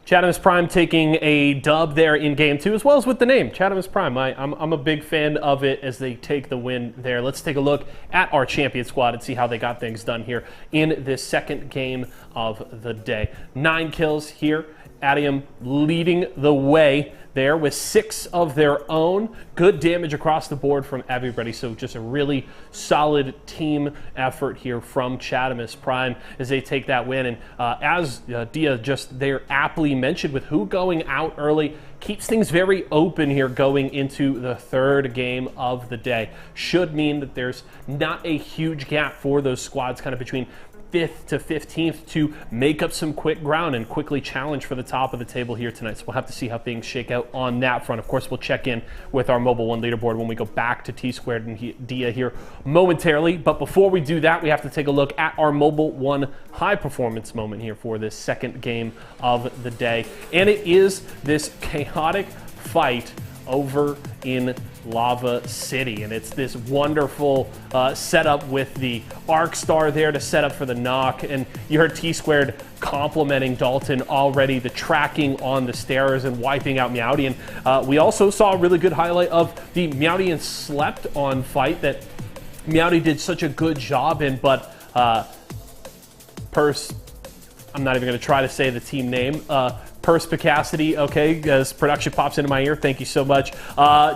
Chadamus Prime taking a dub there in Game 2, as well as with the name, Chadamus Prime. I'm a big fan of it as they take the win there. Let's take a look at our champion squad and see how they got things done here in this second game of the day. 9 kills here. Adium leading the way there with 6 of their own. Good damage across the board from everybody, so just a really solid team effort here from Chadamus Prime as they take that win. And as Dia just there aptly mentioned, with who going out early, keeps things very open here going into the third game of the day. Should mean that there's not a huge gap for those squads kind of between 5th to 15th to make up some quick ground and quickly challenge for the top of the table here tonight. So we'll have to see how things shake out on that front. Of course, we'll check in with our Mobile 1 leaderboard when we go back to T-Squared and Dia here momentarily. But before we do that, we have to take a look at our Mobile 1 high performance moment here for this second game of the day. And it is this chaotic fight over in Lava City, and it's this wonderful setup with the arc star there to set up for the knock. And you heard T-Squared complimenting Dalton already, the tracking on the stairs and wiping out Meowdy. And we also saw a really good highlight of the Meowdy and Slept on fight that Meowdy did such a good job in, but I'm not even going to try to say the team name. Perspicacity, okay, as production pops into my ear, thank you so much.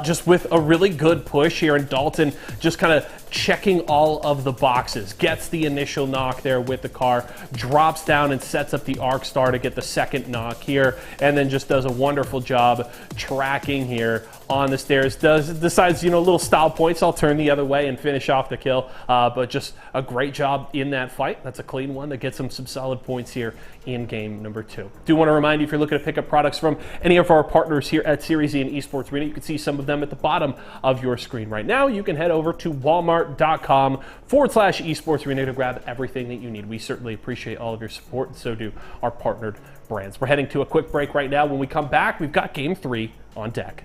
Just with a really good push here, and Dalton just kind of checking all of the boxes. Gets the initial knock there with the car, drops down and sets up the arc star to get the second knock here, and then just does a wonderful job tracking here on the stairs. Decides, little style points, I'll turn the other way and finish off the kill. But just a great job in that fight. That's a clean one that gets him some solid points here in game number 2. Do want to remind you, if you're looking to pick up products from any of our partners here at Series E and Esports Arena, you can see some of them at the bottom of your screen right now. You can head over to walmart.com/esports arena to grab everything that you need. We certainly appreciate all of your support, and so do our partnered brands. We're heading to a quick break right now. When we come back, we've got game 3 on deck.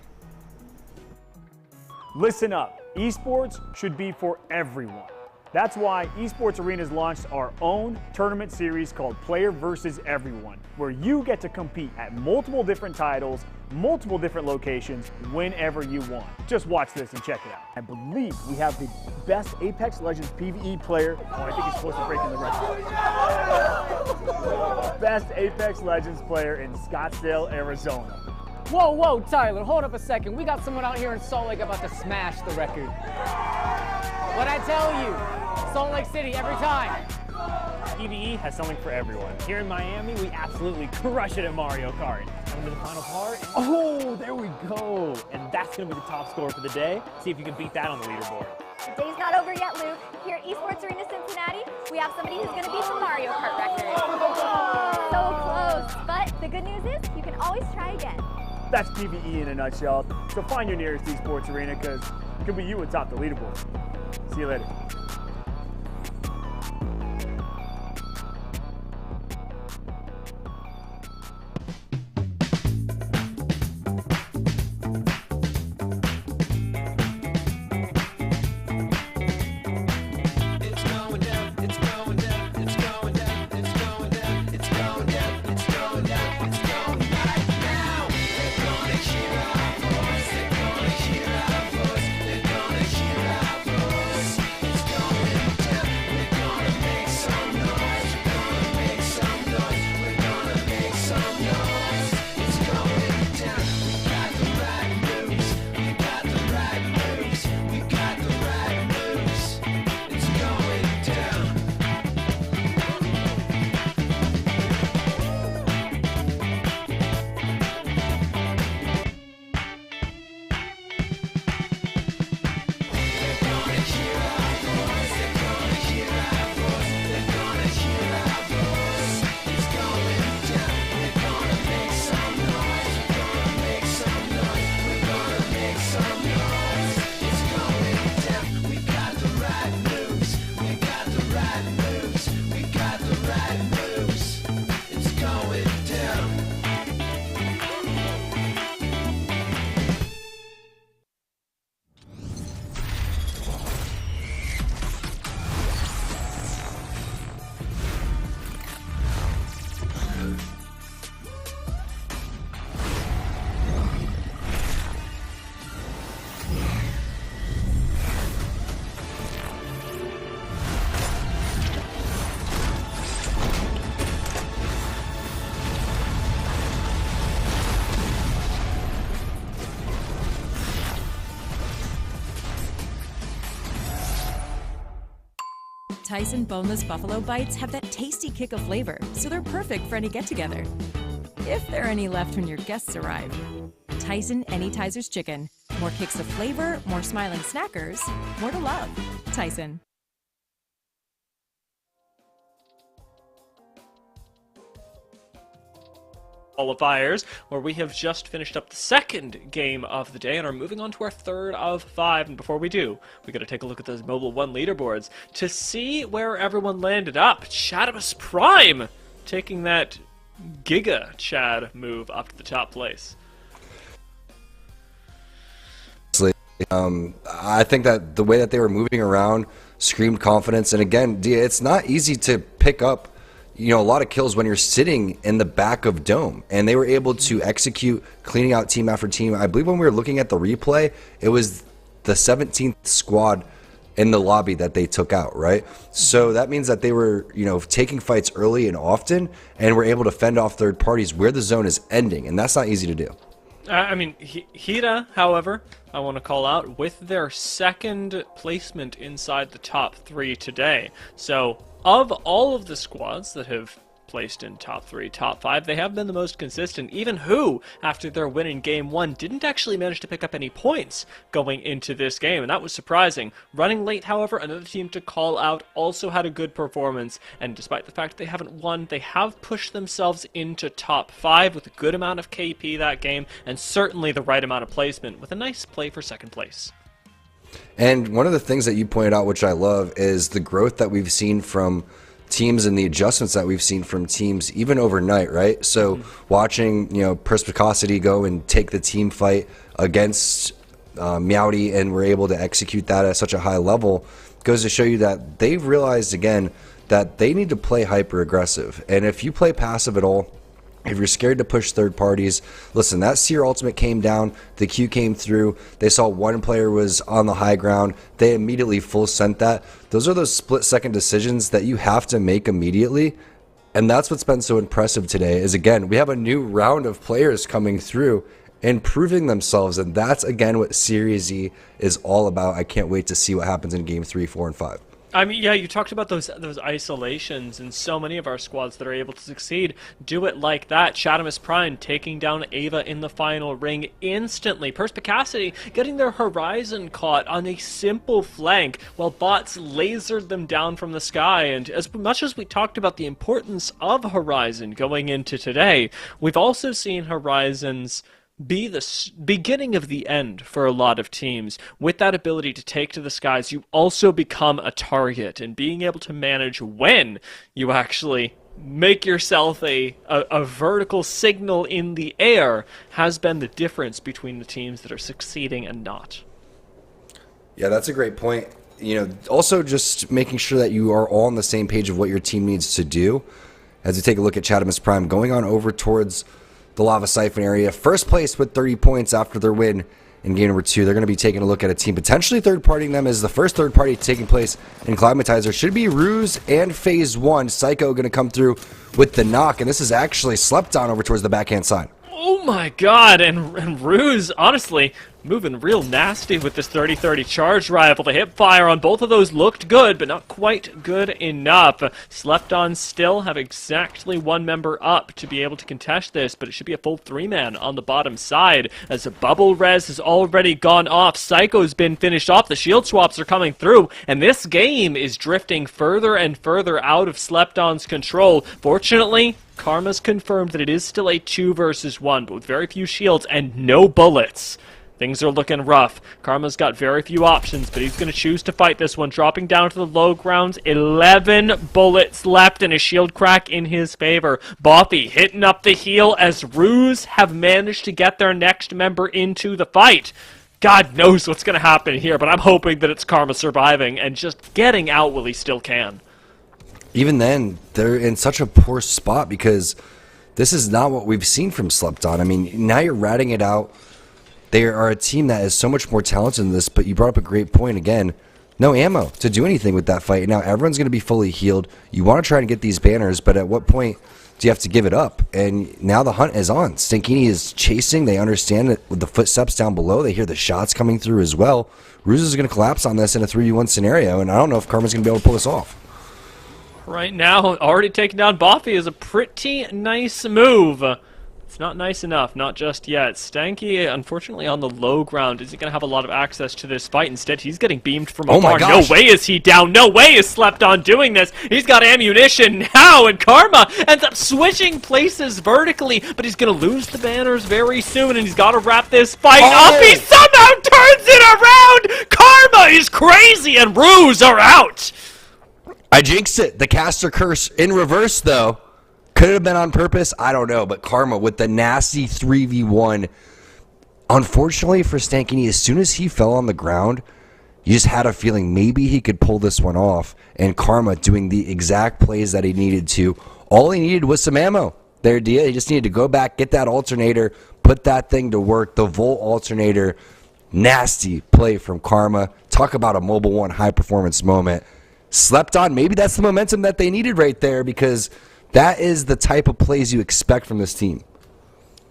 Listen up, esports should be for everyone. That's why Esports Arena's launched our own tournament series called Player vs. Everyone, where you get to compete at multiple different titles, multiple different locations, whenever you want. Just watch this and check it out. I believe we have the best Apex Legends PvE player. Oh, I think he's supposed to break in the record. Best Apex Legends player in Scottsdale, Arizona. Whoa, Tyler, hold up a second. We got someone out here in Salt Lake about to smash the record. What'd I tell you? Salt Lake City every time. PvE has something for everyone. Here in Miami, we absolutely crush it at Mario Kart. Come to the final part. Oh, there we go. And that's going to be the top score for the day. See if you can beat that on the leaderboard. The day's not over yet, Luke. Here at Esports Arena Cincinnati, we have somebody who's going to beat the Mario Kart record. So close. But the good news is you can always try again. That's PvE in a nutshell. So find your nearest esports arena because it could be you atop the leaderboard. See you later. Tyson boneless buffalo bites have that tasty kick of flavor, so they're perfect for any get-together. If there are any left when your guests arrive. Tyson Anytizers Chicken. More kicks of flavor, more smiling snackers, more to love. Tyson. Qualifiers, where we have just finished up the second game of the day and are moving on to our third of 5. And before we do, we got to take a look at those Mobile 1 leaderboards to see where everyone landed up. Chadamus Prime taking that Giga Chad move up to the top place. I think that the way that they were moving around screamed confidence. And again, it's not easy to pick up a lot of kills when you're sitting in the back of Dome, and they were able to execute, cleaning out team after team. I believe when we were looking at the replay, it was the 17th squad in the lobby that they took out, right? So that means that they were, taking fights early and often, and were able to fend off third parties where the zone is ending, and that's not easy to do. I mean, Hira, however, I want to call out with their second placement inside the top 3 today. So, of all of the squads that have placed in top 3, top 5, they have been the most consistent. Even who, after their win in Game 1, didn't actually manage to pick up any points going into this game, and that was surprising. Running late, however, another team to call out, also had a good performance, and despite the fact they haven't won, they have pushed themselves into top 5 with a good amount of KP that game, and certainly the right amount of placement, with a nice play for second place. And one of the things that you pointed out, which I love, is the growth that we've seen from teams and the adjustments that we've seen from teams even overnight, right? So watching, Perspicacity go and take the team fight against Meowdy, and we're able to execute that at such a high level, goes to show you that they've realized again that they need to play hyper aggressive. And if you play passive at all, if you're scared to push third parties, listen, that Seer ultimate came down, the Q came through, they saw one player was on the high ground, they immediately full sent that. Those are those split-second decisions that you have to make immediately, and that's what's been so impressive today, is again, we have a new round of players coming through and proving themselves, and that's again what Series E is all about. I can't wait to see what happens in Game 3, 4, and 5. I mean, yeah, you talked about those isolations, and so many of our squads that are able to succeed do it like that. Chadamus Prime taking down Ava in the final ring instantly. Perspicacity getting their Horizon caught on a simple flank while bots lasered them down from the sky. And as much as we talked about the importance of Horizon going into today, we've also seen Horizon's be the beginning of the end for a lot of teams. With that ability to take to the skies, you also become a target, and being able to manage when you actually make yourself a vertical signal in the air has been the difference between the teams that are succeeding and not. Yeah, that's a great point. Also just making sure that you are all on the same page of what your team needs to do. As we take a look at Chatham's Prime, going on over towards the Lava Siphon area. First place with 30 points after their win in game number 2. They're going to be taking a look at a team potentially third-partying them as the first third party taking place in Climatizer. Should be Ruse and Phase 1. Psycho going to come through with the knock, and this is actually slept on over towards the backhand side. Oh my god, and Ruse, honestly, moving real nasty with this 30-30 charge rifle. The hip fire on both of those looked good, but not quite good enough. Slept on still have exactly one member up to be able to contest this, but it should be a full 3-man on the bottom side, as a bubble res has already gone off. Psycho's been finished off, the shield swaps are coming through, and this game is drifting further and further out of Slept On's control. Fortunately, Karma's confirmed that it is still a 2 versus 1, but with very few shields and no bullets. Things are looking rough. Karma's got very few options, but he's going to choose to fight this one. Dropping down to the low grounds, 11 bullets left and a shield crack in his favor. Boffy hitting up the heel as Ruse have managed to get their next member into the fight. God knows what's going to happen here, but I'm hoping that it's Karma surviving and just getting out while he still can. Even then, they're in such a poor spot because this is not what we've seen from Slept On. I mean, now you're ratting it out. They are a team that is so much more talented than this, but you brought up a great point again. No ammo to do anything with that fight. Now everyone's going to be fully healed. You want to try and get these banners, but at what point do you have to give it up? And now the hunt is on. Stinkini is chasing. They understand it with the footsteps down below. They hear the shots coming through as well. Ruse is going to collapse on this in a 3v1 scenario, and I don't know if Karma's going to be able to pull this off. Right now, already taking down Boffy is a pretty nice move. It's not nice enough, not just yet. Stanky, unfortunately, on the low ground, isn't going to have a lot of access to this fight. Instead, he's getting beamed from afar. No way is he down. No way is Slept On doing this. He's got ammunition now, and Karma ends up switching places vertically, but he's going to lose the banners very soon, and he's got to wrap this fight up. He somehow turns it around. Karma is crazy, and Ruse are out. I jinxed it. The caster curse in reverse, though. Could it have been on purpose? I don't know. But Karma with the nasty 3v1. Unfortunately for Stankini, as soon as he fell on the ground, you just had a feeling maybe he could pull this one off. And Karma doing the exact plays that he needed to. All he needed was some ammo. Their idea, he just needed to go back, get that alternator, put that thing to work. The Volt alternator. Nasty play from Karma. Talk about a Mobile One high-performance moment. Slept On. Maybe that's the momentum that they needed right there, because that is the type of plays you expect from this team.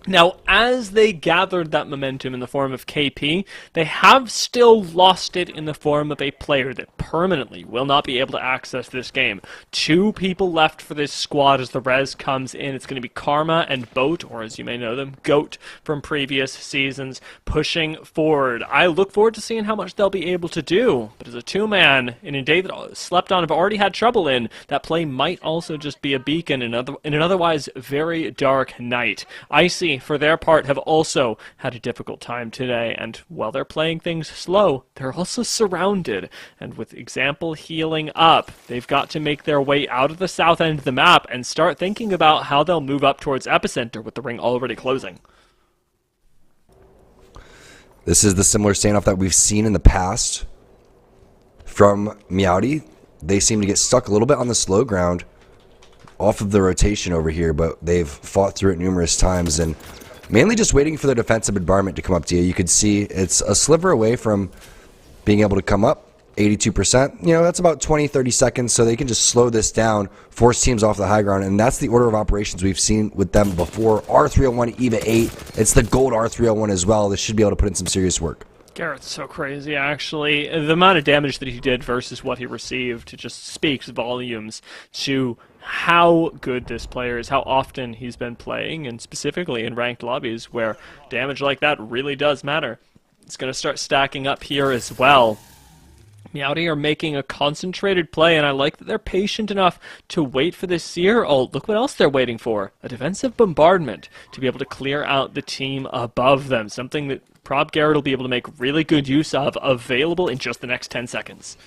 Now, as they gathered that momentum in the form of KP, they have still lost it in the form of a player that permanently will not be able to access this game. 2 people left for this squad as the res comes in. It's going to be Karma and Boat, or as you may know them, Goat from previous seasons, pushing forward. I look forward to seeing how much they'll be able to do, but as a 2-man, in a day that Slept On have already had trouble in, that play might also just be a beacon in an otherwise very dark night. Icy, for their part, have also had a difficult time today, and while they're playing things slow, they're also surrounded, and with Example healing up, they've got to make their way out of the south end of the map and start thinking about how they'll move up towards Epicenter with the ring already closing. This is the similar standoff that we've seen in the past from Meowdy. They seem to get stuck a little bit on the slow ground off of the rotation over here, but they've fought through it numerous times and mainly just waiting for their defensive bombardment to come up to you. You could see it's a sliver away from being able to come up, 82%. You know, that's about 20-30 seconds, so they can just slow this down, force teams off the high ground, and that's the order of operations we've seen with them before. R301, EVA 8, it's the gold R301 as well. This should be able to put in some serious work. Garrett's so crazy, actually. The amount of damage that he did versus what he received just speaks volumes to how good this player is, how often he's been playing, and specifically in ranked lobbies where damage like that really does matter. It's going to start stacking up here as well. Meowdy are making a concentrated play, and I like that they're patient enough to wait for this seer. Oh, look what else they're waiting for. A defensive bombardment to be able to clear out the team above them. Something that Prob Garrett will be able to make really good use of, available in just the next 10 seconds.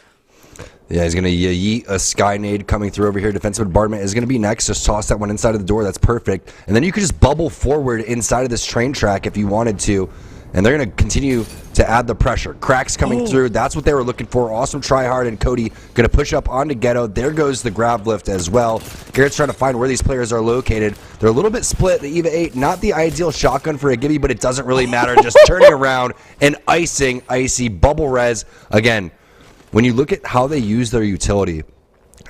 Yeah, he's going to yeet a Skynade coming through over here. Defensive bombardment is going to be next. Just toss that one inside of the door. That's perfect. And then you could just bubble forward inside of this train track if you wanted to. And they're going to continue to add the pressure. Cracks coming through. That's what they were looking for. Awesome try hard. And Cody going to push up onto Ghetto. There goes the grab lift as well. Garrett's trying to find where these players are located. They're a little bit split. The EVA 8, not the ideal shotgun for a Gibby, but it doesn't really matter. Just turning around and icing, icy, bubble res. Again, when you look at how they use their utility,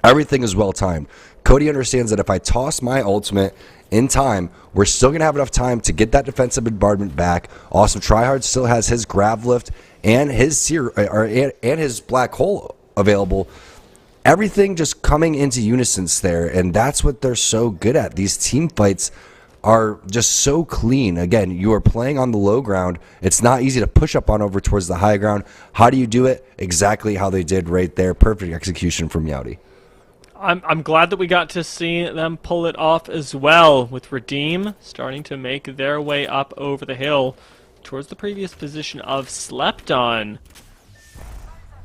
everything is well timed. Cody understands that if I toss my ultimate in time, we're still going to have enough time to get that defensive bombardment back. Awesome Tryhard still has his grab lift and his and his black hole available. Everything just coming into unison there, and that's what they're so good at. These team fights are just so clean. Again, you are playing on the low ground. It's not easy to push up on over towards the high ground. How do you do it? Exactly how they did right there. Perfect execution from Meowdy. I'm glad that we got to see them pull it off as well, with Redeem starting to make their way up over the hill towards the previous position of Slept On.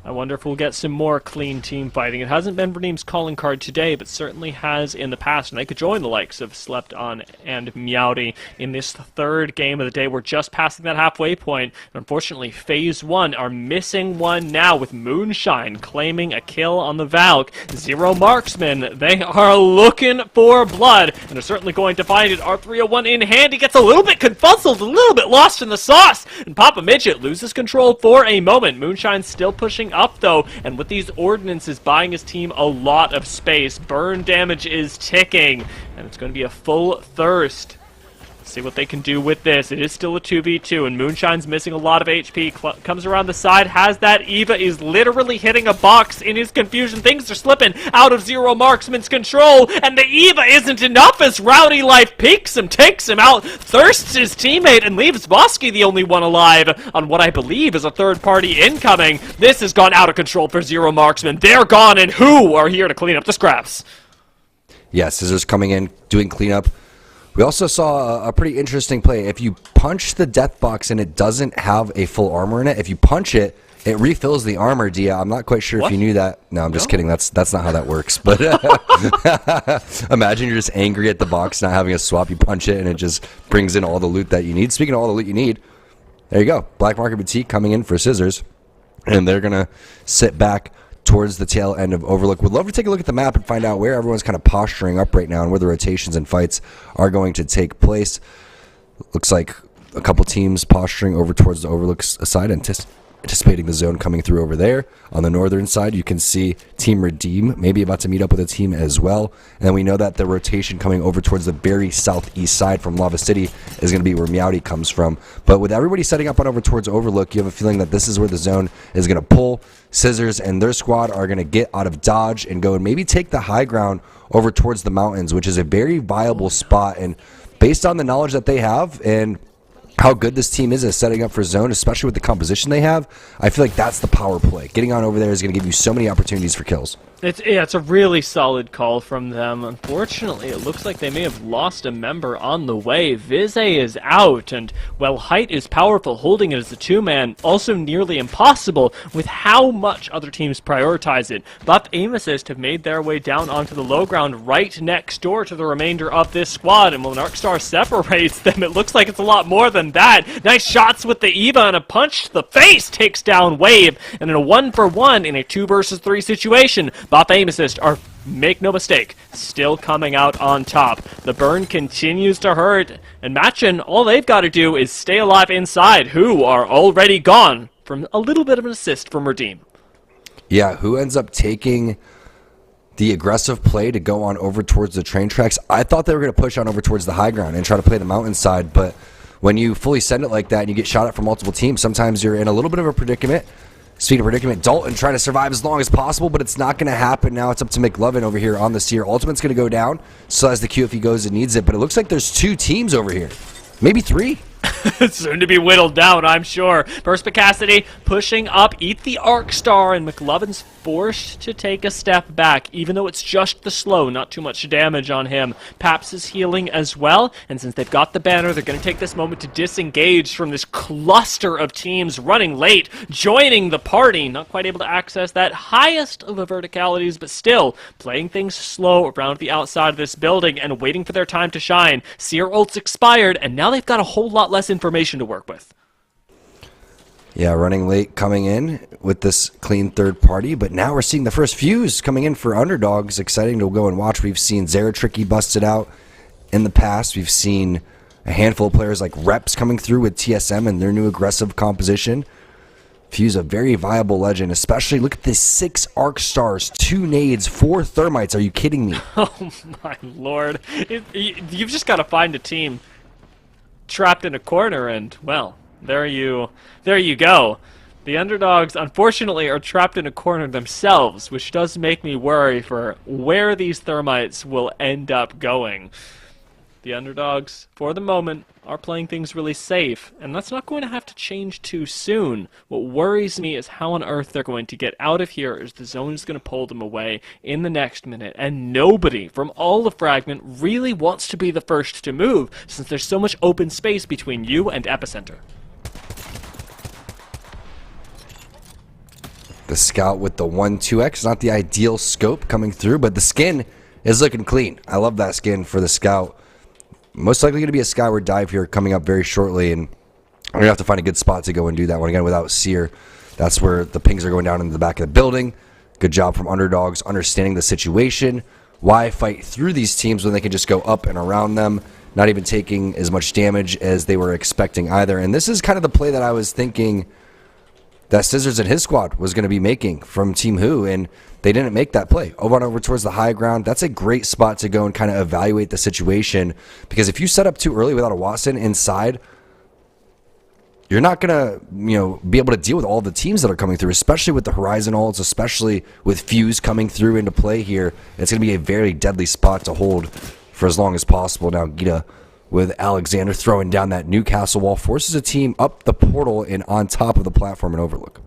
I wonder if we'll get some more clean team fighting. It hasn't been Redeem's calling card today, but certainly has in the past, and they could join the likes of Slept On and Meowdy in this third game of the day. We're just passing that halfway point, and unfortunately, Phase 1 are missing one now, with Moonshine claiming a kill on the Valk. Zero marksman. They are looking for blood, and are certainly going to find it. R301 in hand. He gets a little bit confuzzled, a little bit lost in the sauce, and Papa Midget loses control for a moment. Moonshine's still pushing up though, and with these ordinances buying his team a lot of space, burn damage is ticking, and it's going to be a full thirst. See what they can do with this. It is still a 2v2, and Moonshine's missing a lot of HP. Comes around the side, has that. Eva is literally hitting a box in his confusion. Things are slipping out of Zero Marksman's control, and the Eva isn't enough as Rowdy Life peeks him, takes him out, thirsts his teammate, and leaves Bosky the only one alive on what I believe is a third party incoming. This has gone out of control for Zero Marksman. They're gone, and who are here to clean up the scraps? Yeah, Scissors coming in, doing cleanup. We also saw a pretty interesting play. If you punch the death box and it doesn't have a full armor in it, if you punch it, it refills the armor, Dia. I'm not quite sure if you knew that. No, I'm just kidding. That's not how that works. But imagine you're just angry at the box not having a swap. You punch it and it just brings in all the loot that you need. Speaking of all the loot you need, there you go. Black Market Boutique coming in for Scissors. And they're going to sit back towards the tail end of Overlook. Would love to take a look at the map and find out where everyone's kind of posturing up right now and where the rotations and fights are going to take place. Looks like a couple teams posturing over towards the Overlook side, anticipating the zone coming through over there. On the northern side, you can see Team Redeem maybe about to meet up with a team as well. And then we know that the rotation coming over towards the very southeast side from Lava City is going to be where Meowdy comes from. But with everybody setting up on over towards Overlook, you have a feeling that this is where the zone is going to pull. Scissors and their squad are going to get out of dodge and go and maybe take the high ground over towards the mountains, which is a very viable spot. And based on the knowledge that they have and how good this team is at setting up for zone, especially with the composition they have, I feel like that's the power play. Getting on over there is going to give you so many opportunities for kills. It's a really solid call from them. Unfortunately, it looks like they may have lost a member on the way. Vize is out, and while height is powerful, holding it as a two-man also nearly impossible with how much other teams prioritize it. Buff Aim Assist have made their way down onto the low ground right next door to the remainder of this squad, and when Arcstar separates them, it looks like it's a lot more than that. Nice shots with the Eva, and a punch to the face takes down Wave, and in a 1-for-1 in a 2 versus 3 situation, Buff Aim Assist are, make no mistake, still coming out on top. The burn continues to hurt, and Machin, all they've got to do is stay alive inside, who are already gone from a little bit of an assist from Redeem. Yeah, who ends up taking the aggressive play to go on over towards the train tracks? I thought they were going to push on over towards the high ground and try to play the mountainside, but when you fully send it like that and you get shot at from multiple teams, sometimes you're in a little bit of a predicament. Speaking of predicament, Dalton trying to survive as long as possible, but it's not going to happen now. It's up to McLovin over here on the Seer. Ultimate's going to go down, so has the Q if he goes and needs it, but it looks like there's 2 teams over here. Maybe 3. Soon to be whittled down, I'm sure. Perspicacity pushing up, eat the Arc Star, and McLovin's forced to take a step back, even though it's just the slow, not too much damage on him. Paps is healing as well, and since they've got the banner, they're going to take this moment to disengage from this cluster of teams running late, joining the party, not quite able to access that highest of the verticalities, but still playing things slow around the outside of this building and waiting for their time to shine. Seer ult's expired, and now they've got a whole lot less information to work with. Yeah, running late coming in with this clean third party, but now we're seeing the first fuse coming in for underdogs. Exciting to go and watch. We've seen Zeratricky busted out in the past. We've seen a handful of players like Reps coming through with TSM and their new aggressive composition. Fuse a very viable legend, especially look at this 6 Arc Stars, 2 nades, 4 thermites. Are you kidding me? Oh my lord. You've just got to find a team trapped in a corner, and, well, there you go. The underdogs, unfortunately, are trapped in a corner themselves, which does make me worry for where these thermites will end up going. The underdogs, for the moment, are playing things really safe, and that's not going to have to change too soon. What worries me is how on earth they're going to get out of here, as the zone is going to pull them away in the next minute, and nobody from all the fragment really wants to be the first to move, since there's so much open space between you and Epicenter. The Scout with the 1-2X, not the ideal scope coming through, but the skin is looking clean. I love that skin for the Scout. Most likely going to be a Skyward Dive here coming up very shortly, and I'm going to have to find a good spot to go and do that one again without Seer. That's where the pings are going down into the back of the building. Good job from underdogs understanding the situation. Why fight through these teams when they can just go up and around them, not even taking as much damage as they were expecting either. And this is kind of the play that I was thinking that Scissors and his squad was going to be making from Team Who, and they didn't make that play. Over towards the high ground, that's a great spot to go and kind of evaluate the situation, because if you set up too early without a Watson inside, you're not going to be able to deal with all the teams that are coming through, especially with the Horizon ults, especially with Fuse coming through into play here. It's going to be a very deadly spot to hold for as long as possible. Now, Gita with Alexander throwing down that Newcastle wall, forces a team up the portal and on top of the platform and Overlook.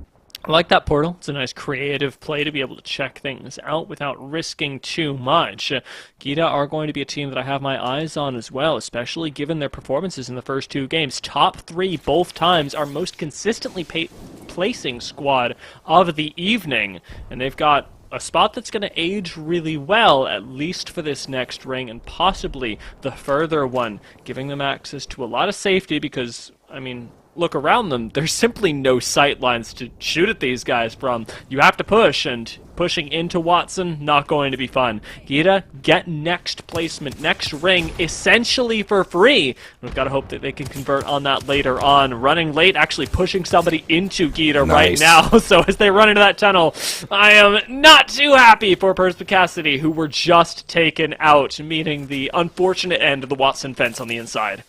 I like that portal. It's a nice creative play to be able to check things out without risking too much. Gita are going to be a team that I have my eyes on as well, especially given their performances in the first 2 games. Top 3 both times, our most consistently placing squad of the evening, and they've got a spot that's going to age really well, at least for this next ring, and possibly the further one, giving them access to a lot of safety because, I mean, look around them. There's simply no sight lines to shoot at these guys from. You have to push, and pushing into Watson, not going to be fun. Gita get next placement, next ring, essentially for free. We've got to hope that they can convert on that later on. Running late, actually pushing somebody into Gita right now. So as they run into that tunnel, I am not too happy for Perspicacity, who were just taken out, meaning the unfortunate end of the Watson fence on the inside.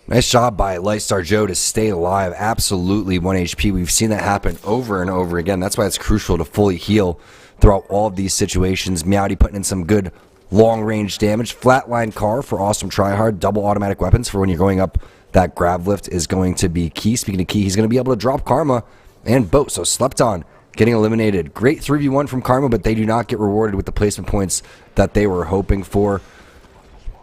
Nice job by Lightstar Joe to stay alive. Absolutely 1 HP. We've seen that happen over and over again. That's why it's crucial to fully heal throughout all of these situations. Meowdy putting in some good long-range damage. Flatline car for awesome tryhard. Double automatic weapons for when you're going up. That grab lift is going to be key. Speaking of key, he's going to be able to drop Karma and Boat. So Slept On getting eliminated. Great 3v1 from Karma, but they do not get rewarded with the placement points that they were hoping for.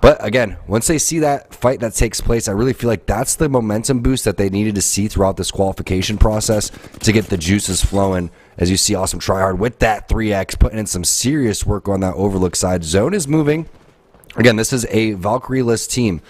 But again, once they see that fight that takes place, I really feel like that's the momentum boost that they needed to see throughout this qualification process to get the juices flowing. As you see Awesome Tryhard with that 3x, putting in some serious work on that Overlook side. Zone is moving. Again, this is a Valkyrie-less team,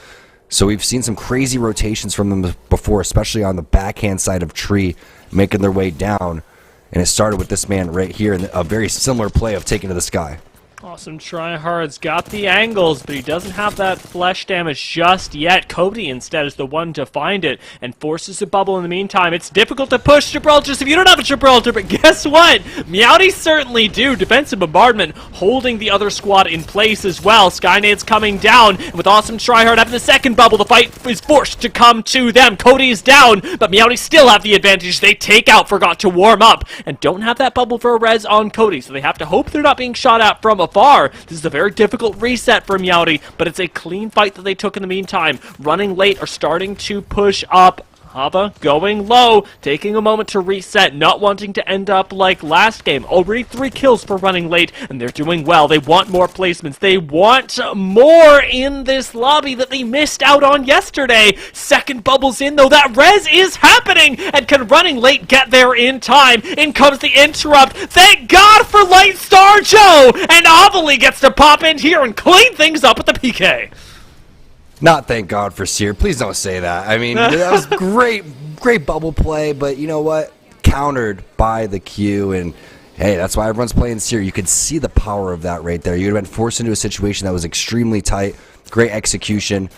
so we've seen some crazy rotations from them before, especially on the backhand side of Tree, making their way down. And it started with this man right here, and a very similar play of taking to the sky. Awesome Tryhard's got the angles, but he doesn't have that flesh damage just yet. Cody instead is the one to find it and forces a bubble in the meantime. It's difficult to push Gibraltar if you don't have a Gibraltar, but guess what? Meowdy certainly do. Defensive bombardment holding the other squad in place as well. Skynade's coming down, and with Awesome Tryhard having the second bubble, the fight is forced to come to them. Cody's down, but Meowdy still have the advantage. They take out Forgot to warm up and don't have that bubble for a res on Cody, so they have to hope they're not being shot at from a far. This is a very difficult reset for Meowdy, but it's a clean fight that they took in the meantime. Running late are starting to push up. Hava going low, taking a moment to reset, not wanting to end up like last game. Already 3 kills for running late, and they're doing well. They want more placements. They want more in this lobby that they missed out on yesterday. Second bubble's in, though. That res is happening, and can running late get there in time? In comes the interrupt. Thank God for Light Star Joe, and Avali gets to pop in here and clean things up with the PK. Not thank God for Seer. Please don't say that. I mean, that was great bubble play, but you know what? Countered by the Q, and hey, that's why everyone's playing Seer. You could see the power of that right there. You would have been forced into a situation that was extremely tight. Great execution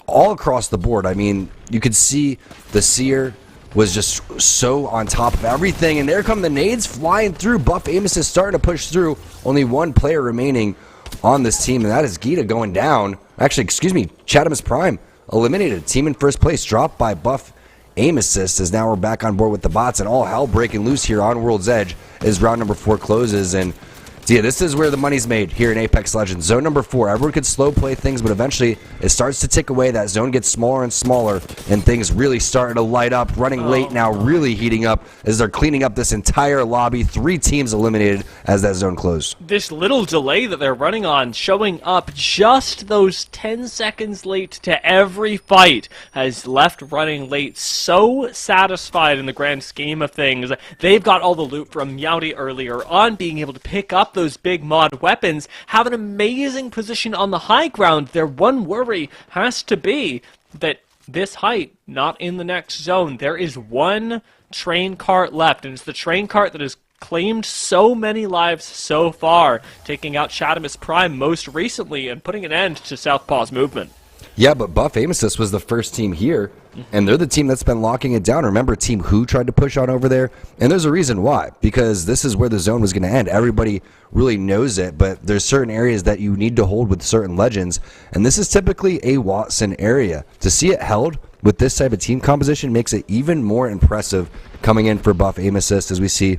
all across the board. I mean, you could see the Seer was just so on top of everything, and there come the nades flying through. Buff Amos is starting to push through. Only one player remaining on this team, and that is Gita going down. Actually, excuse me, Chatham's Prime eliminated. Team in first place, dropped by Buff Aim Assist, as now we're back on board with the bots, and all hell breaking loose here on World's Edge as round number 4 closes. And yeah, this is where the money's made here in Apex Legends. Zone number 4, everyone could slow play things, but eventually it starts to tick away. That zone gets smaller and smaller, and things really starting to light up. Running late now, really heating up as they're cleaning up this entire lobby. 3 teams eliminated as that zone closed. This little delay that they're running on, showing up just those 10 seconds late to every fight, has left running late so satisfied in the grand scheme of things. They've got all the loot from Meowdy earlier on, being able to pick up those big mod weapons, have an amazing position on the high ground. Their one worry has to be that this height, not in the next zone. There is one train cart left, and it's the train cart that has claimed so many lives so far, taking out Chatham's Prime most recently and putting an end to Southpaw's movement. Yeah, but Buff Aim Assist was the first team here, and they're the team that's been locking it down. Remember, Team Who tried to push on over there, and there's a reason why, because this is where the zone was going to end. Everybody really knows it, but there's certain areas that you need to hold with certain legends, and this is typically a Watson area. To see it held with this type of team composition makes it even more impressive coming in for Buff Aim Assist, as we see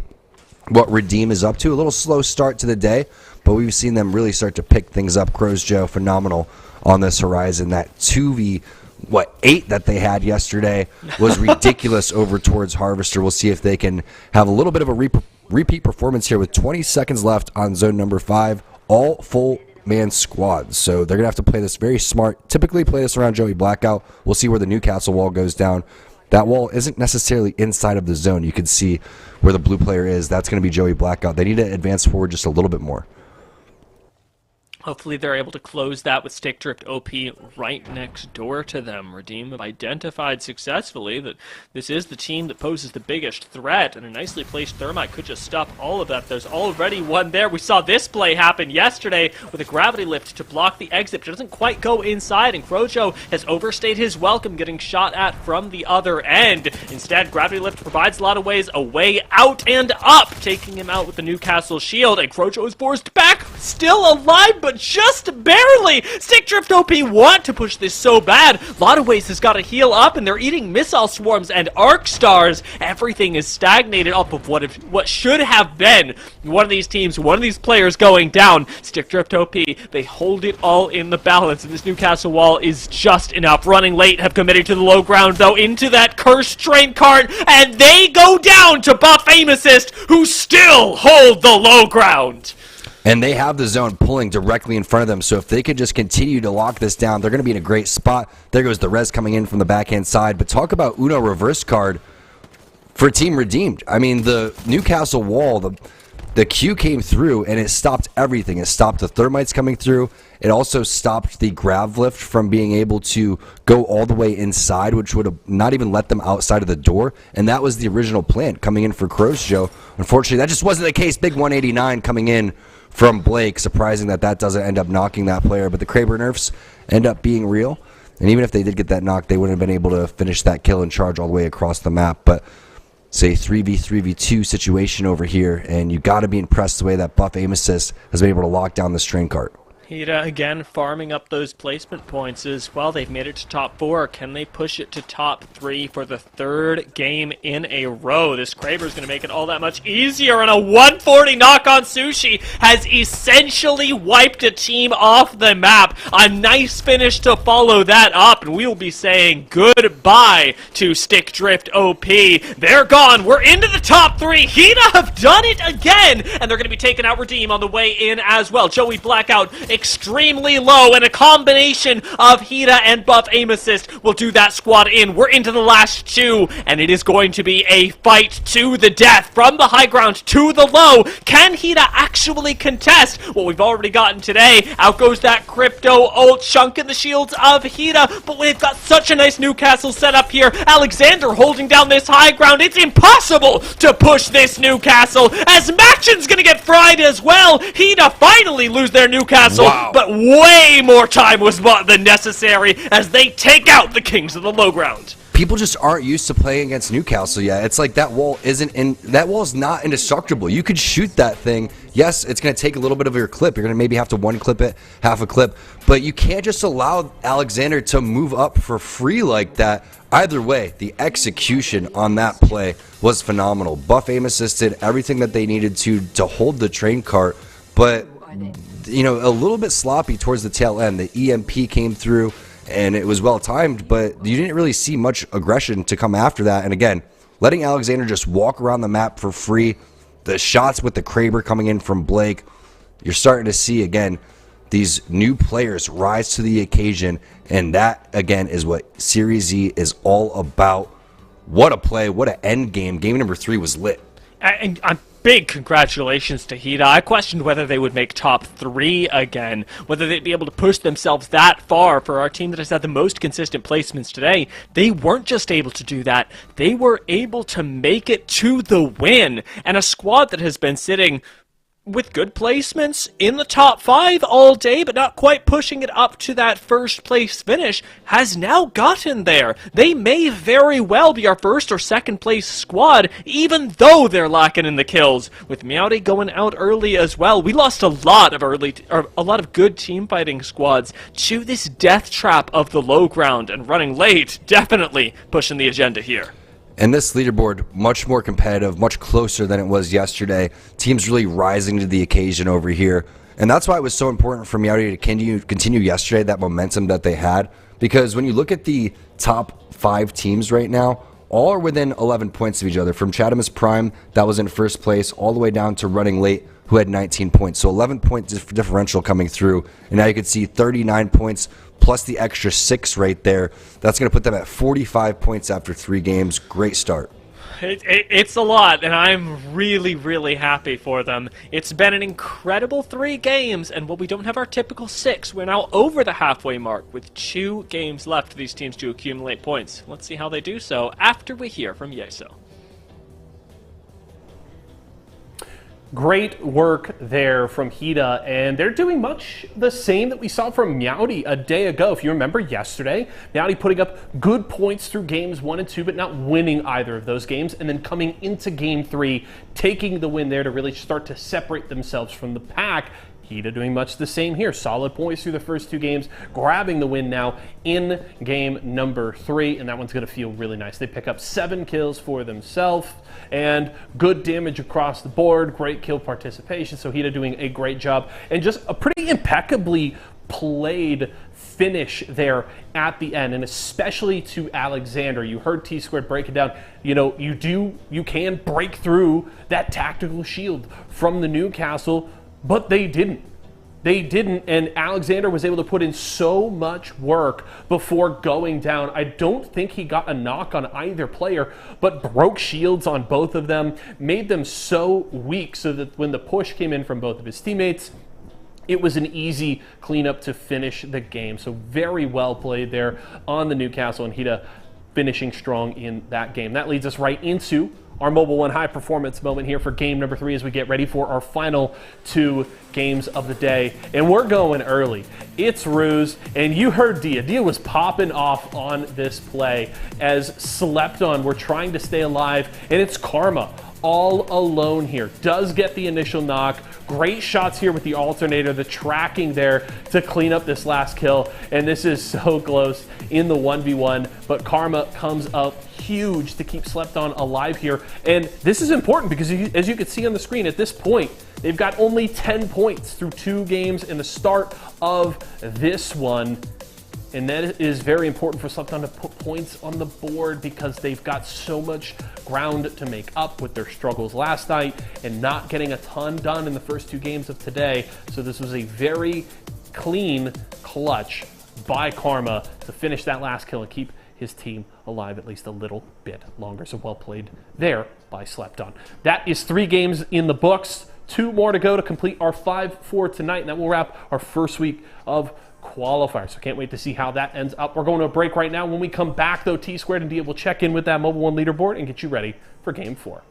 what Redeem is up to. A little slow start to the day, but we've seen them really start to pick things up. Crows Joe, phenomenal on this horizon. That 2v8 that they had yesterday was ridiculous over towards Harvester. We'll see if they can have a little bit of a repeat performance here with 20 seconds left on zone number 5. All full man squads, so they're gonna have to play this very smart. Typically play this around Joey Blackout. We'll see where the Newcastle wall goes down. That wall isn't necessarily inside of the zone. You can see where the blue player is. That's going to be Joey Blackout. They need to advance forward just a little bit more. Hopefully they're able to close that with Stick Drift OP right next door to them. Redeem have identified successfully that this is the team that poses the biggest threat, and a nicely placed Thermite could just stop all of that. There's already one there. We saw this play happen yesterday with a gravity lift to block the exit, but it doesn't quite go inside, and Crojo has overstayed his welcome, getting shot at from the other end. Instead, gravity lift provides a lot of ways, a way out and up, taking him out with the Newcastle shield, and Crojo is forced back, still alive, but just barely. Stick Drift OP want to push this so bad. A lot of ways has got to heal up, and they're eating missile swarms and arc stars. Everything is stagnated off of what should have been one of these teams, one of these players going down. Stick Drift OP, they hold it all in the balance, and this Newcastle wall is just enough. Running late have committed to the low ground, though, into that cursed train cart, and they go down to Buff Aim Assist, who still hold the low ground. And they have the zone pulling directly in front of them, so if they could just continue to lock this down, they're going to be in a great spot. There goes the res coming in from the backhand side, but talk about Uno reverse card for Team Redeemed. I mean, the Newcastle wall, the Q came through, and it stopped everything. It stopped the Thermites coming through. It also stopped the grav lift from being able to go all the way inside, which would have not even let them outside of the door, and that was the original plan coming in for Crows Joe. Unfortunately, that just wasn't the case. Big 189 coming in from Blake. Surprising that doesn't end up knocking that player, but the Kraber nerfs end up being real, and even if they did get that knock, they wouldn't have been able to finish that kill and charge all the way across the map. But it's a 3v3v2 situation over here, and you got to be impressed the way that Buff Aim Assist has been able to lock down this train cart. Hida again farming up those placement points as well. They've made it to top 4. Can they push it to top 3 for the 3rd game in a row? This Kraber's going to make it all that much easier, and a 140 knock on Sushi has essentially wiped a team off the map. A nice finish to follow that up, and we'll be saying goodbye to Stick Drift OP. They're gone. We're into the top 3. Hida have done it again, and they're going to be taking out Redeem on the way in as well. Joey Blackout extremely low, and a combination of Hida and buff aim assist will do that squad in. We're into the last 2, and it is going to be a fight to the death from the high ground to the low. Can Hida actually contest what we've already gotten today? Out goes that crypto ult, chunking the shields of Hida, but we've got such a nice Newcastle set up here. Alexander holding down this high ground. It's impossible to push this Newcastle, as Machin's gonna get fried as well. Hida finally lose their Newcastle. Wow. But way more time was bought than necessary as they take out the Kings of the Low Ground. People just aren't used to playing against Newcastle yet. It's like that wall is not indestructible. You could shoot that thing. Yes, it's going to take a little bit of your clip. You're going to maybe have to one clip it, half a clip, but you can't just allow Alexander to move up for free like that. Either way, the execution on that play was phenomenal. Buff aim assisted, everything that they needed to hold the train cart, but you know, a little bit sloppy towards the tail end. The EMP came through, and it was well timed, but you didn't really see much aggression to come after that. And again, letting Alexander just walk around the map for free, the shots with the Kraber coming in from Blake, you're starting to see again these new players rise to the occasion, and that again is what Series Z is all about. What a play, what an end game. Game number 3 was lit. And big congratulations to Hida. I questioned whether they would make top 3 again, whether they'd be able to push themselves that far for our team that has had the most consistent placements today. They weren't just able to do that, they were able to make it to the win. And a squad that has been sitting with good placements in the top 5 all day, but not quite pushing it up to that first place finish, has now gotten there. They may very well be our first or second place squad, even though they're lacking in the kills. With Meowdy going out early as well, we lost a lot of good team fighting squads to this death trap of the low ground, and running late definitely pushing the agenda here. And this leaderboard, much more competitive, much closer than it was yesterday. Teams really rising to the occasion over here. And that's why it was so important for Meowdy to continue yesterday, that momentum that they had. Because when you look at the top 5 teams right now, all are within 11 points of each other. From Chatham's Prime, that was in first place, all the way down to Running Late, who had 19 points. So 11-point differential coming through. And now you can see 39 points plus the extra 6 right there. That's going to put them at 45 points after 3 games. Great start. It's a lot, and I'm really, really happy for them. It's been an incredible 3 games, and while we don't have our typical 6, we're now over the halfway mark with 2 games left for these teams to accumulate points. Let's see how they do so after we hear from Yeso. Great work there from Hida, and they're doing much the same that we saw from Meowdy a day ago. If you remember yesterday, Meowdy putting up good points through games 1 and 2, but not winning either of those games, and then coming into game 3, taking the win there to really start to separate themselves from the pack. Hida doing much the same here. Solid points through the first 2 games, grabbing the win now in game number 3, and that one's going to feel really nice. They pick up 7 kills for themselves, and good damage across the board, great kill participation, so Hida doing a great job, and just a pretty impeccably played finish there at the end, and especially to Alexander. You heard T-Squared break it down. You know, you can break through that tactical shield from the Newcastle, but they didn't. They didn't, and Alexander was able to put in so much work before going down. I don't think he got a knock on either player, but broke shields on both of them, made them so weak so that when the push came in from both of his teammates, it was an easy cleanup to finish the game. So very well played there on the Newcastle, and Hida finishing strong in that game. That leads us right into our Mobile One high performance moment here for game number 3 as we get ready for our final 2 games of the day. And we're going early. It's Ruse, and you heard Dia. Dia was popping off on this play as Slept On. We're trying to stay alive, and it's Karma all alone here. Does get the initial knock. Great shots here with the alternator, the tracking there to clean up this last kill. And this is so close in the 1v1, but Karma comes up huge to keep Slepton alive here. And this is important because as you can see on the screen at this point, they've got only 10 points through 2 games in the start of this one. And that is very important for Slepton to put points on the board because they've got so much ground to make up with their struggles last night and not getting a ton done in the first 2 games of today. So this was a very clean clutch by Karma to finish that last kill and keep his team alive at least a little bit longer. So well played there by Slepton. That is 3 games in the books. 2 more to go to complete our 5 for tonight, and that will wrap our first week of Qualifier. So can't wait to see how that ends up. We're going to a break right now. When we come back, though, T-Squared and Dia will check in with that Mobile 1 leaderboard and get you ready for Game 4.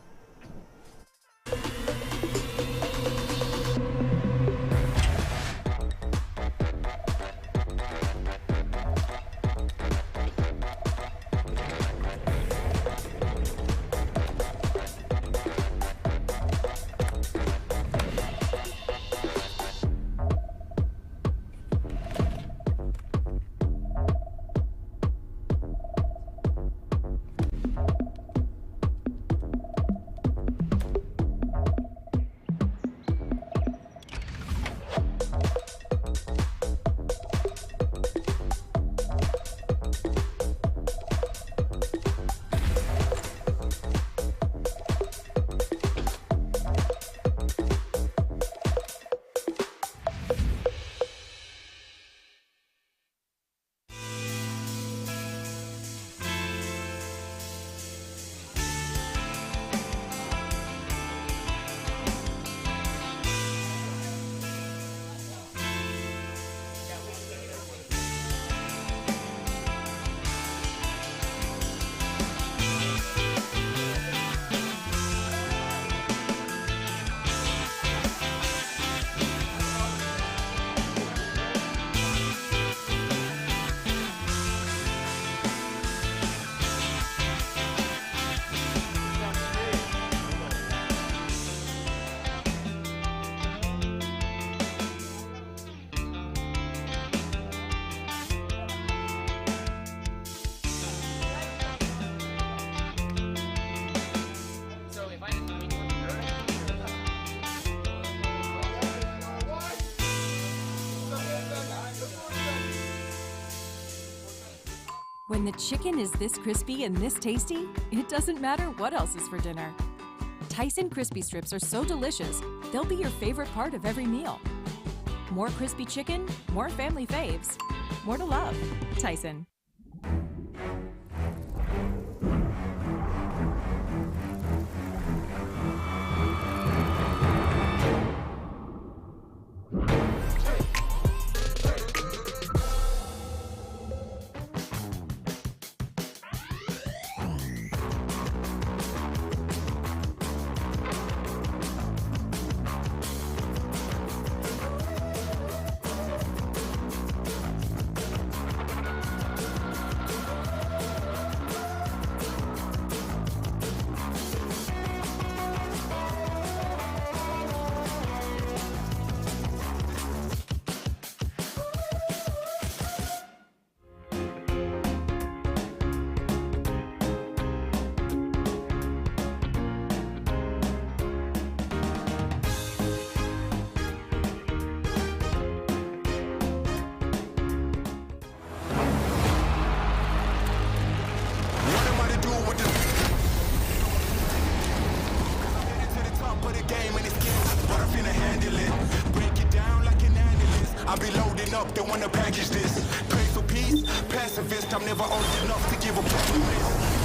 When the chicken is this crispy and this tasty, it doesn't matter what else is for dinner. Tyson crispy strips are so delicious, they'll be your favorite part of every meal. More crispy chicken, more family faves, more to love. Tyson. I be loading up, they wanna package this. Pray for peace, pacifist, I'm never old enough to give a promise.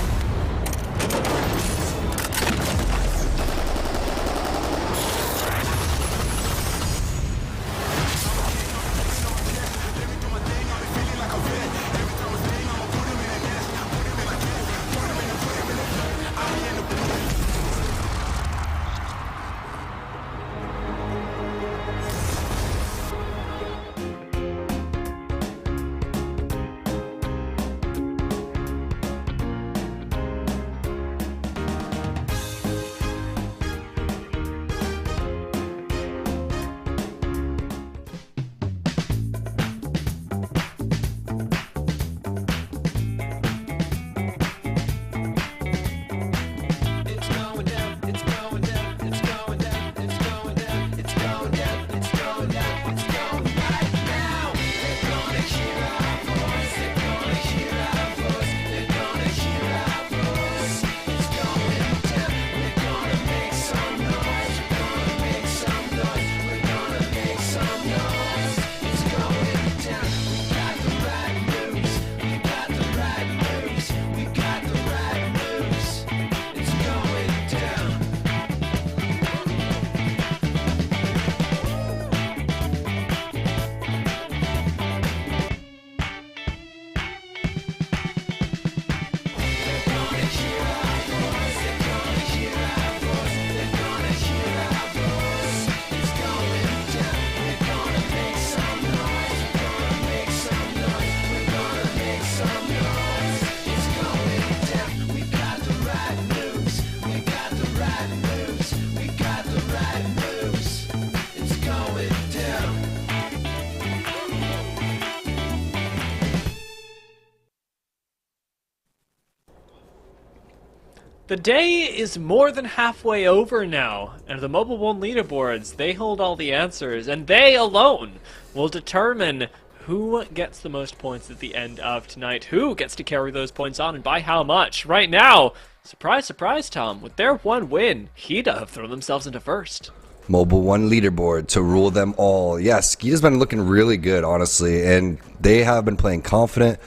The day is more than halfway over now, and the Mobile One leaderboards, they hold all the answers, and they alone will determine who gets the most points at the end of tonight, who gets to carry those points on, and by how much. Right now, surprise, surprise, Tom, with their one win, Hida have thrown themselves into first. Mobile One leaderboard to rule them all. Yes, Skeeta's been looking really good, honestly, and they have been playing confident.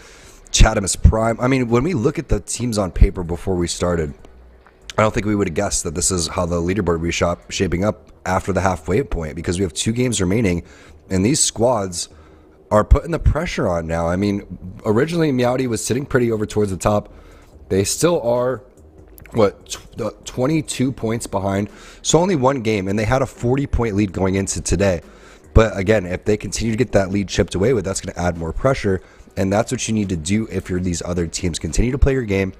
Chatham is prime. I mean, when we look at the teams on paper before we started, I don't think we would have guessed that this is how the leaderboard would be shaping up after the halfway point, because we have 2 games remaining, and these squads are putting the pressure on now. I mean, originally Meowdy was sitting pretty over towards the top. They still are, 22 points behind, so only 1 game, and they had a 40-point lead going into today. But again, if they continue to get that lead chipped away with, that's going to add more pressure, and that's what you need to do if you're these other teams. Continue to play your game,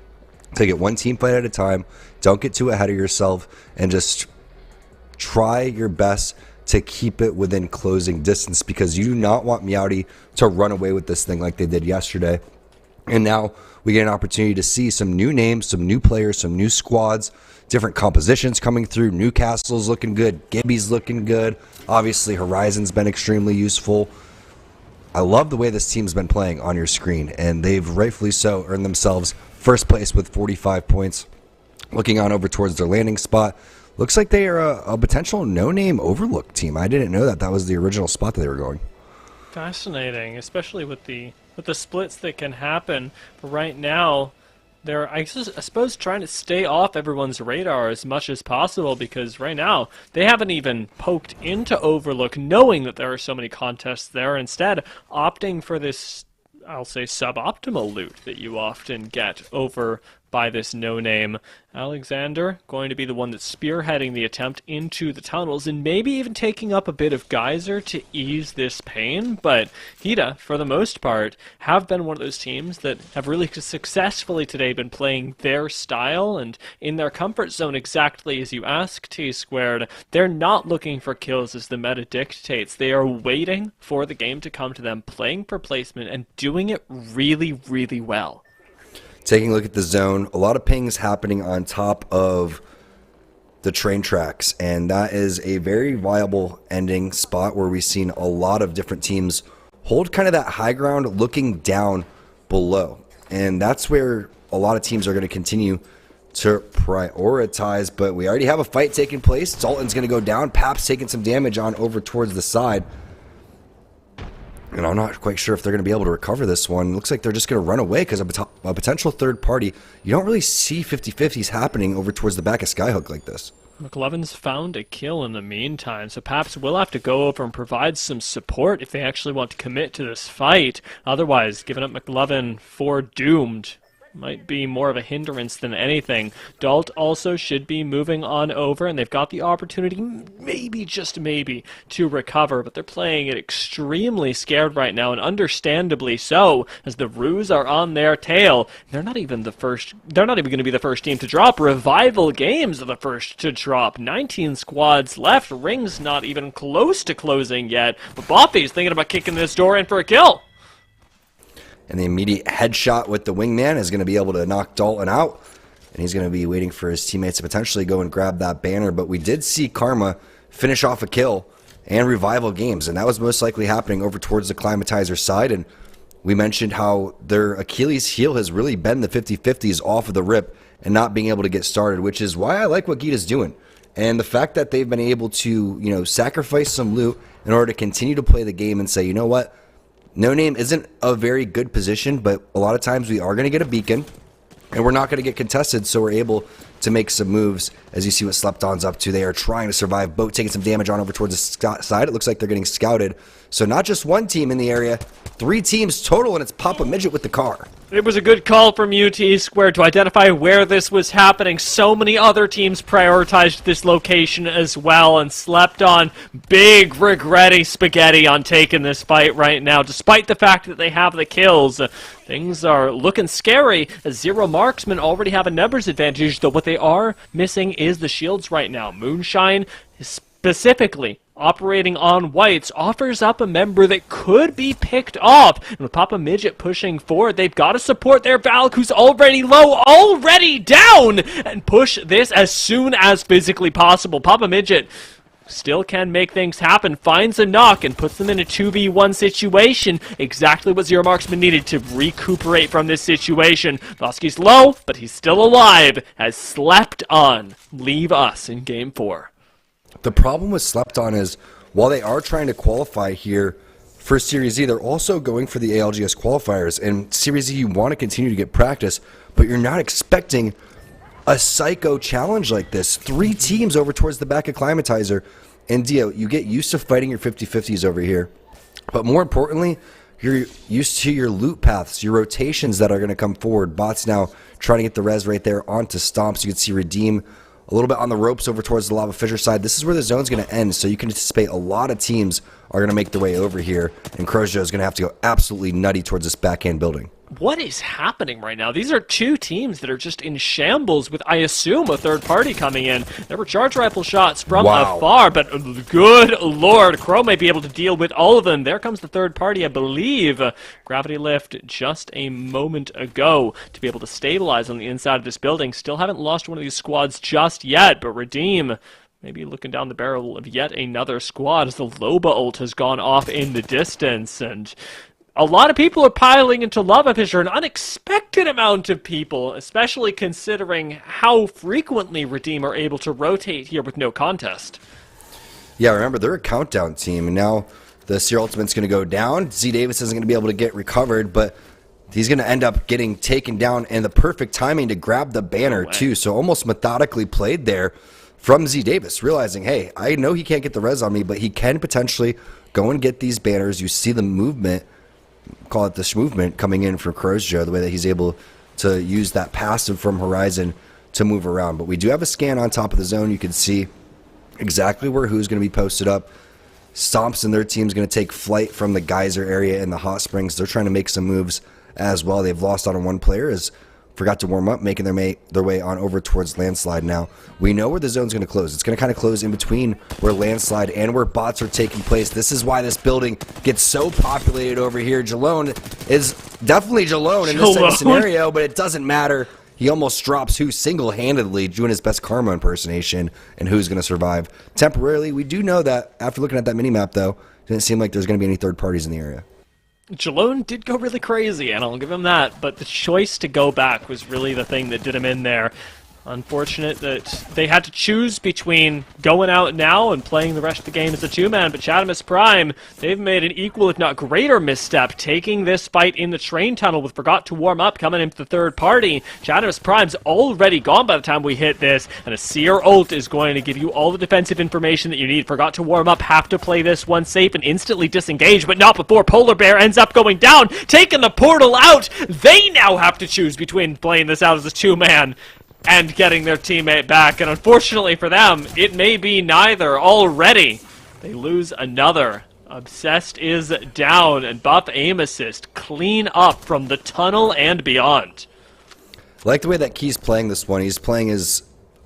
take it one team fight at a time, don't get too ahead of yourself, and just try your best to keep it within closing distance, because you do not want Meowdy to run away with this thing like they did yesterday. And now we get an opportunity to see some new names, some new players, some new squads, different compositions coming through. Newcastle's looking good. Gibby's looking good. Obviously, Horizon's been extremely useful. I love the way this team's been playing on your screen, and they've rightfully so earned themselves first place with 45 points. Looking on over towards their landing spot, looks like they are a potential no-name Overlook team. I didn't know that was the original spot that they were going. Fascinating, especially with the splits that can happen. But right now, they're, I suppose, trying to stay off everyone's radar as much as possible, because right now they haven't even poked into Overlook, knowing that there are so many contests there. Instead, opting for this, I'll say, suboptimal loot that you often get over by this no-name. Alexander going to be the one that's spearheading the attempt into the tunnels, and maybe even taking up a bit of Geyser to ease this pain. But Hida, for the most part, have been one of those teams that have really successfully today been playing their style and in their comfort zone, exactly as you ask, T-Squared. They're not looking for kills as the meta dictates. They are waiting for the game to come to them, playing for placement, and doing it really, really well. Taking a look at the zone, a lot of pings happening on top of the train tracks, and that is a very viable ending spot where we've seen a lot of different teams hold kind of that high ground looking down below, and that's where a lot of teams are going to continue to prioritize. But we already have a fight taking place. Dalton's going to go down. Pap's taking some damage on over towards the side. And I'm not quite sure if they're going to be able to recover this one. Looks like they're just going to run away because of a potential third party. You don't really see 50-50s happening over towards the back of Skyhook like this. McLovin's found a kill in the meantime, so Paps will have to go over and provide some support if they actually want to commit to this fight. Otherwise, giving up McLovin for doomed might be more of a hindrance than anything. Dalt also should be moving on over, and they've got the opportunity, maybe, just maybe, to recover, but they're playing it extremely scared right now, and understandably so, as the Roos are on their tail. They're not even going to be the first team to drop. Revival Games are the first to drop. 19 squads left. Ring's not even close to closing yet, but Boffy's thinking about kicking this door in for a kill. And the immediate headshot with the wingman is going to be able to knock Dalton out. And he's going to be waiting for his teammates to potentially go and grab that banner. But we did see Karma finish off a kill and Revival Games. And that was most likely happening over towards the Climatizer side. And we mentioned how their Achilles heel has really been the 50-50s off of the rip and not being able to get started, which is why I like what Gita's doing. And the fact that they've been able to, sacrifice some loot in order to continue to play the game and say, you know what? No Name isn't a very good position, but a lot of times we are going to get a beacon, and we're not going to get contested, so we're able to make some moves. As you see what Slepton's up to, they are trying to survive. Boat taking some damage on over towards the side. It looks like they're getting scouted. So not just one team in the area, 3 teams total, and it's Papa Midget with the car. It was a good call from T-Squared to identify where this was happening. So many other teams prioritized this location as well and slept on. Big regretty spaghetti on taking this fight right now. Despite the fact that they have the kills, things are looking scary as Zero Marksmen already have a numbers advantage, though what they are missing is the shields right now. Moonshine is specifically operating on whites, offers up a member that could be picked off. And with Papa Midget pushing forward, they've got to support their Valk, who's already low, already down, and push this as soon as physically possible. Papa Midget still can make things happen, finds a knock, and puts them in a 2v1 situation. Exactly what Zero Marksman needed to recuperate from this situation. Vosky's low, but he's still alive, has slept on. Leave us in Game 4. The problem with Slept On is, while they are trying to qualify here for Series E, they're also going for the ALGS qualifiers. And Series E, you want to continue to get practice, but you're not expecting a psycho challenge like this. 3 teams over towards the back acclimatizer. And Dio, you get used to fighting your 50-50s over here. But more importantly, you're used to your loot paths, your rotations that are going to come forward. Bots now trying to get the res right there onto Stomps. You can see Redeem a little bit on the ropes over towards the Lava Fissure side. This is where the zone's going to end, so you can anticipate a lot of teams are going to make their way over here, and Crozio is going to have to go absolutely nutty towards this backhand building. What is happening right now? These are 2 teams that are just in shambles with, I assume, a third party coming in. There were charge rifle shots from afar, but good lord, Crow may be able to deal with all of them. There comes the third party, I believe. Gravity lift just a moment ago to be able to stabilize on the inside of this building. Still haven't lost one of these squads just yet, but Redeem maybe looking down the barrel of yet another squad as the Loba ult has gone off in the distance, and a lot of people are piling into Lava Fissure, an unexpected amount of people, especially considering how frequently Redeem are able to rotate here with no contest. Yeah, remember, they're a countdown team, and now the Seer Ultimate's going to go down. Z Davis isn't going to be able to get recovered, but he's going to end up getting taken down, and the perfect timing to grab the banner, too. So almost methodically played there from Z Davis, realizing, hey, I know he can't get the res on me, but he can potentially go and get these banners. You see the movement, call it the movement, coming in for Crozio, the way that he's able to use that passive from Horizon to move around. But we do have a scan on top of the zone. You can see exactly where who's going to be posted up. Stomps and their team's going to take flight from the geyser area in the hot springs. They're trying to make some moves as well. They've lost on one player, as forgot to warm up, making their way on over towards Landslide now. We know where the zone's going to close. It's going to kind of close in between where Landslide and where bots are taking place. This is why this building gets so populated over here. Jalone is definitely Jalone in this type of scenario, but it doesn't matter. He almost drops Who single-handedly, doing his best Karma impersonation, and Who's going to survive temporarily. We do know that after looking at that minimap, though, it didn't seem like there's going to be any third parties in the area. Jalone did go really crazy, and I'll give him that, but the choice to go back was really the thing that did him in there. Unfortunate that they had to choose between going out now and playing the rest of the game as a 2-man, but Chadamus Prime, they've made an equal if not greater misstep, taking this fight in the train tunnel with Forgot to Warm Up coming into the third party. Chadamus Prime's already gone by the time we hit this, and a Seer ult is going to give you all the defensive information that you need. Forgot to Warm Up, have to play this one safe and instantly disengage, but not before Polar Bear ends up going down, taking the portal out. They now have to choose between playing this out as a 2-man and getting their teammate back, and unfortunately for them, it may be neither. Already, they lose another. Obsessed is down, and Buff Aim Assist clean up from the tunnel and beyond. I like the way that Key's playing this one. He's playing as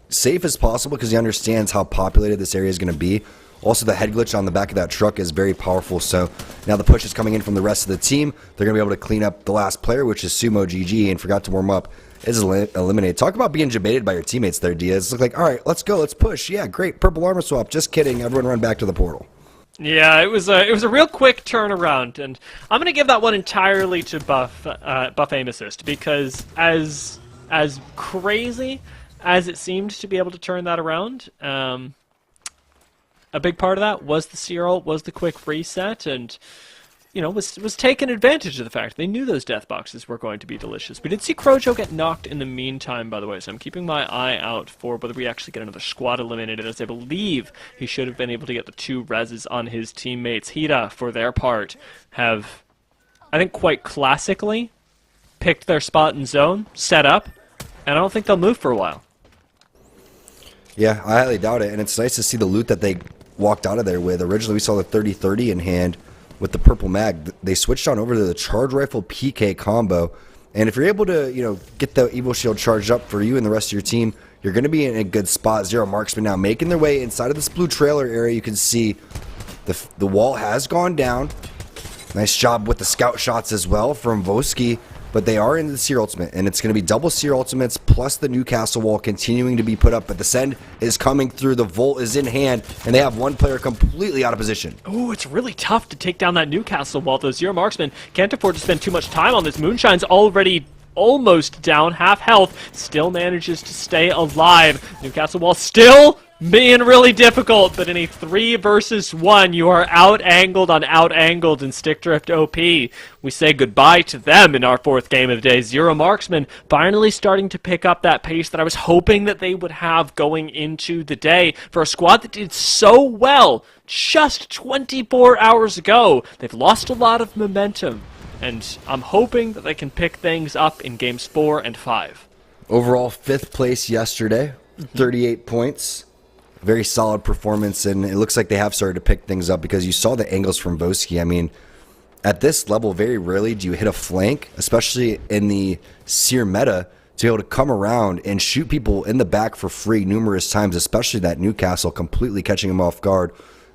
safe as possible because he understands how populated this area is going to be. Also, the head glitch on the back of that truck is very powerful, so now the push is coming in from the rest of the team. They're going to be able to clean up the last player, which is Sumo GG, and Forgot to Warm Up is eliminated. Talk about being debated by your teammates there, Diaz. It's like, all right, let's go, let's push. Yeah, great, purple armor swap. Just kidding. Everyone run back to the portal. Yeah, it was a real quick turnaround, and I'm going to give that one entirely to Buff Aim Assist, because as crazy as it seemed to be able to turn that around, a big part of that was the Seer ult, was the quick reset, and you know, was taking advantage of the fact they knew those death boxes were going to be delicious. We did see Crozio get knocked in the meantime, by the way, so I'm keeping my eye out for whether we actually get another squad eliminated, as I believe he should have been able to get the 2 reses on his teammates. Hida, for their part, have, I think quite classically, picked their spot in zone, set up, and I don't think they'll move for a while. Yeah, I highly doubt it, and it's nice to see the loot that they walked out of there with. Originally, we saw the 30-30 in hand with the purple mag. They switched on over to the charge rifle PK combo, and if you're able to, you know, get the Evo Shield charged up for you and the rest of your team, you're going to be in a good spot. Zero Marksman now making their way inside of this blue trailer area. You can see the wall has gone down. Nice job with the scout shots as well from Voski. But they are in the Seer Ultimate, and it's going to be double Seer Ultimates plus the Newcastle wall continuing to be put up. But the send is coming through. The Volt is in hand, and they have one player completely out of position. Oh, it's really tough to take down that Newcastle wall. Those Zero Marksmen can't afford to spend too much time on this. Moonshine's already almost down, half health, still manages to stay alive. Newcastle wall still being really difficult, but in a 3 versus 1, you are out-angled on out-angled in Stick Drift OP. We say goodbye to them in our 4th game of the day. Zero Marksman finally starting to pick up that pace that I was hoping that they would have going into the day for a squad that did so well just 24 hours ago. They've lost a lot of momentum, and I'm hoping that they can pick things up in games 4 and 5. Overall, 5th place yesterday, 38 points. Very solid performance, and it looks like they have started to pick things up because you saw the angles from Voski. I mean, at this level, very rarely do you hit a flank, especially in the Seer meta, to be able to come around and shoot people in the back for free numerous times, especially that Newcastle completely catching him off guard.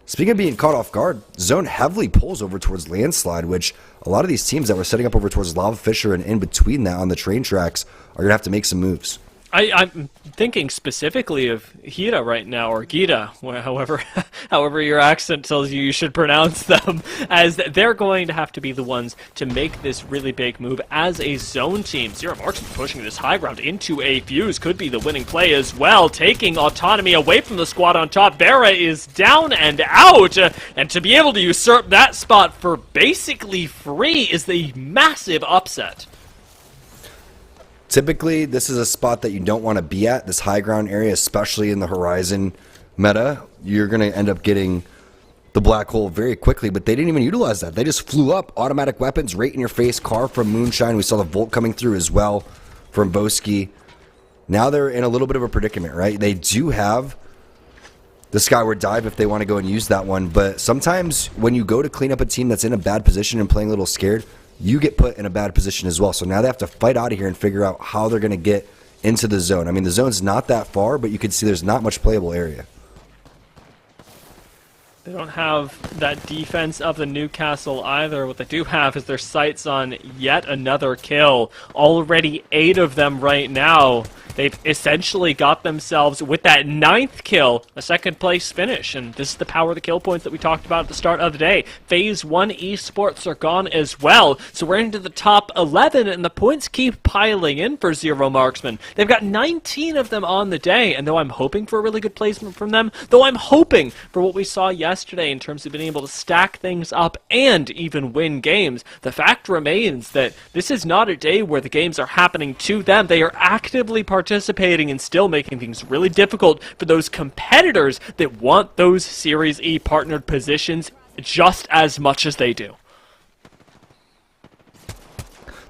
Speaking of being caught off guard, Zone heavily pulls over towards Landslide, which a lot of these teams that were setting up over towards Lava Fisher and in between that on the train tracks are going to have to make some moves. I'm thinking specifically of Hida right now, or Gita, however your accent tells you should pronounce them, as they're going to have to be the ones to make this really big move as a zone team. Zero Marks pushing this high ground into a fuse could be the winning play as well, taking autonomy away from the squad on top. Vera is down and out, and to be able to usurp that spot for basically free is the massive upset. Typically, this is a spot that you don't want to be at, this high ground area, especially in the Horizon meta. You're going to end up getting the black hole very quickly, but they didn't even utilize that. They just flew up, automatic weapons right in your face, car from Moonshine. We saw the Volt coming through as well from Boski. Now they're in a little bit of a predicament, right? They do have the Skyward Dive if they want to go and use that one, but sometimes when you go to clean up a team that's in a bad position and playing a little scared, you get put in a bad position as well. So now they have to fight out of here and figure out how they're going to get into the zone. I mean, the zone's not that far, but you can see there's not much playable area. They don't have that defense of the Newcastle either. What they do have is their sights on yet another kill. Already 8 of them right now. They've essentially got themselves, with that 9th kill, a 2nd place finish. And this is the power of the kill points that we talked about at the start of the day. Phase 1 esports are gone as well. So we're into the top 11, and the points keep piling in for Zero Marksman. They've got 19 of them on the day, and though I'm hoping for a really good placement from them, though I'm hoping for what we saw yesterday in terms of being able to stack things up and even win games, the fact remains that this is not a day where the games are happening to them. They are actively participating and still making things really difficult for those competitors that want those Series E partnered positions just as much as they do.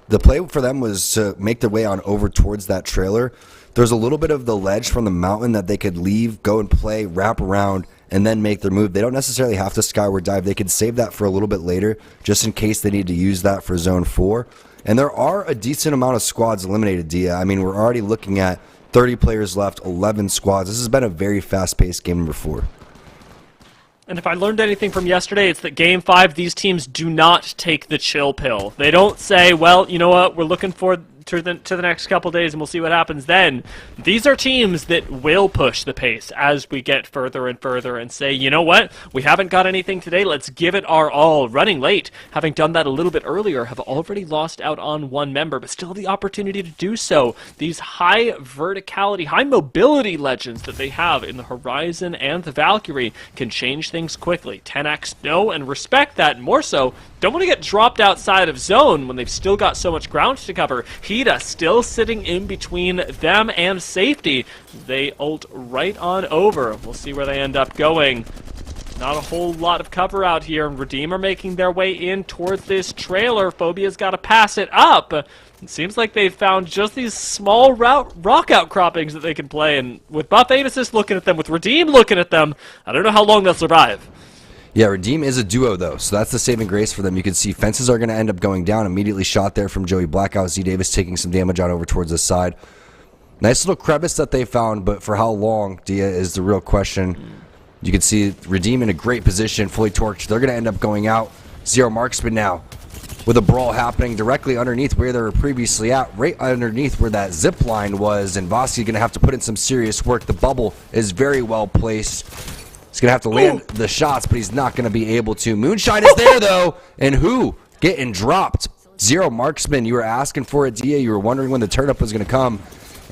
The play for them was to make their way on over towards that trailer. There's a little bit of the ledge from the mountain that they could leave, go and play, wrap around, and then make their move. They don't necessarily have to Skyward Dive. They could save that for a little bit later, just in case they need to use that for Zone 4. And there are a decent amount of squads eliminated, Dia. I mean, we're already looking at 30 players left, 11 squads. This has been a very fast-paced game number 4. And if I learned anything from yesterday, it's that Game 5, these teams do not take the chill pill. They don't say, well, you know what, we're looking forward to the next couple days and we'll see what happens then. These are teams that will push the pace as we get further and further and say, you know what, we haven't got anything today, let's give it our all. Running late, having done that a little bit earlier, have already lost out on 1 member, but still have the opportunity to do so. These high verticality, high mobility legends that they have in the Horizon and the Valkyrie can change things quickly. 10x know and respect that, and more so, don't want to get dropped outside of zone when they've still got so much ground to cover. Hida still sitting in between them and safety. They ult right on over. We'll see where they end up going. Not a whole lot of cover out here, and Redeemer making their way in towards this trailer. Phobia's got to pass it up. It seems like they've found just these small rock outcroppings that they can play, and with Buff Aim Assist looking at them, with Redeem looking at them, I don't know how long they'll survive. Yeah, Redeem is a duo, though, so that's the saving grace for them. You can see fences are going to end up going down. Immediately shot there from Joey Blackout. Z Davis taking some damage out over towards the side. Nice little crevice that they found, but for how long, Dia, is the real question. You can see Redeem in a great position, fully torched. They're going to end up going out. Zero marksman now, with a brawl happening directly underneath where they were previously at, right underneath where that zip line was, and Vosky going to have to put in some serious work. The bubble is very well placed. He's going to have to land the shots, but he's not going to be able to. Moonshine is there, though, and who? Getting dropped. Zero marksman. You were asking for it, Dia. You were wondering when the turn-up was going to come,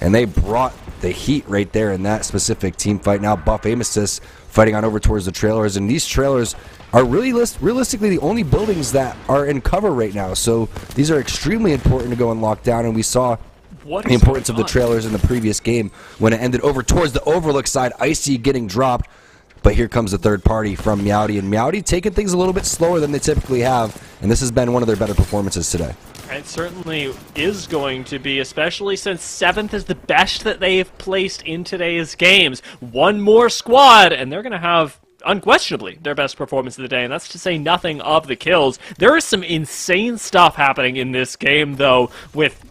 and they brought the heat right there in that specific team fight. Now Buff Amosys fighting on over towards the trailers, and these trailers are really realistically the only buildings that are in cover right now, so these are extremely important to go and lock down, and we saw the importance of the trailers in the previous game when it ended over towards the Overlook side. Icy getting dropped, but here comes the third party from Meowdy, and Meowdy taking things a little bit slower than they typically have, and this has been one of their better performances today. It certainly is going to be, especially since 7th is the best that they've placed in today's games. One more squad, and they're going to have unquestionably their best performance of the day, and that's to say nothing of the kills. There is some insane stuff happening in this game, though, with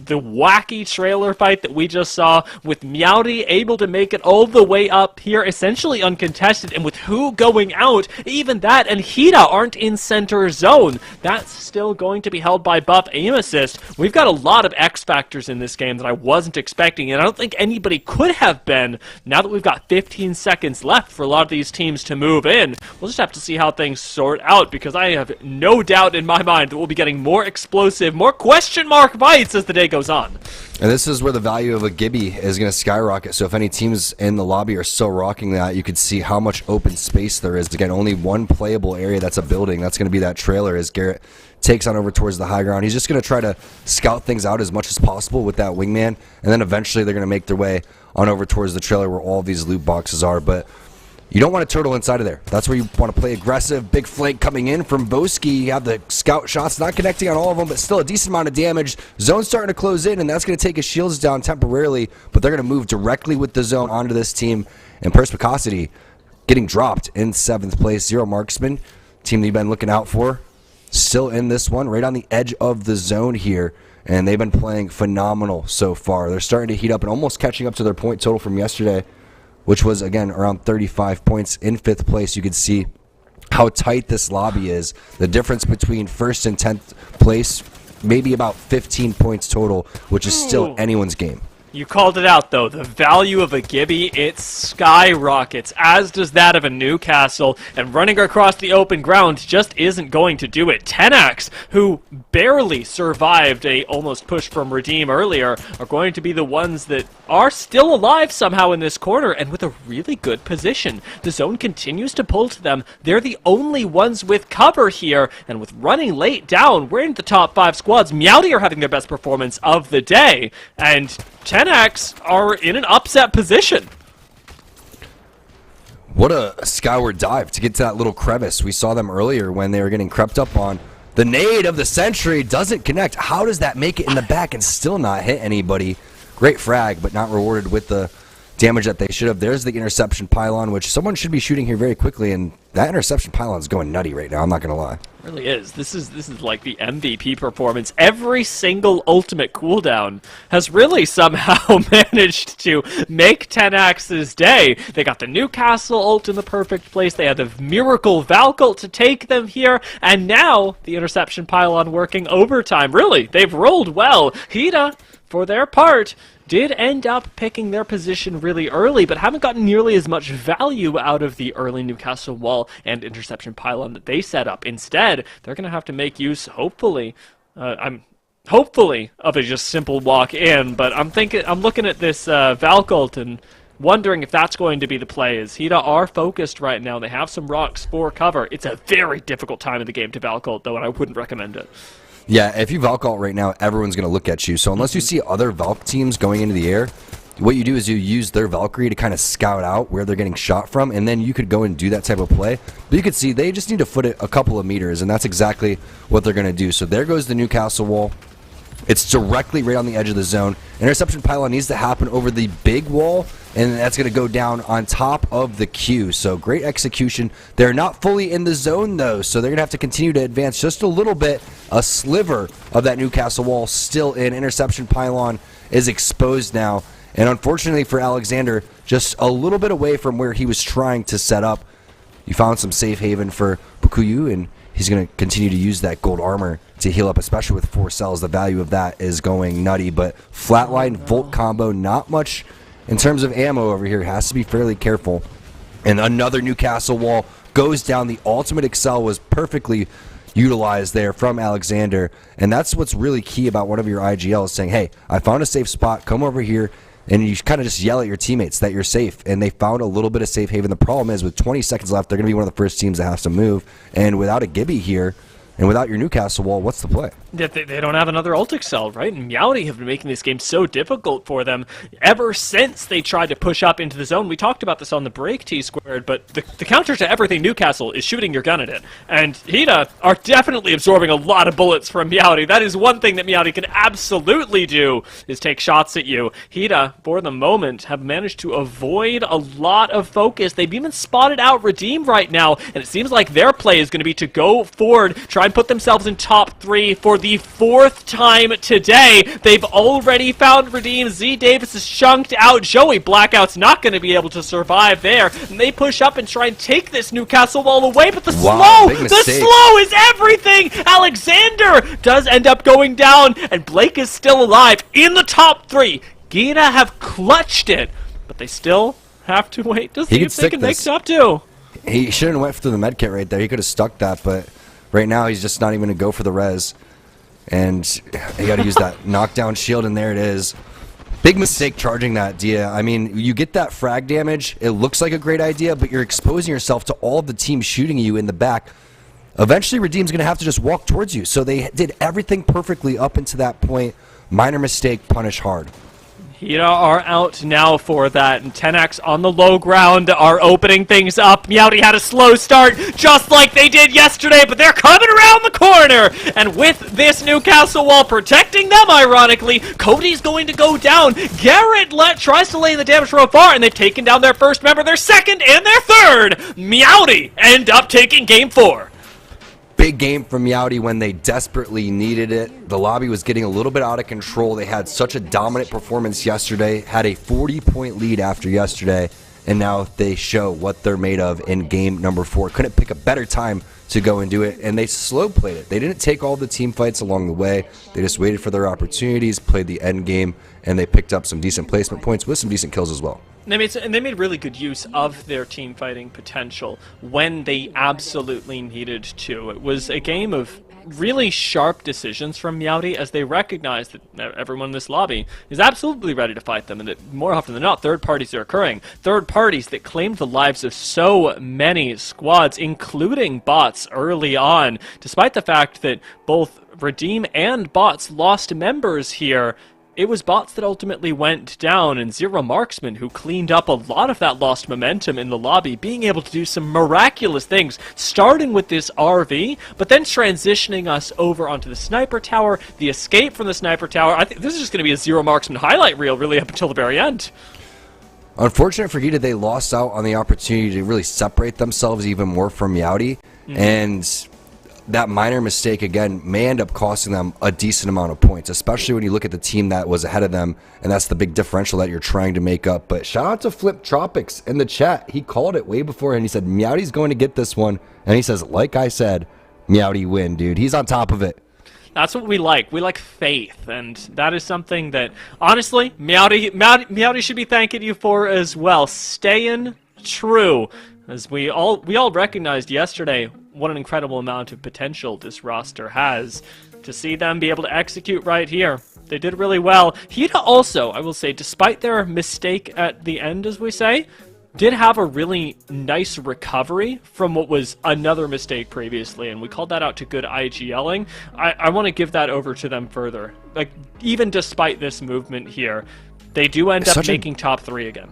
the wacky trailer fight that we just saw, with Meowdy able to make it all the way up here, essentially uncontested, and with who going out, even that and Hida aren't in center zone. That's still going to be held by Buff Aim Assist. We've got a lot of X factors in this game that I wasn't expecting, and I don't think anybody could have been. Now that we've got 15 seconds left for a lot of these teams to move in, we'll just have to see how things sort out, because I have no doubt in my mind that we'll be getting more explosive, more question mark fights as the day goes on. And this is where the value of a Gibby is going to skyrocket. So if any teams in the lobby are still rocking that, you could see how much open space there is. Again, only one playable area that's a building. That's going to be that trailer as Garrett takes on over towards the high ground. He's just going to try to scout things out as much as possible with that wingman, and then eventually they're going to make their way on over towards the trailer where all these loot boxes are. But you don't want to turtle inside of there. That's where you want to play aggressive. Big flank coming in from Boski. You have the scout shots, not connecting on all of them, but still a decent amount of damage. Zone starting to close in, and that's going to take his shields down temporarily, but they're going to move directly with the zone onto this team. And Perspicacity getting dropped in 7th place. Zero marksman, team that you've been looking out for, still in this one, right on the edge of the zone here. And they've been playing phenomenal so far. They're starting to heat up and almost catching up to their point total from yesterday, which was, again, around 35 points in 5th place. You can see how tight this lobby is. The difference between 1st and 10th place, maybe about 15 points total, which is still anyone's game. You called it out, though. The value of a Gibby, it skyrockets, as does that of a Newcastle, and running across the open ground just isn't going to do it. Tenax, who barely survived a almost push from Redeem earlier, are going to be the ones that are still alive somehow in this corner, and with a really good position. The zone continues to pull to them. They're the only ones with cover here, and with running late down, we're in the top 5 squads. Meowdy are having their best performance of the day, and Tenax are in an upset position. What a skyward dive to get to that little crevice. We saw them earlier when they were getting crept up on. The nade of the sentry doesn't connect. How does that make it in the back and still not hit anybody? Great frag, but not rewarded with the damage that they should have. There's the interception pylon, which someone should be shooting here very quickly, and that interception pylon is going nutty right now, I'm not going to lie. It really is. This is like the MVP performance. Every single ultimate cooldown has really somehow managed to make Tenax's day. They got the Newcastle ult in the perfect place. They had the Miracle Valk ult to take them here, and now the interception pylon working overtime. Really, they've rolled well. Hida, for their part, did end up picking their position really early, but haven't gotten nearly as much value out of the early Newcastle wall and interception pylon that they set up. Instead, they're going to have to make use, hopefully, of a just simple walk in, but I'm looking at this Valk ult and wondering if that's going to be the play, as Hida are focused right now. They have some rocks for cover. It's a very difficult time of the game to Valk ult, though, and I wouldn't recommend it. Yeah, if you Valk ult right now, everyone's going to look at you. So unless you see other Valk teams going into the air, what you do is you use their Valkyrie to kind of scout out where they're getting shot from, and then you could go and do that type of play. But you could see they just need to foot it a couple of meters, and that's exactly what they're going to do. So there goes the Newcastle wall. It's directly right on the edge of the zone. Interception pylon needs to happen over the big wall, and that's going to go down on top of the queue. So great execution. They're not fully in the zone, though, so they're going to have to continue to advance just a little bit. A sliver of that Newcastle wall still in. Interception pylon is exposed now. And unfortunately for Alexander, just a little bit away from where he was trying to set up. You found some safe haven for Bukuyu, and he's going to continue to use that gold armor to heal up, especially with 4 cells. The value of that is going nutty. But flatline Volt combo, not much in terms of ammo over here. Has to be fairly careful. And another Newcastle wall goes down. The ultimate Excel was perfectly utilized there from Alexander. And that's what's really key about one of your IGLs, saying, hey, I found a safe spot. Come over here. And you kind of just yell at your teammates that you're safe. And they found a little bit of safe haven. The problem is with 20 seconds left, they're going to be one of the first teams that has to move. And without a Gibby here, and without your Newcastle wall, what's the play? Yeah, they don't have another ult Excel, right? And Meowdy have been making this game so difficult for them ever since they tried to push up into the zone. We talked about this on the break, T-Squared, but the counter to everything Newcastle is shooting your gun at it. And Hida are definitely absorbing a lot of bullets from Meowdy. That is one thing that Meowdy can absolutely do, is take shots at you. Hida, for the moment, have managed to avoid a lot of focus. They've even spotted out Redeem right now, and it seems like their play is going to be to go forward, try and put themselves in top 3 for the 4th time today. They've already found Redeem. Z Davis is chunked out. Joey Blackout's not going to be able to survive there. And they push up and try and take this Newcastle wall away, but the slow is everything. Alexander does end up going down, and Blake is still alive in the top 3. Gina have clutched it, but they still have to wait to see if they can make top 2. He shouldn't have went through the med kit right there. He could have stuck that, but right now he's just not even going to go for the res. And you got to use that knockdown shield, and there it is. Big mistake charging that, Dia. I mean, you get that frag damage. It looks like a great idea, but you're exposing yourself to all of the teams shooting you in the back. Eventually, Redeem's going to have to just walk towards you. So they did everything perfectly up until that point. Minor mistake, punish hard. Hida are out now for that, and 10X on the low ground are opening things up. Meowdy had a slow start, just like they did yesterday, but they're coming around the corner! And with this Newcastle wall protecting them, ironically, Cody's going to go down. Garrett tries to lay the damage from afar, and they've taken down their first member, their second, and their third! Meowdy end up taking game 4. Big game from Meowdy when they desperately needed it. The lobby was getting a little bit out of control. They had such a dominant performance yesterday, had a 40-point lead after yesterday, and now they show what they're made of in game number 4. Couldn't pick a better time to go and do it, and they slow played it. They didn't take all the team fights along the way. They just waited for their opportunities, played the end game, and they picked up some decent placement points with some decent kills as well. They made really good use of their team fighting potential when they absolutely needed to. It was a game of really sharp decisions from Meowdy as they recognized that everyone in this lobby is absolutely ready to fight them, and that more often than not, third parties are occurring. Third parties that claimed the lives of so many squads, including bots early on, despite the fact that both Redeem and bots lost members here. It was bots that ultimately went down, and Zero Marksman who cleaned up a lot of that lost momentum in the lobby, being able to do some miraculous things, starting with this RV, but then transitioning us over onto the sniper tower, the escape from the sniper tower. I think this is just going to be a Zero Marksman highlight reel really up until the very end. Unfortunate for Hida, they lost out on the opportunity to really separate themselves even more from Meowdy, and that minor mistake, again, may end up costing them a decent amount of points, especially when you look at the team that was ahead of them, and that's the big differential that you're trying to make up. But shout out to Flip Tropics in the chat. He called it way before, and he said, Meowdy's going to get this one. And he says, like I said, Meowdy win, dude. He's on top of it. That's what we like. We like faith, and that is something that, honestly, Meowdy should be thanking you for as well. Staying true. As we all recognized yesterday what an incredible amount of potential this roster has. To see them be able to execute right here, they did really well. Hida also, I will say, despite their mistake at the end, as we say, did have a really nice recovery from what was another mistake previously, and we called that out to good IGLing. I want to give that over to them further. Like, even despite this movement here, they do end up making top 3 again.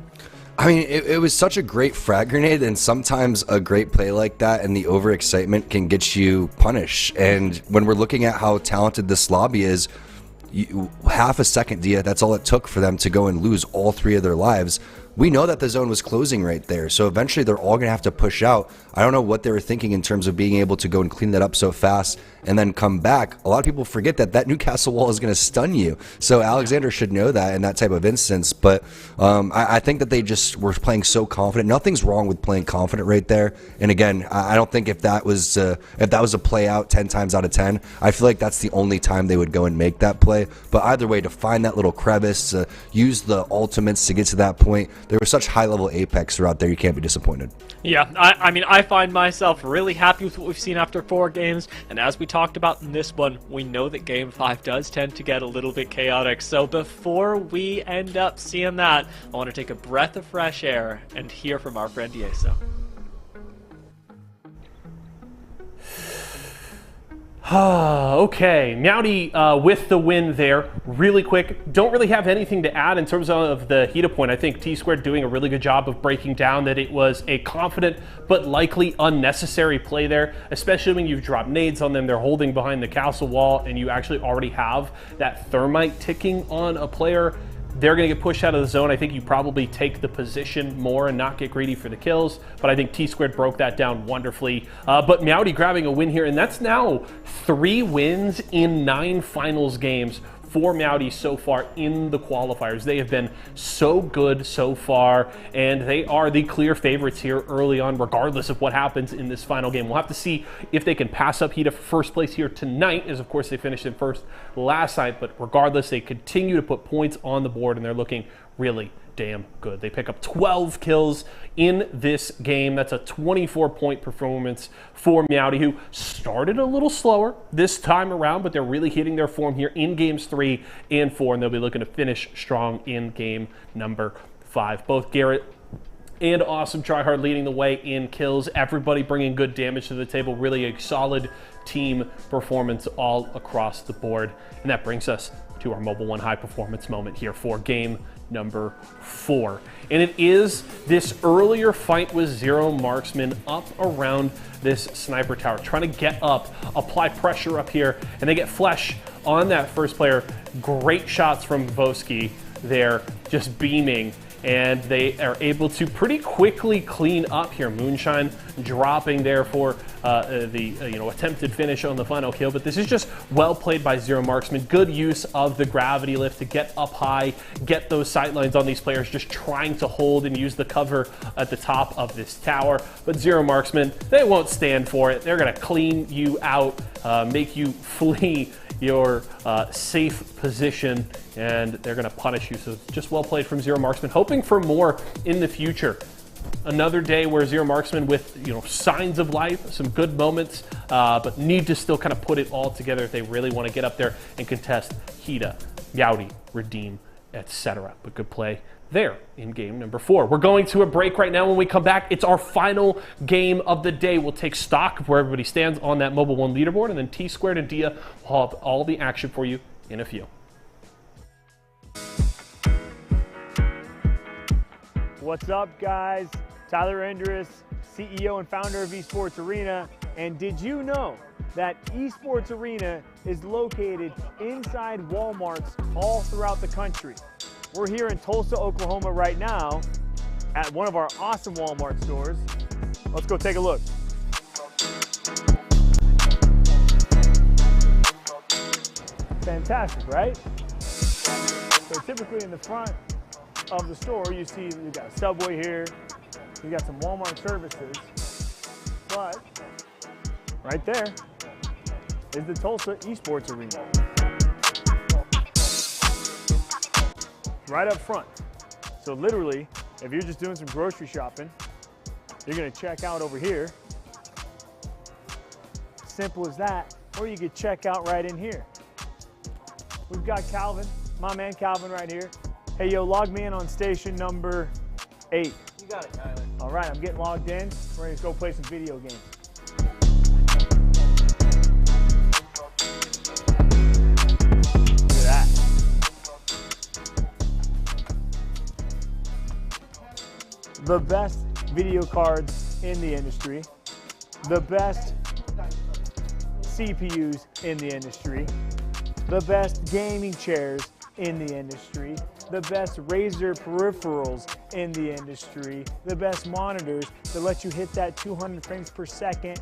I mean, it was such a great frag grenade, and sometimes a great play like that and the overexcitement can get you punished. And when we're looking at how talented this lobby is, half a second, Dia, that's all it took for them to go and lose all 3 of their lives. we know that the zone was closing right there. So eventually they're all going to have to push out. I don't know what they were thinking in terms of being able to go and clean that up so fast and then come back. A lot of people forget that Newcastle wall is going to stun you. So Alexander should know that in that type of instance. But I think that they just were playing so confident. Nothing's wrong with playing confident right there. And again, I don't think if that was a play out 10 times out of 10, I feel like that's the only time they would go and make that play. But either way, to find that little crevice, use the ultimates to get to that point, there was such high-level Apex throughout there, you can't be disappointed. Yeah, I mean, I find myself really happy with what we've seen after 4 games, and as we talked about in this one, we know that Game 5 does tend to get a little bit chaotic, so before we end up seeing that, I want to take a breath of fresh air and hear from our friend Yeso. Okay, Meowdy with the win there. Really quick, don't really have anything to add in terms of the Hita point. I think T-Squared doing a really good job of breaking down that it was a confident but likely unnecessary play there, especially when you've dropped nades on them, they're holding behind the castle wall, and you actually already have that thermite ticking on a player. They're going to get pushed out of the zone. I think you probably take the position more and not get greedy for the kills, but I think T-Squared broke that down wonderfully. But Meowdy grabbing a win here, and that's now 3 wins in 9 finals games for Meowdy so far in the qualifiers. They have been so good so far, and they are the clear favorites here early on, regardless of what happens in this final game. We'll have to see if they can pass up Hita for first place here tonight, as of course they finished in first last night, but regardless, they continue to put points on the board, and they're looking really damn good. They pick up 12 kills in this game. That's a 24-point performance for Meowdy, who started a little slower this time around, but they're really hitting their form here in games 3 and 4, and they'll be looking to finish strong in game number 5. Both Garrett and Awesome Tryhard leading the way in kills. Everybody bringing good damage to the table. Really a solid team performance all across the board. And that brings us to our Mobile One high performance moment here for game number 4. And it is this earlier fight with Zero Marksman up around this sniper tower, trying to get up, apply pressure up here, and they get flesh on that first player. Great shots from Voski there, just beaming, and they are able to pretty quickly clean up here. Moonshine dropping there for the attempted finish on the final kill, but this is just well played by Zero Marksman. Good use of the gravity lift to get up high, get those sightlines on these players, just trying to hold and use the cover at the top of this tower. But Zero Marksman, they won't stand for it. They're gonna clean you out, make you flee your safe position, and they're going to punish you. So just well played from Zero Marksman, hoping for more in the future. Another day where Zero Marksman with signs of life, some good moments, but need to still kind of put it all together if they really want to get up there and contest Hita, Meowdy, Redeem, etc. But good play there in game number 4. We're going to a break right now. When we come back, it's our final game of the day. We'll take stock of where everybody stands on that Mobile One leaderboard, and then T-Squared and Dia will have all the action for you in a few. What's up, guys? Tyler Endress, CEO and founder of Esports Arena. And did you know that Esports Arena is located inside Walmarts all throughout the country? We're here in Tulsa, Oklahoma right now at one of our awesome Walmart stores. Let's go take a look. Fantastic, right? So typically in the front of the store, you see you got a Subway here, you got some Walmart services, but right there is the Tulsa Esports Arena. Right up front. So literally, if you're just doing some grocery shopping, you're gonna check out over here. Simple as that. Or you could check out right in here. We've got Calvin, my man Calvin right here. Hey, yo, log me in on station number 8. You got it, Tyler. All right, I'm getting logged in. We're gonna go play some video games. Look at that. The best video cards in the industry. The best CPUs in the industry. The best gaming chairs in the industry, the best Razer peripherals in the industry, the best monitors that let you hit that 200 frames per second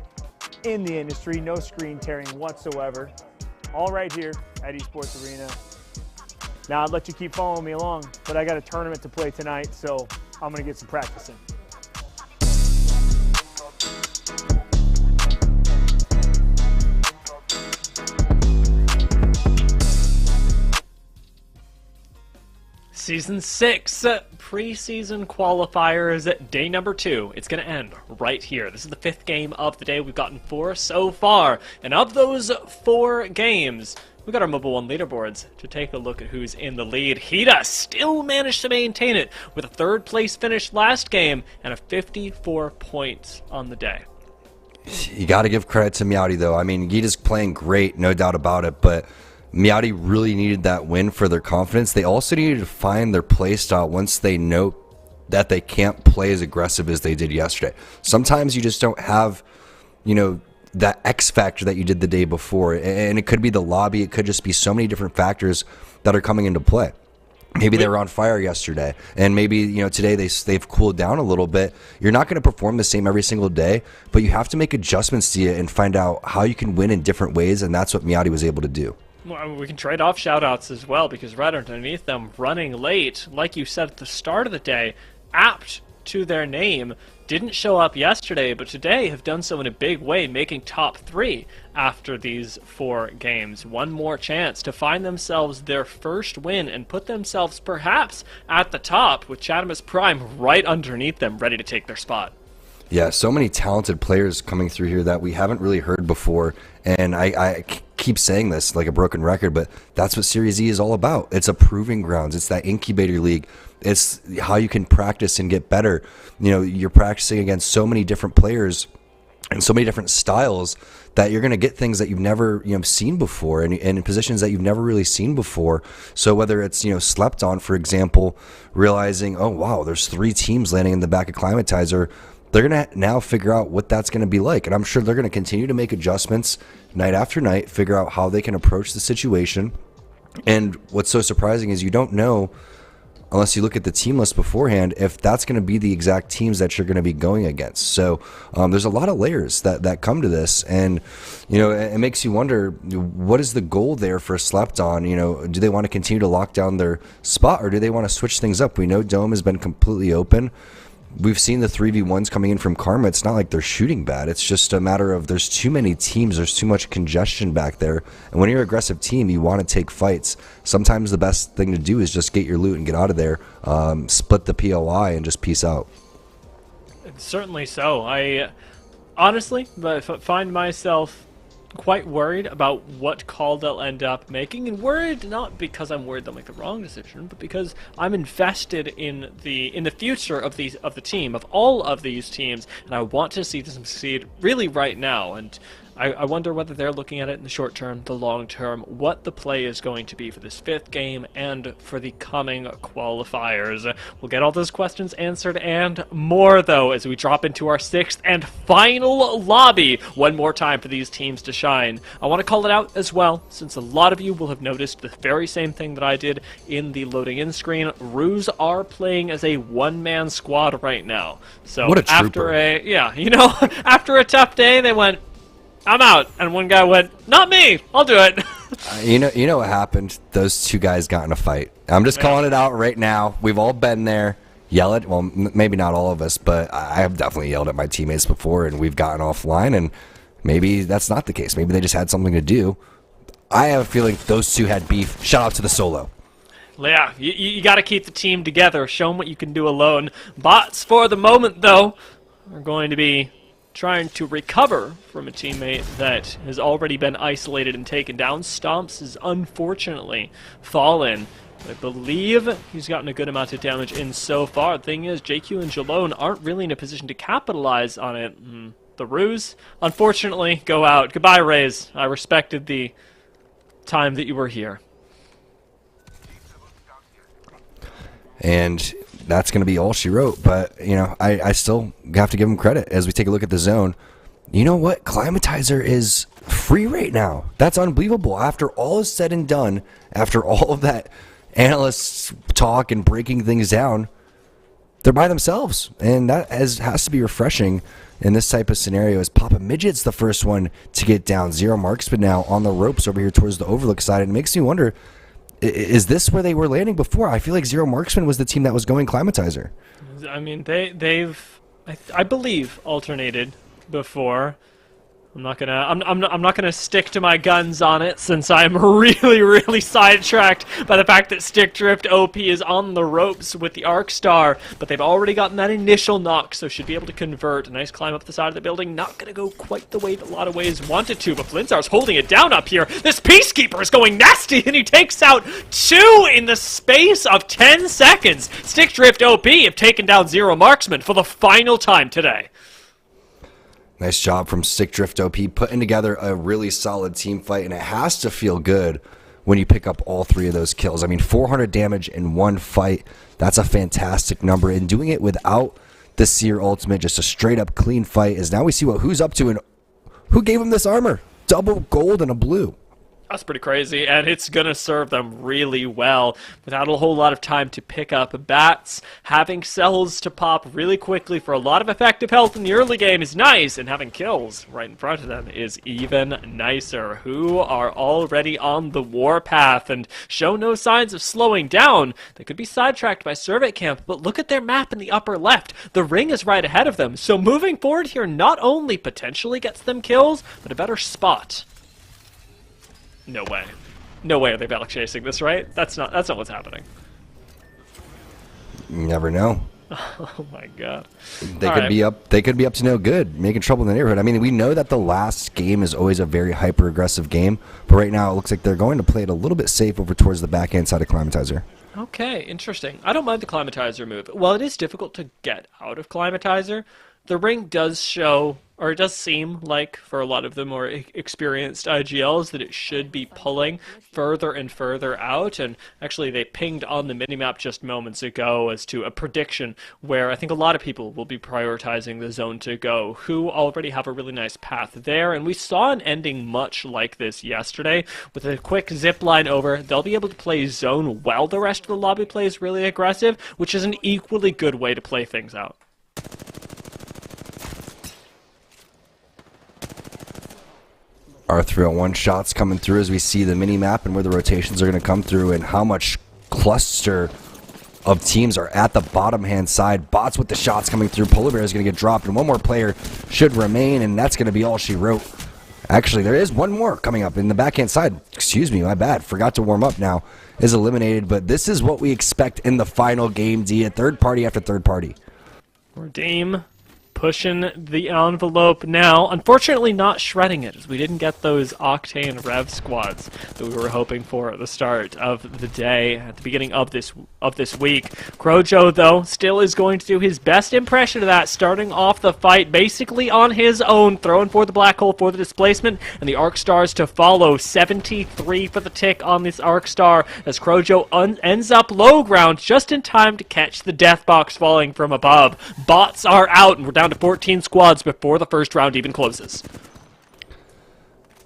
in the industry, no screen tearing whatsoever. All right here at Esports Arena. Now I'd let you keep following me along, but I got a tournament to play tonight, so I'm gonna get some practice in. Season 6 preseason qualifiers, day number 2. It's going to end right here. This is the 5th game of the day. We've gotten 4 so far. And of those 4 games, we got our Mobile 1 leaderboards to take a look at who's in the lead. Hida still managed to maintain it with a 3rd place finish last game and a 54 points on the day. You got to give credit to Meowdy, though. I mean, Gita's playing great, no doubt about it, but Meowdy really needed that win for their confidence. They also needed to find their play style once they know that they can't play as aggressive as they did yesterday. Sometimes you just don't have, that X factor that you did the day before. And it could be the lobby. It could just be so many different factors that are coming into play. Maybe they were on fire yesterday, and maybe today they've cooled down a little bit. You're not going to perform the same every single day, but you have to make adjustments to it and find out how you can win in different ways, and that's what Meowdy was able to do. Well, we can trade off shoutouts as well, because right underneath them, running late, like you said at the start of the day, apt to their name, didn't show up yesterday, but today have done so in a big way, making top 3 after these 4 games. One more chance to find themselves their first win and put themselves perhaps at the top, with Chadamus Prime right underneath them, ready to take their spot. Yeah, so many talented players coming through here that we haven't really heard before, and I keep saying this like a broken record, but that's what Series E is all about. It's a proving grounds. It's that incubator league. It's how you can practice and get better. You're practicing against so many different players and so many different styles that you're going to get things that you've never seen before, and in positions that you've never really seen before. So whether it's slept on, for example, realizing, oh wow, there's 3 teams landing in the back of Climatizer, they're going to now figure out what that's going to be like. And I'm sure they're going to continue to make adjustments night after night, figure out how they can approach the situation. And what's so surprising is you don't know, unless you look at the team list beforehand, if that's going to be the exact teams that you're going to be going against. So there's a lot of layers that come to this. And, it makes you wonder, what is the goal there for Slept On? Do they want to continue to lock down their spot, or do they want to switch things up? We know Dome has been completely open. We've seen the 3v1s coming in from Karma. It's not like they're shooting bad. It's just a matter of there's too many teams. There's too much congestion back there. And when you're an aggressive team, you want to take fights. Sometimes the best thing to do is just get your loot and get out of there, split the POI, and just peace out. Certainly so. I honestly find myself quite worried about what call they'll end up making, and worried not because I'm worried they'll make the wrong decision, but because I'm invested in the future of the team, of all of these teams, and I want to see them succeed really right now. And I wonder whether they're looking at it in the short term, the long term, what the play is going to be for this 5th game and for the coming qualifiers. We'll get all those questions answered and more, though, as we drop into our 6th and final lobby. One more time for these teams to shine. I want to call it out as well, since a lot of you will have noticed the very same thing that I did in the loading in screen. Ruse are playing as a one-man squad right now. So what a after after a tough day, they went, I'm out. And one guy went, not me, I'll do it. You know what happened? Those 2 guys got in a fight. I'm just calling it out right now. We've all been there. Yell at, well, maybe not all of us, but I have definitely yelled at my teammates before, and we've gotten offline, and maybe that's not the case. Maybe they just had something to do. I have a feeling those 2 had beef. Shout out to the solo. Yeah, you got to keep the team together. Show them what you can do alone. Bots, for the moment, though, are going to be trying to recover from a teammate that has already been isolated and taken down. Stomps has unfortunately fallen. I believe he's gotten a good amount of damage in so far. The thing is, JQ and Jalone aren't really in a position to capitalize on it. The Ruse, unfortunately, go out. Goodbye, Raze. I respected the time that you were here. And that's going to be all she wrote. But, I still have to give him credit as we take a look at the zone. You know what? Climatizer is free right now. That's unbelievable. After all is said and done, after all of that analysts talk and breaking things down, they're by themselves. And that has to be refreshing in this type of scenario. As Papa Midget's the first one to get down. Zero marksman now on the ropes over here towards the Overlook side. And it makes me wonder, is this where they were landing before? I feel like Zero Marksman was the team that was going Climatizer. I mean, they've I believe alternated before. I'm not gonna stick to my guns on it, since I'm really sidetracked by the fact that Stick Drift OP is on the ropes with the Arc Star, but they've already gotten that initial knock, so should be able to convert. A nice climb up the side of the building, not gonna go quite the way that a lot of ways wanted to, but Flintzar's holding it down up here. This Peacekeeper is going nasty, and he takes out 2 in the space of 10 seconds. Stick Drift OP have taken down Zero Marksman for the final time today. Nice job from Stick Drift OP, putting together a really solid team fight, and it has to feel good when you pick up all 3 of those kills. I mean, 400 damage in one fight, that's a fantastic number, and doing it without the Seer ultimate, just a straight-up clean fight, is now we see what Who's up to, and who gave him this armor? Double gold and a blue. That's pretty crazy, and it's going to serve them really well without a whole lot of time to pick up bats. Having cells to pop really quickly for a lot of effective health in the early game is nice, and having kills right in front of them is even nicer. Who are already on the warpath and show no signs of slowing down. They could be sidetracked by Survey Camp, but look at their map in the upper left. The ring is right ahead of them, so moving forward here not only potentially gets them kills, but a better spot. No way. No way are they battle chasing this, right? That's not what's happening. You never know. Oh my god. They could be up to no good, making trouble in the neighborhood. I mean, we know that the last game is always a very hyper aggressive game, but right now it looks like they're going to play it a little bit safe over towards the backhand side of Climatizer. Okay, interesting. I don't mind the Climatizer move. While it is difficult to get out of Climatizer, the ring does show, or it does seem like, for a lot of the more experienced IGLs, that it should be pulling further and further out. And actually, they pinged on the minimap just moments ago as to a prediction where I think a lot of people will be prioritizing the zone to go, who already have a really nice path there. And we saw an ending much like this yesterday. With a quick zip line over, they'll be able to play zone while the rest of the lobby plays really aggressive, which is an equally good way to play things out. Our 301 shots coming through as we see the mini-map and where the rotations are going to come through and how much cluster of teams are at the bottom-hand side. Bots with the shots coming through. Polar Bear is going to get dropped, and one more player should remain, and that's going to be all she wrote. Actually, there is one more coming up in the backhand side. Excuse me, my bad. Forgot to warm up now. Is eliminated, but this is what we expect in the final game, D. Third party after third party. Redeem pushing the envelope now. Unfortunately not shredding it, as we didn't get those Octane Rev squads that we were hoping for at the start of the day, at the beginning of this week. Crojo, though, still is going to do his best impression of that, starting off the fight basically on his own, throwing for the black hole for the displacement, and the Arc Stars to follow. 73 for the tick on this Arc Star, as Crojo ends up low ground just in time to catch the death box falling from above. Bots are out, and we're down to 14 squads before the first round even closes.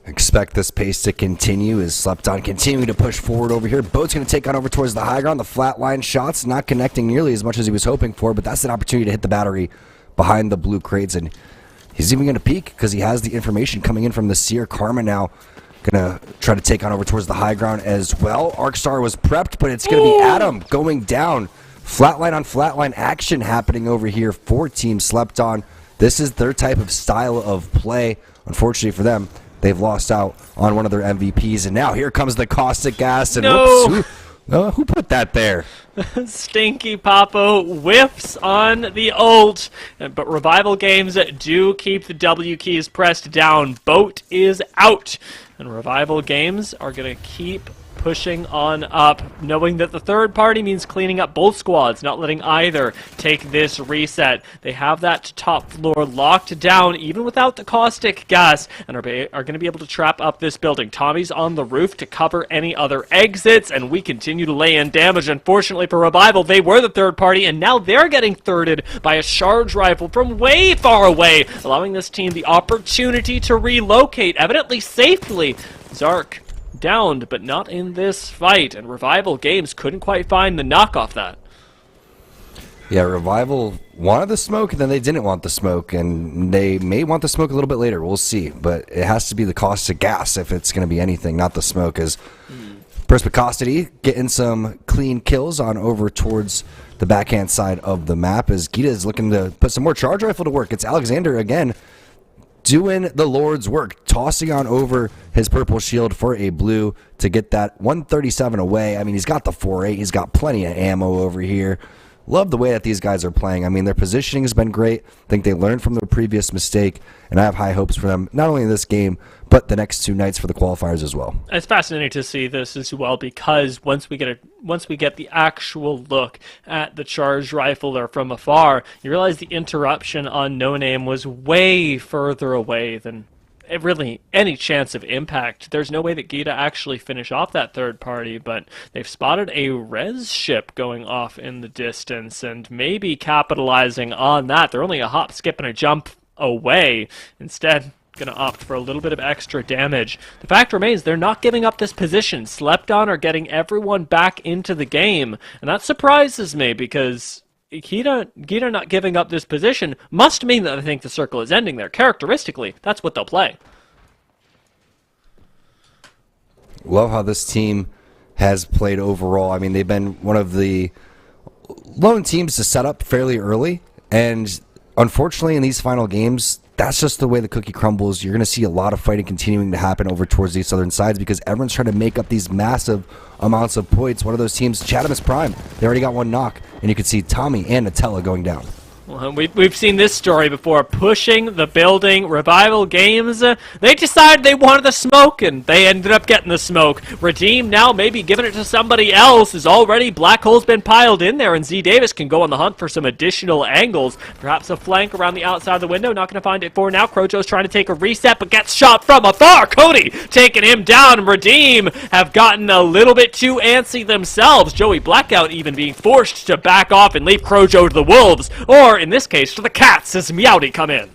Expect this pace to continue as Slepton continuing to push forward over here. Boat's going to take on over towards the high ground. The flatline shots not connecting nearly as much as he was hoping for, but that's an opportunity to hit the battery behind the blue crates, and he's even going to peek because he has the information coming in from the Seer. Karma now going to try to take on over towards the high ground as well. Arcstar was prepped, but it's going to be Adam going down. Flatline on flatline action happening over here for Team Slepton. This is their type of style of play. Unfortunately for them, they've lost out on one of their MVPs, and now here comes the caustic gas. And no! Whoops, who put that there? Stinky Papo whiffs on the ult, but Revival Games do keep the W keys pressed down. Boat is out, and Revival Games are going to keep pushing on up, knowing that the third party means cleaning up both squads, not letting either take this reset. They have that top floor locked down, even without the caustic gas, and are going to be able to trap up this building. Tommy's on the roof to cover any other exits, and we continue to lay in damage. Unfortunately for Revival, they were the third party, and now they're getting thirded by a charge rifle from way far away, allowing this team the opportunity to relocate, evidently safely. Zark downed, but not in this fight, and Revival Games couldn't quite find the knock off that. Yeah, Revival wanted the smoke, and then they didn't want the smoke, and they may want the smoke a little bit later. We'll see, but it has to be the cost of gas if it's going to be anything, not the smoke. As Perspicosity getting some clean kills on over towards the backhand side of the map, as Gita is looking to put some more charge rifle to work. It's Alexander again doing the Lord's work, tossing on over his purple shield for a blue to get that 137 away. I mean, he's got the 4.8. He's got plenty of ammo over here. Love the way that these guys are playing. I mean, their positioning has been great. I think they learned from their previous mistake, and I have high hopes for them, not only in this game, but the next 2 nights for the qualifiers as well. It's fascinating to see this as well, because once we get the actual look at the charged rifler from afar, you realize the interruption on No Name was way further away than really any chance of impact. There's no way that Gita actually finish off that third party, but they've spotted a res ship going off in the distance, and maybe capitalizing on that. They're only a hop, skip, and a jump away. Instead, going to opt for a little bit of extra damage. The fact remains, they're not giving up this position. Slept On are getting everyone back into the game, and that surprises me, because Gita not giving up this position must mean that I think the circle is ending there. Characteristically, that's what they'll play. Love how this team has played overall. I mean, they've been one of the lone teams to set up fairly early, and unfortunately in these final games, that's just the way the cookie crumbles. You're going to see a lot of fighting continuing to happen over towards these southern sides, because everyone's trying to make up these massive amounts of points. One of those teams, Chatham is Prime. They already got 1 knock, and you can see Tommy and Nutella going down. Well, we've seen this story before. Pushing the building, Revival Games, they decided they wanted the smoke, and they ended up getting the smoke. Redeem now maybe giving it to somebody else, as already Black Hole's been piled in there, and Z Davis can go on the hunt for some additional angles. Perhaps a flank around the outside of the window, not going to find it for now. Crojo's trying to take a reset, but gets shot from afar. Cody taking him down. Redeem have gotten a little bit too antsy themselves. Joey Blackout even being forced to back off and leave Crojo to the Wolves, or in this case to the Cats as Meowdy come in.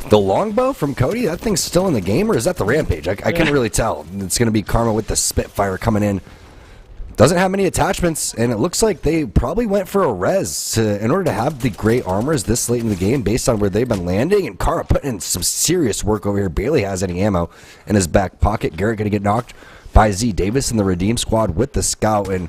The longbow from Cody, that thing's still in the game, or is that the Rampage? I couldn't really tell. It's going to be Karma with the Spitfire coming in. Doesn't have many attachments, and it looks like they probably went for a res in order to have the great armors this late in the game based on where they've been landing, and Karma putting in some serious work over here. Barely has any ammo in his back pocket. Garrett going to get knocked by Z Davis and the Redeem squad with the Scout, and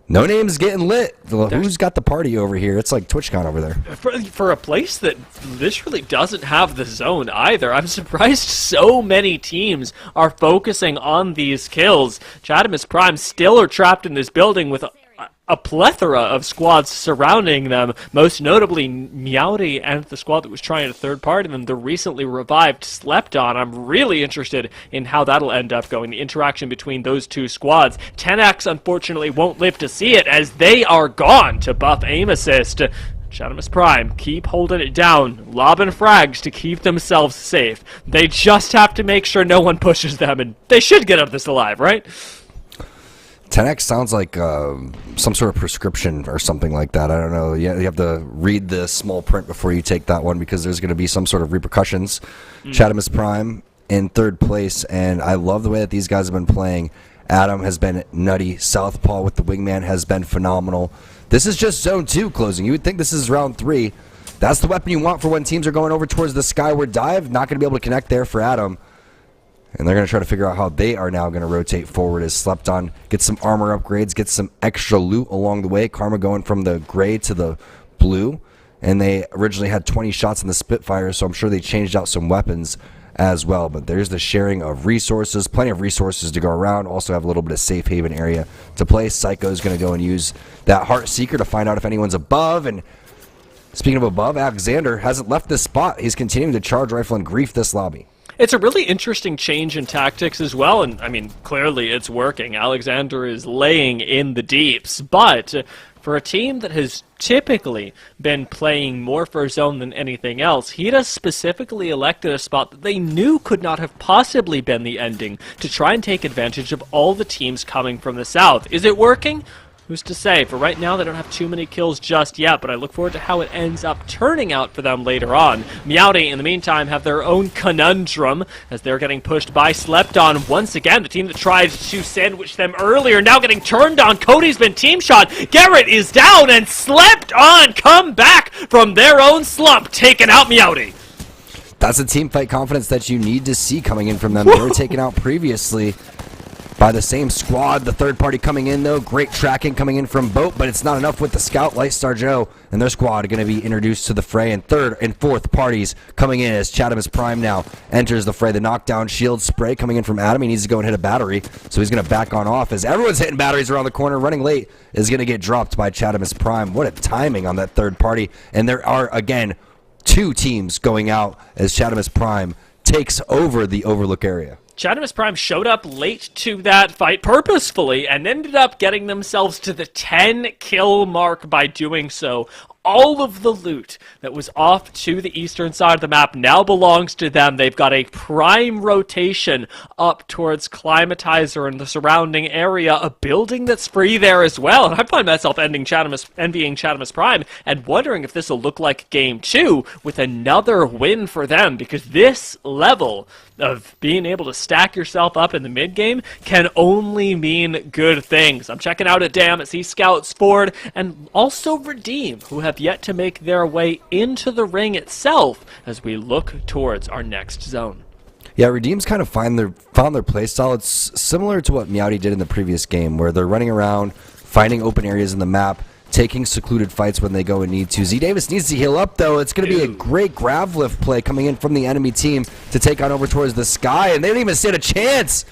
No Name's getting lit. Who's got the party over here? It's like TwitchCon over there. For a place that this really doesn't have the zone either, I'm surprised so many teams are focusing on these kills. Chatham is Prime still are trapped in this building with a plethora of squads surrounding them, most notably Meowdy and the squad that was trying to third party them, the recently revived Slept On. I'm really interested in how that'll end up going, the interaction between those two squads. 10X unfortunately won't live to see it, as they are gone to buff aim assist. Chatham is Prime keep holding it down, lobbing frags to keep themselves safe. They just have to make sure no one pushes them, and they should get out of this alive, right? 10X sounds like some sort of prescription or something like that. I don't know. You have to read the small print before you take that one, because there's going to be some sort of repercussions. Chatham is Prime in third place, and I love the way that these guys have been playing. Adam has been nutty. Southpaw with the wingman has been phenomenal. This is just zone 2 closing. You would think this is round 3. That's the weapon you want for when teams are going over towards the skyward dive. Not going to be able to connect there for Adam. And they're going to try to figure out how they are now going to rotate forward as Slept On gets some armor upgrades, gets some extra loot along the way. Karma going from the gray to the blue. And they originally had 20 shots in the Spitfire, so I'm sure they changed out some weapons as well. But there's the sharing of resources. Plenty of resources to go around. Also have a little bit of safe haven area to play. Psycho's going to go and use that Heart Seeker to find out if anyone's above. And speaking of above, Alexander hasn't left this spot. He's continuing to charge rifle and grief this lobby. It's a really interesting change in tactics as well, and I mean, clearly it's working. Alexander is laying in the deeps, but for a team that has typically been playing more for zone than anything else, he has specifically elected a spot that they knew could not have possibly been the ending, to try and take advantage of all the teams coming from the south. Is it working? Who's to say? For right now, they don't have too many kills just yet, but I look forward to how it ends up turning out for them later on. Meowdy, in the meantime, have their own conundrum as they're getting pushed by Slept On. Once again, the team that tried to sandwich them earlier now getting turned on. Cody's been team shot. Garrett is down, and Slept On come back from their own slump, taking out Meowdy. That's the team fight confidence that you need to see coming in from them. They were taken out previously by the same squad. The third party coming in, though. Great tracking coming in from Boat, but it's not enough with the Scout. Lightstar Joe and their squad are going to be introduced to the fray, and third and fourth parties coming in as Chatham's Prime now enters the fray. The knockdown shield spray coming in from Adam. He needs to go and hit a battery, so he's going to back on off as everyone's hitting batteries around the corner. Running late is going to get dropped by Chatham's Prime. What a timing on that third party, and there are, again, 2 teams going out as Chatham's Prime takes over the Overlook area. Chatham's Prime showed up late to that fight purposefully and ended up getting themselves to the 10-kill mark by doing so. All of the loot that was off to the eastern side of the map now belongs to them. They've got a prime rotation up towards Climatizer and the surrounding area, a building that's free there as well. And I find myself envying Chatham's Prime and wondering if this will look like Game 2 with another win for them, because this level of being able to stack yourself up in the mid-game can only mean good things. I'm checking out at Dam, at Scouts Ford, and also Redeem, who have yet to make their way into the ring itself as we look towards our next zone. Yeah, Redeem's kind of found their play style. It's similar to what Meowdy did in the previous game, where they're running around, finding open areas in the map, taking secluded fights when they go and need to. Z Davis needs to heal up, though. It's going to be a great grab lift play coming in from the enemy team to take on over towards the sky, and they didn't even stand a chance.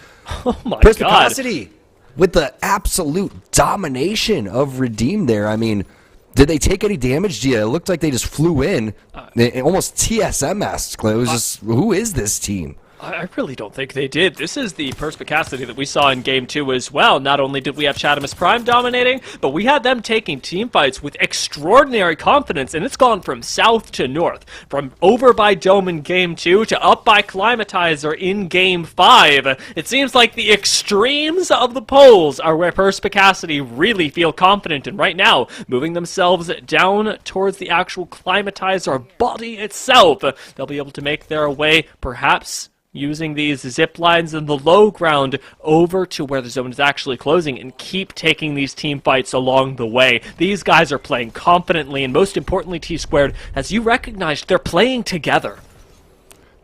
Oh my Perspicacity with the absolute domination of Redeem there. I mean, did they take any damage? Yeah, it looked like they just flew in, almost TSM-esque. It was just, who is this team? I really don't think they did. This is the perspicacity that we saw in Game 2 as well. Not only did we have Chatham's Prime dominating, but we had them taking team fights with extraordinary confidence, and it's gone from south to north. From over by Dome in Game 2 to up by Climatizer in Game 5. It seems like the extremes of the poles are where perspicacity really feel confident, and right now, moving themselves down towards the actual Climatizer body itself, they'll be able to make their way, perhaps using these zip lines in the low ground over to where the zone is actually closing, and keep taking these team fights along the way. These guys are playing confidently, and most importantly, T-Squared, as you recognized, they're playing together.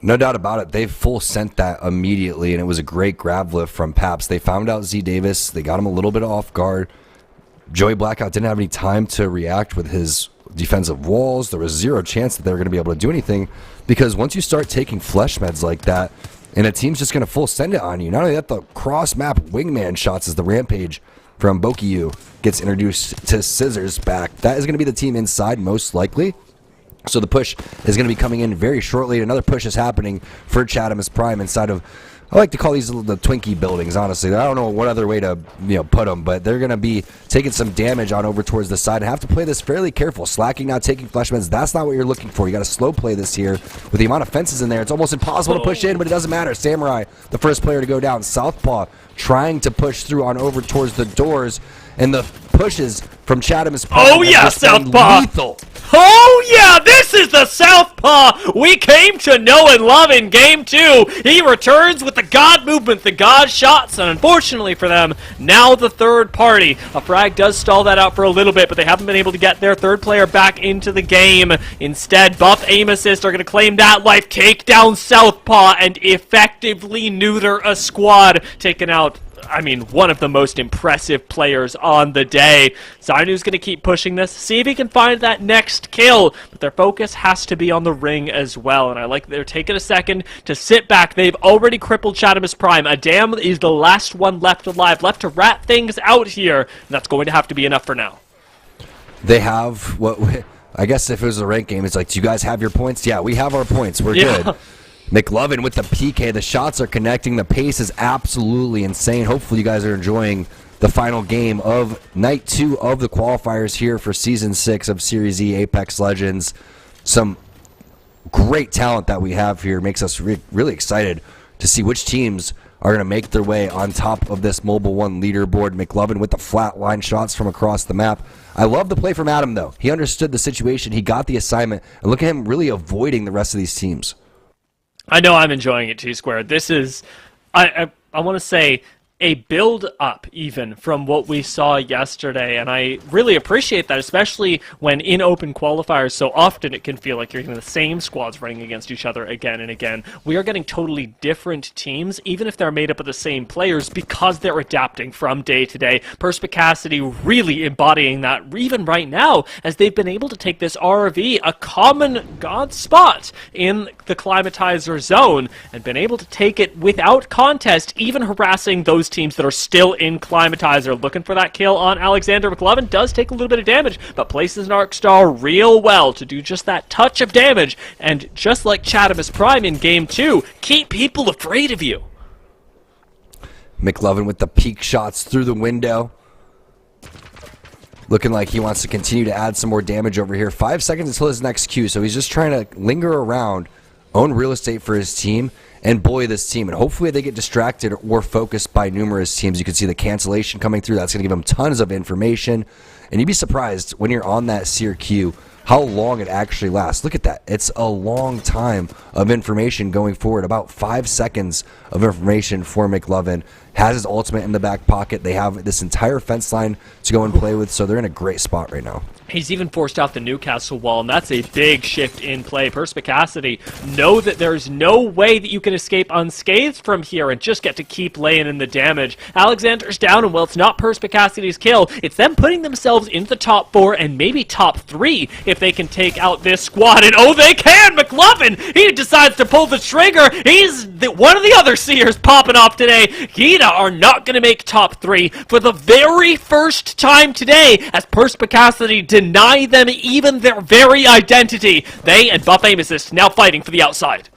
No doubt about it. They full sent that immediately, and it was a great grab lift from Paps. They found out Z Davis. They got him a little bit off guard. Joey Blackout didn't have any time to react with his defensive walls. There was zero chance that they were going to be able to do anything, because once you start taking flesh meds like that, and a team's just going to full send it on you, not only that, the cross-map wingman shots as the Rampage from Bokiyu gets introduced to Scissors back. That is going to be the team inside, most likely. So the push is going to be coming in very shortly. Another push is happening for Chatham's Prime inside of, I like to call these the Twinkie buildings, honestly. I don't know what other way to put them, but they're going to be taking some damage on over towards the side and have to play this fairly careful. Slacking, not taking flesh meds, that's not what you're looking for. You got to slow play this here. With the amount of fences in there, it's almost impossible to push in, but it doesn't matter. Samurai, the first player to go down. Southpaw trying to push through on over towards the doors, and the pushes from Chatham's Prime. Oh yeah, Southpaw! Lethal. Oh yeah, this is the Southpaw we came to know and love in Game 2. He returns with the God movement, the God shots, and unfortunately for them, now the third party. A frag does stall that out for a little bit, but they haven't been able to get their third player back into the game. Instead, Buff Aim Assist are going to claim that life, take down Southpaw, and effectively neuter a squad, taking out, I mean, one of the most impressive players on the day. Zainu's going to keep pushing this, see if he can find that next kill, but their focus has to be on the ring as well, and I like they're taking a second to sit back. They've already crippled Chatham's Prime. Adam is the last one left alive, left to rat things out here, and that's going to have to be enough for now. They have what, I guess if it was a ranked game, it's like, do you guys have your points? Yeah, we have our points. We're good. McLovin with the PK. The shots are connecting. The pace is absolutely insane. Hopefully you guys are enjoying the final game of Night 2 of the qualifiers here for Season 6 of Series E Apex Legends. Some great talent that we have here makes us really excited to see which teams are going to make their way on top of this Mobile 1 leaderboard. McLovin with the flatline shots from across the map. I love the play from Adam, though. He understood the situation. He got the assignment. And look at him really avoiding the rest of these teams. I know I'm enjoying it, T-Squared. This is, I want to say, a build-up even from what we saw yesterday, and I really appreciate that, especially when in open qualifiers so often it can feel like you're getting the same squads running against each other again and again. We are getting totally different teams, even if they're made up of the same players, because they're adapting from day to day. Perspicacity really embodying that even right now, as they've been able to take this RV, a common god spot in the climatizer zone, and been able to take it without contest, even harassing those teams that are still in Climatizer. Looking for that kill on Alexander. McLovin does take a little bit of damage, but places an Arc Star real well to do just that touch of damage, and just like Chadamus Prime in Game 2, keep people afraid of you. McLovin with the peak shots through the window. Looking like he wants to continue to add some more damage over here. 5 seconds until his next Q, so he's just trying to linger around, own real estate for his team, and bully this team. And hopefully they get distracted or focused by numerous teams. You can see the cancellation coming through. That's going to give them tons of information. And you'd be surprised when you're on that Seer queue how long it actually lasts. Look at that. It's a long time of information going forward. About 5 seconds of information for McLovin. Has his ultimate in the back pocket. They have this entire fence line to go and play with, so they're in a great spot right now. He's even forced out the Newcastle wall, and that's a big shift in play. Perspicacity know that there's no way that you can escape unscathed from here and just get to keep laying in the damage. Alexander's down, and well, it's not Perspicacity's kill. It's them putting themselves into the top 4 and maybe top 3 if they can take out this squad. And oh, they can! McLovin, he decides to pull the trigger. He's one of the other Seers popping off today. Gita are not going to make top 3 for the very first time today, as Perspicacity deny them even their very identity. They and Buff Aim Assist now fighting for the outside.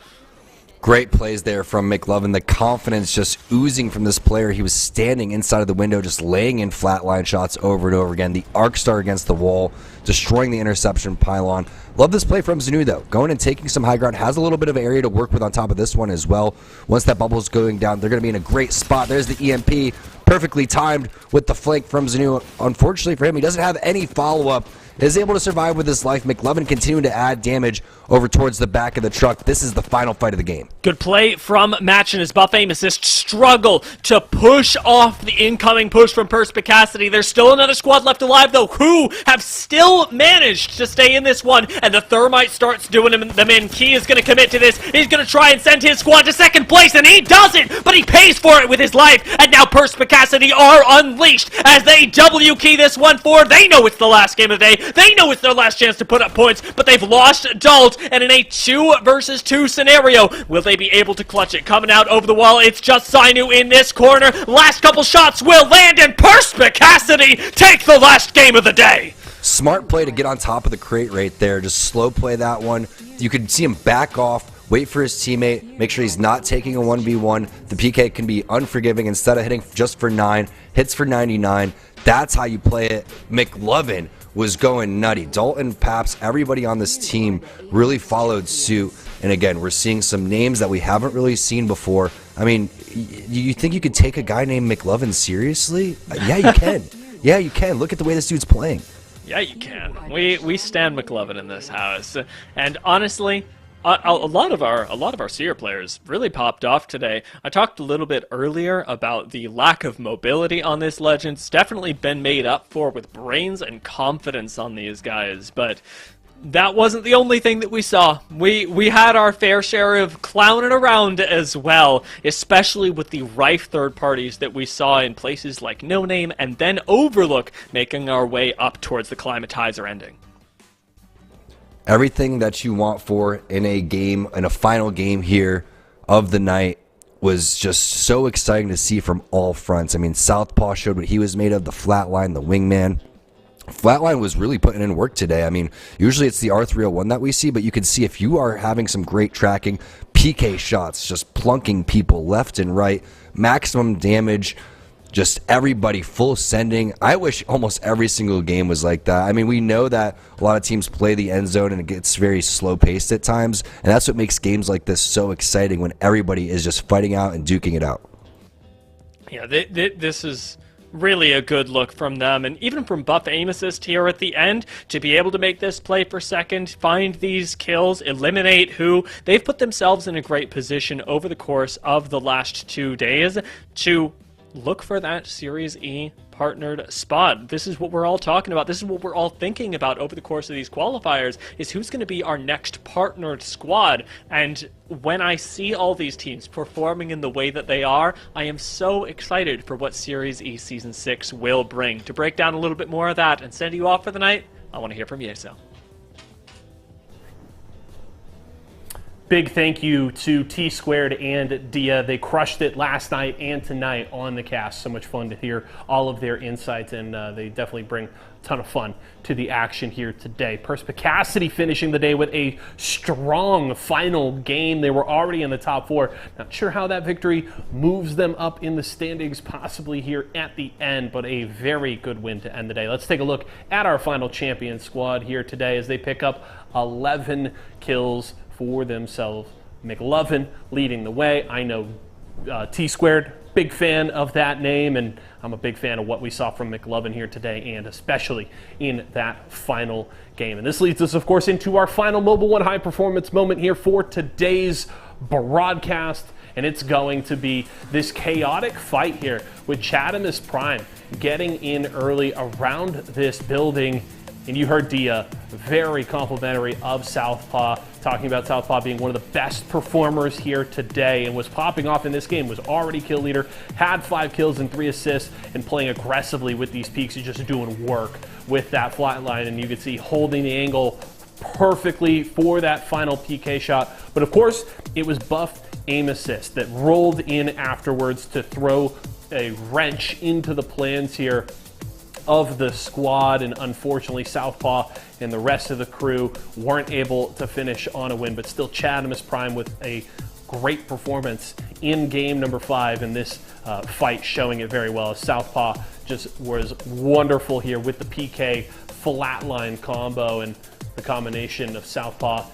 Great plays there from McLovin. The confidence just oozing from this player. He was standing inside of the window, just laying in flatline shots over and over again. The Arc Star against the wall, destroying the interception pylon. Love this play from Zanu, though. Going and taking some high ground. Has a little bit of area to work with on top of this one as well. Once that bubble's going down, they're going to be in a great spot. There's the EMP. Perfectly timed with the flank from Zanu. Unfortunately for him, he doesn't have any follow-up. Is able to survive with his life. McLovin continuing to add damage over towards the back of the truck. This is the final fight of the game. Good play from Match, and his Buff Aim Assist struggle to push off the incoming push from Perspicacity. There's still another squad left alive, though, who have still managed to stay in this one, and the Thermite starts doing them in. Key is going to commit to this. He's going to try and send his squad to second place, and he doesn't, but he pays for it with his life, and now Perspicacity are unleashed as they W key this one forward. They know it's the last game of the day. They know it's their last chance to put up points, but they've lost Dalt, and in a 2 versus 2 scenario, will they be able to clutch it? Coming out over the wall, it's just Zainu in this corner. Last couple shots will land, and Perspicacity take the last game of the day. Smart play to get on top of the crate right there. Just slow play that one. You can see him back off, wait for his teammate, make sure he's not taking a 1v1. The PK can be unforgiving. Instead of hitting just for 9, hits for 99. That's how you play it. McLovin was going nutty. Dalton, Paps, everybody on this team really followed suit. And again, we're seeing some names that we haven't really seen before. I mean, you think you could take a guy named McLovin seriously? Yeah, you can. Yeah, you can. Look at the way this dude's playing. Yeah, you can. We stand McLovin in this house. And honestly, a lot of our Seer players really popped off today. I talked a little bit earlier about the lack of mobility on this legend. It's definitely been made up for with brains and confidence on these guys, but that wasn't the only thing that we saw. We had our fair share of clowning around as well, especially with the rife third parties that we saw in places like No Name and then Overlook, making our way up towards the Climatizer ending. Everything that you want for in a game, in a final game here of the night, was just so exciting to see from all fronts. I mean, Southpaw showed what he was made of, the flatline, the wingman. Flatline was really putting in work today. I mean, usually it's the R301 that we see, but you can see if you are having some great tracking, PK shots, just plunking people left and right, maximum damage, just everybody full sending. I wish almost every single game was like that. I mean, we know that a lot of teams play the end zone and it gets very slow paced at times, and that's what makes games like this so exciting when everybody is just fighting out and duking it out. Yeah, this is really a good look from them, and even from Buff Aim Assist here at the end, to be able to make this play for second, find these kills, eliminate who, they've put themselves in a great position over the course of the last 2 days to look for that Series E partnered spot. This is what we're all talking about. This is what we're all thinking about over the course of these qualifiers, is who's going to be our next partnered squad. And when I see all these teams performing in the way that they are, I am so excited for what Series E Season 6 will bring. To break down a little bit more of that and send you off for the night, I want to hear from Yeso. Big thank you to T-Squared and Dia. They crushed it last night and tonight on the cast. So much fun to hear all of their insights, and they definitely bring a ton of fun to the action here today. Perspicacity finishing the day with a strong final game. They were already in the top 4. Not sure how that victory moves them up in the standings, possibly here at the end, but a very good win to end the day. Let's take a look at our final champion squad here today as they pick up 11 kills for themselves. McLovin leading the way. I know T-Squared, big fan of that name, and I'm a big fan of what we saw from McLovin here today, and especially in that final game. And this leads us, of course, into our final Mobile One high performance moment here for today's broadcast, and it's going to be this chaotic fight here with Chadamus Prime getting in early around this building. And you heard Dia, very complimentary of Southpaw, talking about Southpaw being one of the best performers here today and was popping off in this game, was already kill leader, had 5 kills and 3 assists, and playing aggressively with these peaks and just doing work with that flat line. And you could see holding the angle perfectly for that final PK shot. But of course, it was Buff Aim Assist that rolled in afterwards to throw a wrench into the plans here of the squad, and unfortunately Southpaw and the rest of the crew weren't able to finish on a win, but still Chadamus Prime with a great performance in game number 5 in this fight, showing it very well. Southpaw just was wonderful here with the PK flatline combo and the combination of Southpaw,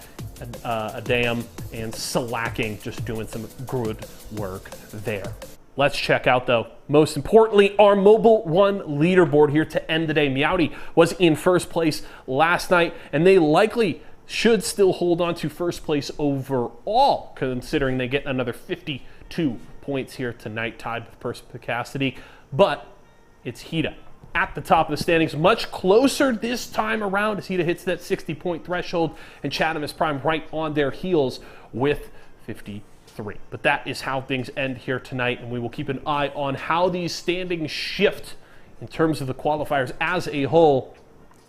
Adam, and Slacking, just doing some good work there. Let's check out, though, most importantly, our Mobile One leaderboard here to end the day. Meowdy was in first place last night, and they likely should still hold on to first place overall, considering they get another 52 points here tonight, tied with Perspicacity. But it's Hida at the top of the standings, much closer this time around as Hida hits that 60-point threshold, and Chadamus Prime right on their heels with 53. But that is how things end here tonight, and we will keep an eye on how these standings shift in terms of the qualifiers as a whole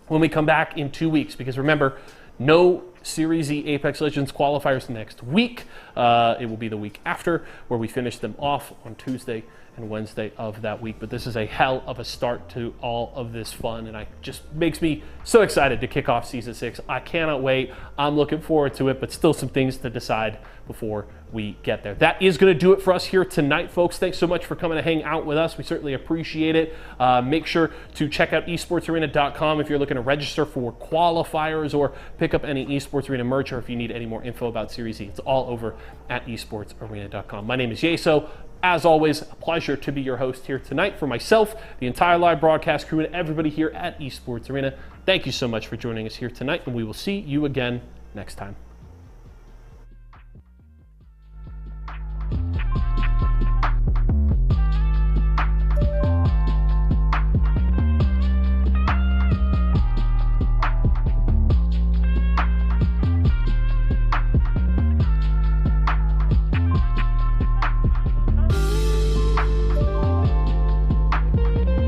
when we come back in 2 weeks. Because remember, no Series E Apex Legends qualifiers next week. It will be the week after, where we finish them off on Tuesday and Wednesday of that week. But this is a hell of a start to all of this fun, and it just makes me so excited to kick off Season 6. I cannot wait. I'm looking forward to it, but still some things to decide before we get there. That is going to do it for us here tonight, folks. Thanks so much for coming to hang out with us. We certainly appreciate it. Make sure to check out esportsarena.com if you're looking to register for qualifiers or pick up any Esports Arena merch, or if you need any more info about Series E. It's all over at esportsarena.com. My name is Yeso. As always, a pleasure to be your host here tonight. For myself, the entire live broadcast crew, and everybody here at Esports Arena, thank you so much for joining us here tonight, and we will see you again next time.